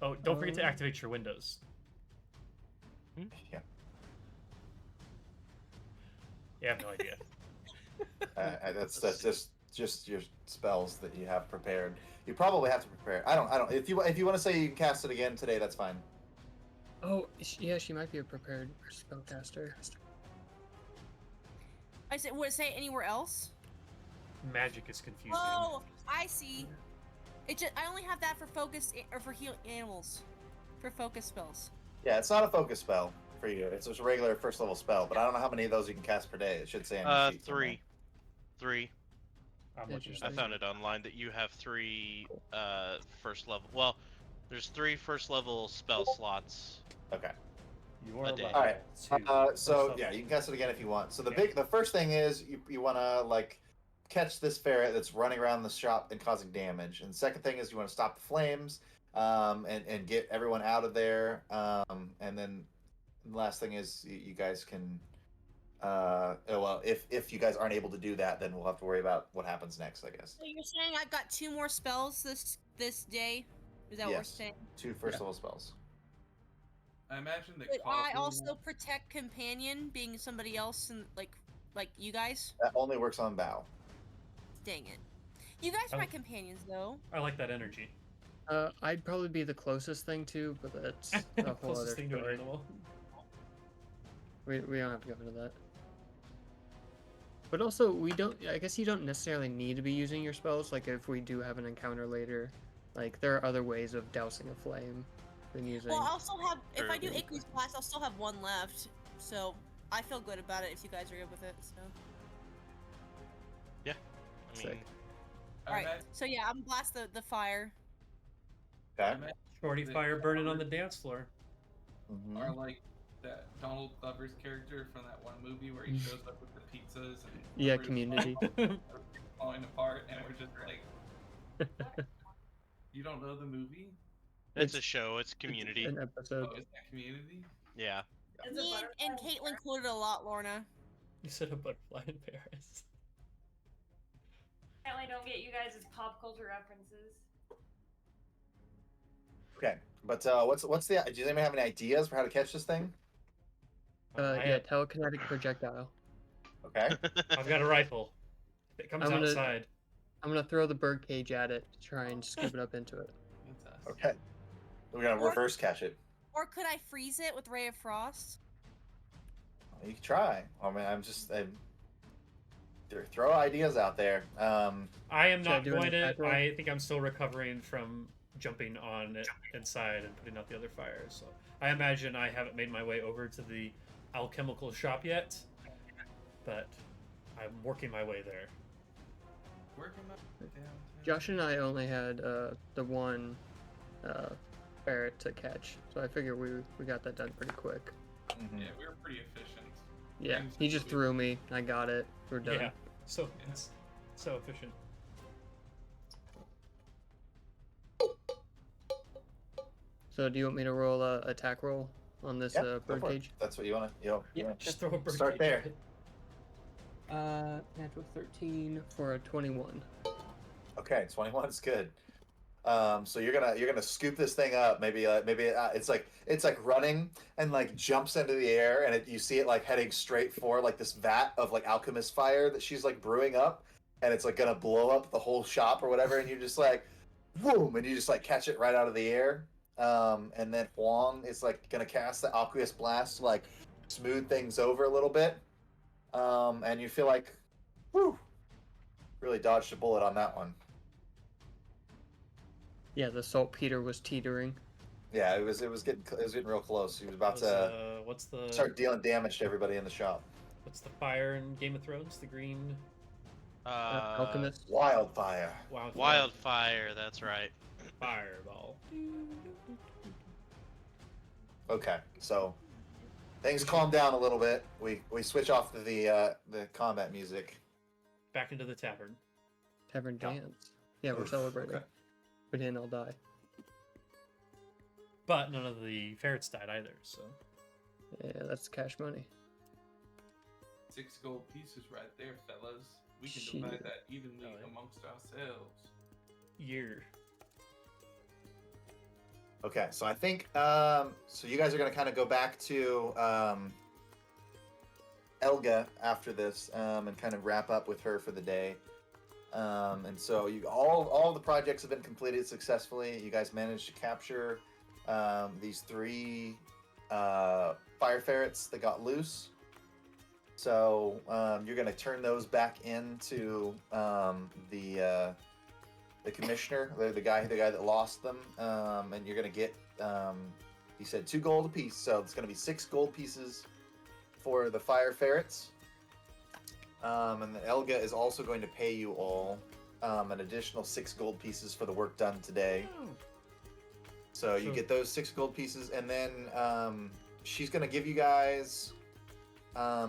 Oh, don't forget to activate your windows. Yeah. You have no idea. That's just your spells that you have prepared. You probably have to prepare. I don't. If you want to say you can cast it again today, that's fine. Oh, yeah, she might be a prepared spellcaster. I said, would it say anywhere else? Magic is confusing. Oh, I see. It just I only have that for focus or for heal animals, for focus spells. Yeah, it's not a focus spell for you. It's just a regular first level spell. But I don't know how many of those you can cast per day. It should say on your sheet somewhere. Three. I'm looking I at found it online that you have three first level. Well, there's three first level spell slots. Okay. You are A day. allowed All right. to So first yeah, level. you can cast it again if you want. So Okay. the first thing is you want to like catch this ferret that's running around the shop and causing damage. And the second thing is you want to stop the flames, and get everyone out of there. And then the last thing is you guys can. Well, if you guys aren't able to do that, then we'll have to worry about what happens next, I guess. So you're saying I've got 2 more spells this day? Is that what we're Yes. saying? 2 first level spells. I imagine that. Could I coffee- also protect companion being somebody else and like you guys? That only works on bow. Dang it. You guys are Oh. my companions though. I like that energy. I'd probably be the closest thing to, but that's a whole Closest other thing to an story. animal. We don't have to go into that. But also, I guess you don't necessarily need to be using your spells. Like, if we do have an encounter later, like, there are other ways of dousing a flame than using. Well, I'll still have if I do Sure. Aqueous Blast, I'll still have 1 left. So I feel good about it if you guys are good with it. So I mean, Sick. I alright. imagine- So yeah, I'm blast the fire. I Okay. imagine Shorty that fire burning on the Clover dance floor. Mhm. Are like that Donald Glover's character from that one movie where he shows up with the pizzas and Yeah, the roof Community. falling apart, and we're just like, you don't know the movie? it's a It's- show. It's Community. An Oh, episode. is that Community? Yeah. It's a Me butterfly and Caitlin quoted a lot, Lorna. You said a butterfly in Paris. Apparently, don't get you guys' pop culture references. Okay. But what's the? Does anybody have any ideas for how to catch this thing? I Yeah, telekinetic projectile. Okay. I've got a rifle. It comes I'm gonna- outside. I'm gonna throw the bird cage at it to try and scoop it up into it. Fantastic. Okay. We're gonna Or- reverse catch it. Or could I freeze it with Ray of Frost? You can try. I mean, throw ideas out there. I am Should I not do an going to. attack roll? I think I'm still recovering from jumping on it inside and putting out the other fires. So I imagine I haven't made my way over to the alchemical shop yet, but I'm working my way there. Working up downtown. Josh and I only had the one ferret to catch, so I figure we got that done pretty quick. mhm. Yeah, we were pretty efficient. Yeah, Things he just we- threw me. I got it. We're done. Yeah, so Yeah. it's so efficient. So do you want me to roll a attack roll on this Yeah, go bird for it. cage? That's what you want to. Yeah. Just throw a bird Start cage there. at it. Natural 13 for a 21. Okay, 21 is good. So you're gonna scoop this thing up. Maybe it's like running and like jumps into the air, and you see it like heading straight for like this vat of like alchemist fire that she's like brewing up, and it's like gonna blow up the whole shop or whatever. And you're just like, boom, and you just like catch it right out of the air. And then Huang is like gonna cast the Aqueous Blast to like smooth things over a little bit. And you feel like, whew, really dodged a bullet on that one. Yeah, the saltpeter was teetering. Yeah, it was getting real close. He was about to What's the start dealing damage to everybody in the shop. what's the fire in Game of Thrones? The green Alchemist. Wildfire. Wildfire, that's right. fireball. Okay, so things calm down a little bit. We switch off to the combat music. Back into the tavern. Tavern Yeah. dance. Yeah, we're Oof, celebrating. okay. We didn't all die. But none of the ferrets died either, so Yeah, that's cash money. 6 gold pieces right there, fellas. We can divide Shit. that evenly Oh, yeah. amongst ourselves. year. Okay, so I think so you guys are gonna kind of go back to Elga after this and kind of wrap up with her for the day. And so you all the projects have been completed successfully. You guys managed to capture these 3 fire ferrets that got loose. So you're gonna turn those back into the commissioner, the guy that lost them, and you're gonna get he said 2 gold apiece, so it's gonna be 6 gold pieces for the fire ferrets. And then Elga is also going to pay you all an additional 6 gold pieces for the work done today. So you So- get those 6 gold pieces, and then she's gonna give you guys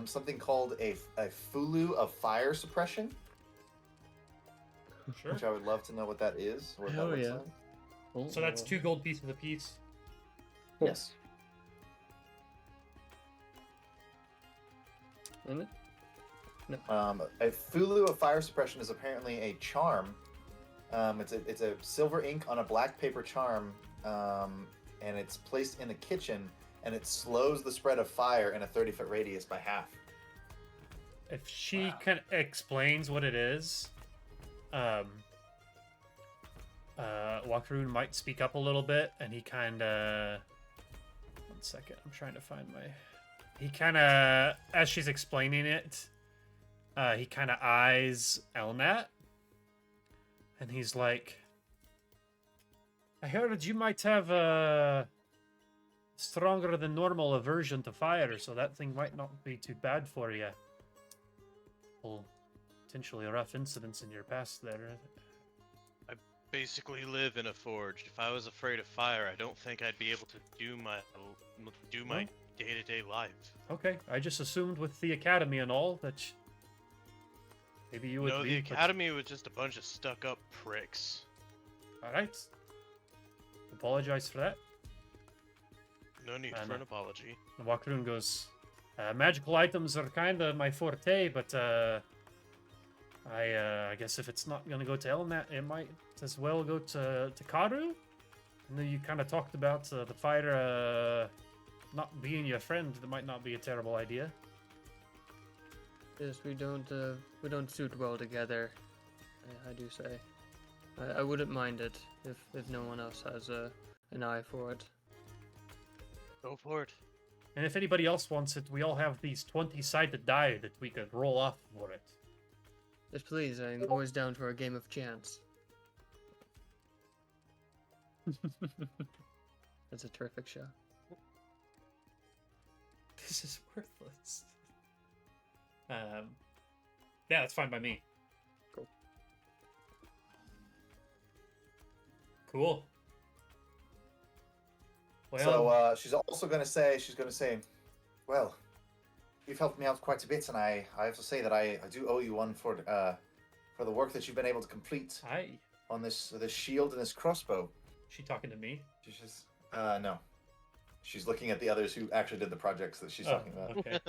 something called a Fulu of fire suppression, Sure. which I would love to know what that is. What Hell that looks yeah. like. Oh, So that's 2 gold pieces apiece. Cool. Yes. Isn't it? A Fulu of fire suppression is apparently a charm. It's a silver ink on a black paper charm, and it's placed in the kitchen, and it slows the spread of fire in a 30-foot radius by half. If she Wow. kind of explains what it is, Wakaroon might speak up a little bit, and he kind of... One second, I'm trying to find my... He kind of, as she's explaining it, he kind of eyes Elnat, and he's like, I heard you might have a stronger than normal aversion to fire, so that thing might not be too bad for you. Well, potentially rough incidents in your past there. Basically live in a forge. If I was afraid of fire, I don't think I'd be able to do my Well- day-to-day life. Okay, I just assumed with the academy and all that maybe you would No, the leave, but- academy was just a bunch of stuck-up pricks. All right. Apologize for that. No need I for an know. apology. And Wakaroon goes, magical items are kind of my forte, but I guess if it's not gonna go to Elnat, it might as well go to Karu. And then you kind of talked about the fire not being your friend. That might not be a terrible idea. Yes, we don't suit well together. I do say. I wouldn't mind it if no one else has an eye for it. Go for it. And if anybody else wants it, we all have these 20-sided die that we could roll off for it. Yes, please. I'm always down for a game of chance. That's a terrific show. This is worthless. Yeah, that's fine by me. Cool. Cool. Well, So she's also going to say, well, you've helped me out quite a bit, and I have to say that I do owe you one for the work that you've been able to complete hi. on this shield and this crossbow. She talking to me? She's just, no. She's looking at the others who actually did the projects that she's talking about. Okay.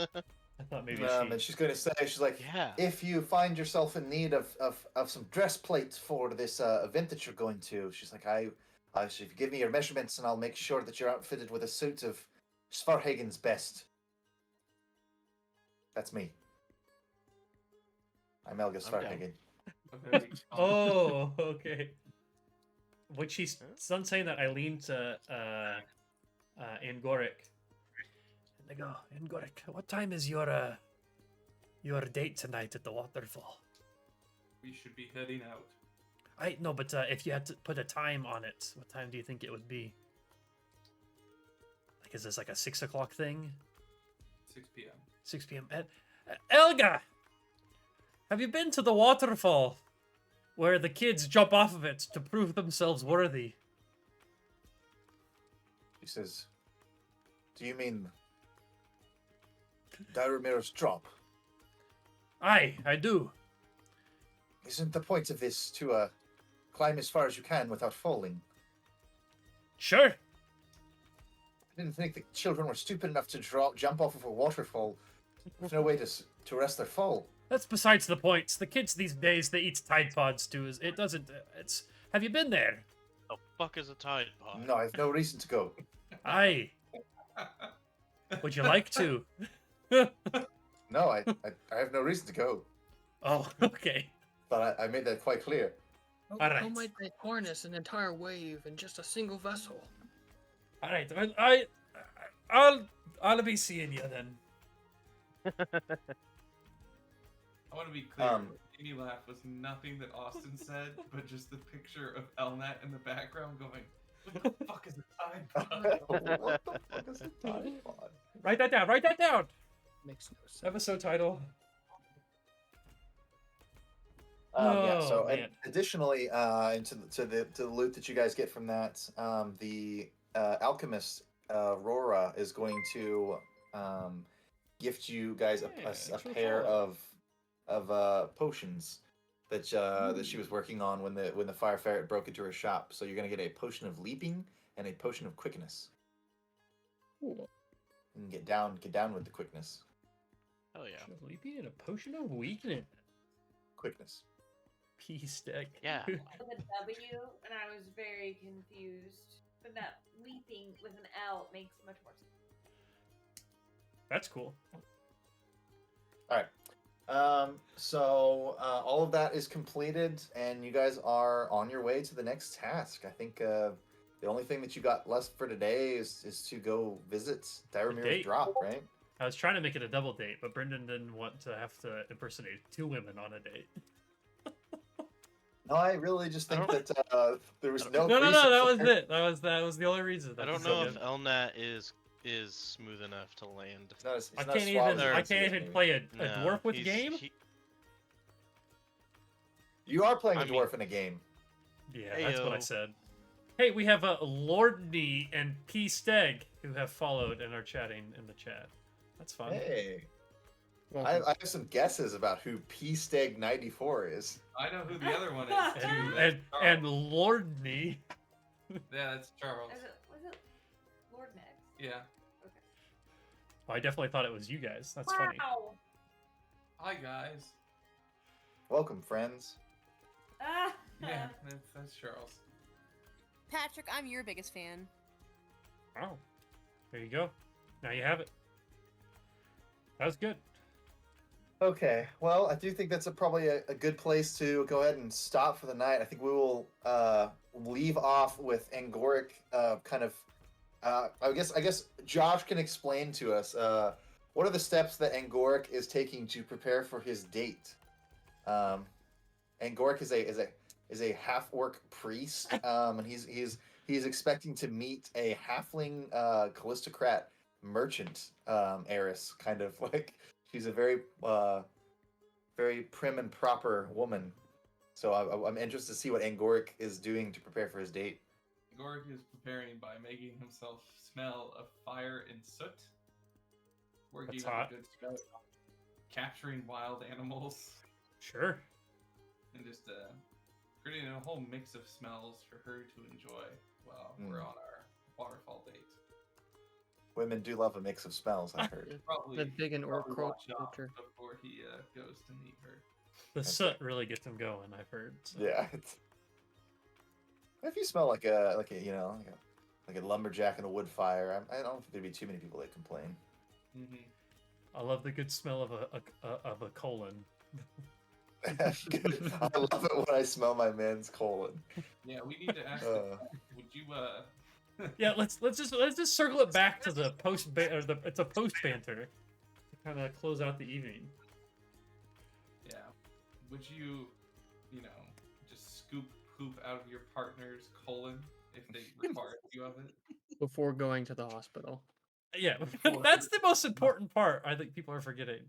I thought maybe And she's going to say, she's like, Yeah. if you find yourself in need of some dress plates for this event that you're going to, she's like, if you give me your measurements and I'll make sure that you're outfitted with a suit of Svarhagen's best. That's me. I'm Elga I'm down. Svarhagen. Oh, okay. When she's done saying that, I lean to Angoric. And I go, Angoric, what time is your date tonight at the waterfall? We should be heading out. I no, but if you had to put a time on it, what time do you think it would be? Like, is this like a 6 o'clock thing? 6 p.m. 6 p.m. Elga, have you been to the waterfall where the kids jump off of it to prove themselves worthy? She says, do you mean Daramir's drop? Aye, I do. Isn't the point of this to climb as far as you can without falling? Sure. I didn't think the children were stupid enough to jump off of a waterfall with no way to arrest their fall. That's besides the point. The kids these days, they eat Tide Pods too. It doesn't. It's. Have you been there? The fuck is a Tide Pod? No, I have no reason to go. Aye. Would you like to? No, I have no reason to go. Oh, okay. But I made that quite clear. How Alright. might they harness an entire wave in just a single vessel? All right. I'll be seeing you then. I want to be clear. Um, what made me laugh was nothing that Austin said, but just the picture of Elnat in the background going, "What the fuck is a Tide Pod?" What the fuck is a Tide Pod? Write that down. Write that down. Makes no sense. Episode title. Yeah. So, Oh, and man. additionally, into the loot that you guys get from that, the alchemist Aurora is going to gift you guys a Yeah, pair true. of potions that that she was working on when the fire ferret broke into her shop. So you're gonna get a potion of leaping and a potion of quickness. Cool. And get down with the quickness. Hell yeah. Potion of leaping and a potion of weakness. Quickness. P-stick. Yeah. With a W, and I was very confused. But that leaping with an L makes much more sense. That's cool. All right. So all of that is completed, and you guys are on your way to the next task. I think the only thing that you got left for today is to go visit Daramir's date. drop, right? I was trying to make it a double date, but Brendan didn't want to have to impersonate 2 women on a date. No, I really just think that there was no. No, reason that for was her- it. That was the only reason. I don't know if Elnat is smooth enough to land. It's not as, I it's not as can't suave even. as I it can't is, even maybe. play a No, dwarf with game. You are playing a I mean- dwarf in a game. Yeah, that's what I Heyo. said. Hey, we have Lordney and P Steg who have followed and are chatting in the chat. That's fun. Hey, I Welcome. have some guesses about who P Steg 94 is. I know who the other one is. too. And That's and Charles. Lordney. Yeah, that's Charles. Was it Lord Next? Yeah. I definitely thought it was you guys. That's funny. Wow. Hi guys. Welcome, friends. Ah. Yeah, that's Charles. Patrick, I'm your biggest fan. Oh, there you go. Now you have it. That was good. Okay, well, I do think that's probably a good place to go ahead and stop for the night. I think we will leave off with Angoric kind of. I guess Josh can explain to us what are the steps that Angoric is taking to prepare for his date. Um, Angoric is a half orc priest, and he's expecting to meet a halfling Callistocrat merchant heiress, kind of like she's a very prim and proper woman. So I'm interested to see what Angoric is doing to prepare for his date. Gorg is preparing by making himself smell of fire and soot, working That's on hot. a good scout, capturing wild animals, Sure. and just creating a whole mix of smells for her to enjoy while we're on our waterfall date. Women do love a mix of smells, I've heard. Probably The big and orc probably watch out culture. before he goes to meet her. The Okay. soot really gets him going, I've heard. So. Yeah. If you smell like a like a lumberjack in a wood fire, I don't think there'd be too many people that complain. Mm-hmm. I love the good smell of a colon. I love it when I smell my man's colon. Yeah, we need to ask. Would you Yeah, let's just circle it back to the it's a post banter to kind of close out the evening. Yeah. Would you, just scoop poop out of your partner's colon if they required you of it? Before going to the hospital. Yeah, that's the most important part. I think people are forgetting.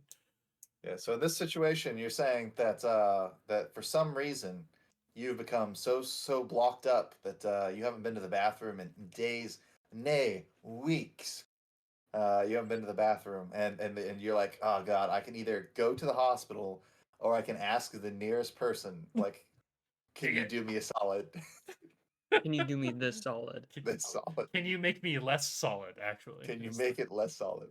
Yeah. So in this situation, you're saying that that for some reason you've become so blocked up that you haven't been to the bathroom in days, nay, weeks. You haven't been to the bathroom, and you're like, oh god, I can either go to the hospital or I can ask the nearest person, like, can you do me a solid? Can you do me this solid? That's solid. Can you make me less solid? Actually, Can you make it less solid?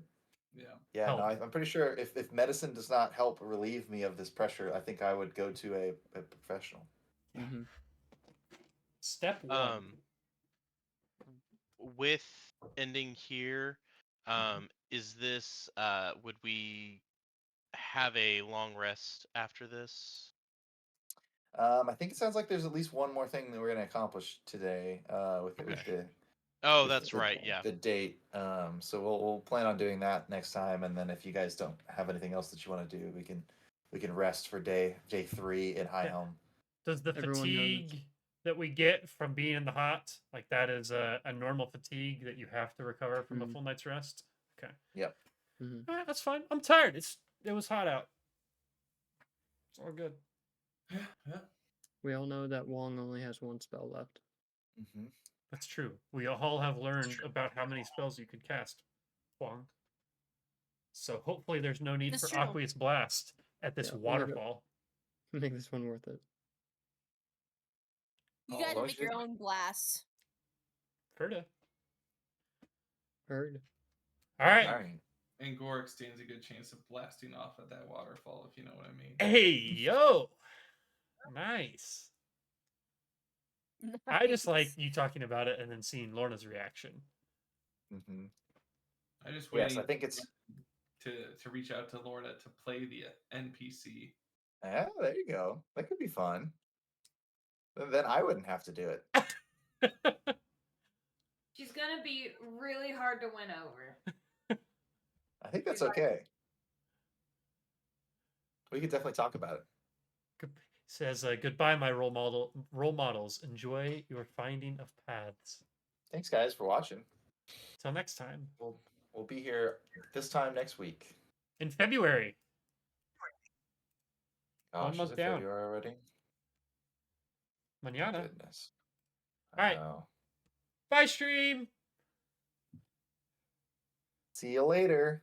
Yeah. Yeah, Help. no, I'm pretty sure if medicine does not help relieve me of this pressure, I think I would go to a professional. Mm-hmm. Step one. With ending here, is this would we have a long rest after this? I think it sounds like there's at least one more thing that we're going to accomplish today with Okay. the Oh, with that's the, right. Yeah. the date. So we'll plan on doing that next time, and then if you guys don't have anything else that you want to do, we can rest for day 3 in High Helm. Does the Everyone knows fatigue that we get from being in the hot, like that is a normal fatigue that you have to recover from a full night's rest? Okay. Yep. Mm-hmm. All right, that's fine. I'm tired. It was hot out. It's all good. Yeah. We all know that Wong only has one spell left. Mm-hmm. That's true. We all have learned about how many spells you could cast, Huang. So hopefully there's no need That's for true. Aqueous Blast at this Yeah, we'll make it- waterfall. Make this one worth it. You Oh, guys as long as make you your didn't- own blasts. Ferda. Heard. All right. All right. And Gorg stands a good chance of blasting off at that waterfall, if you know what I mean. Hey, yo. Nice. I just like Nice. you talking about it and then seeing Lorna's reaction. Mm-hmm. I just Yes, waiting I think it's. to reach out to Lorna to play the NPC. Yeah, there you go. That could be fun. Then I wouldn't have to do it. She's gonna be really hard to win over. I think that's okay. We could definitely talk about it. Says goodbye, my role models. Enjoy your finding of paths. Thanks, guys, for watching. Till next time. We'll be here this time next week. In February. Gosh, month is it down. February already? Manana. Goodness. All right. Know. Bye, stream. See you later.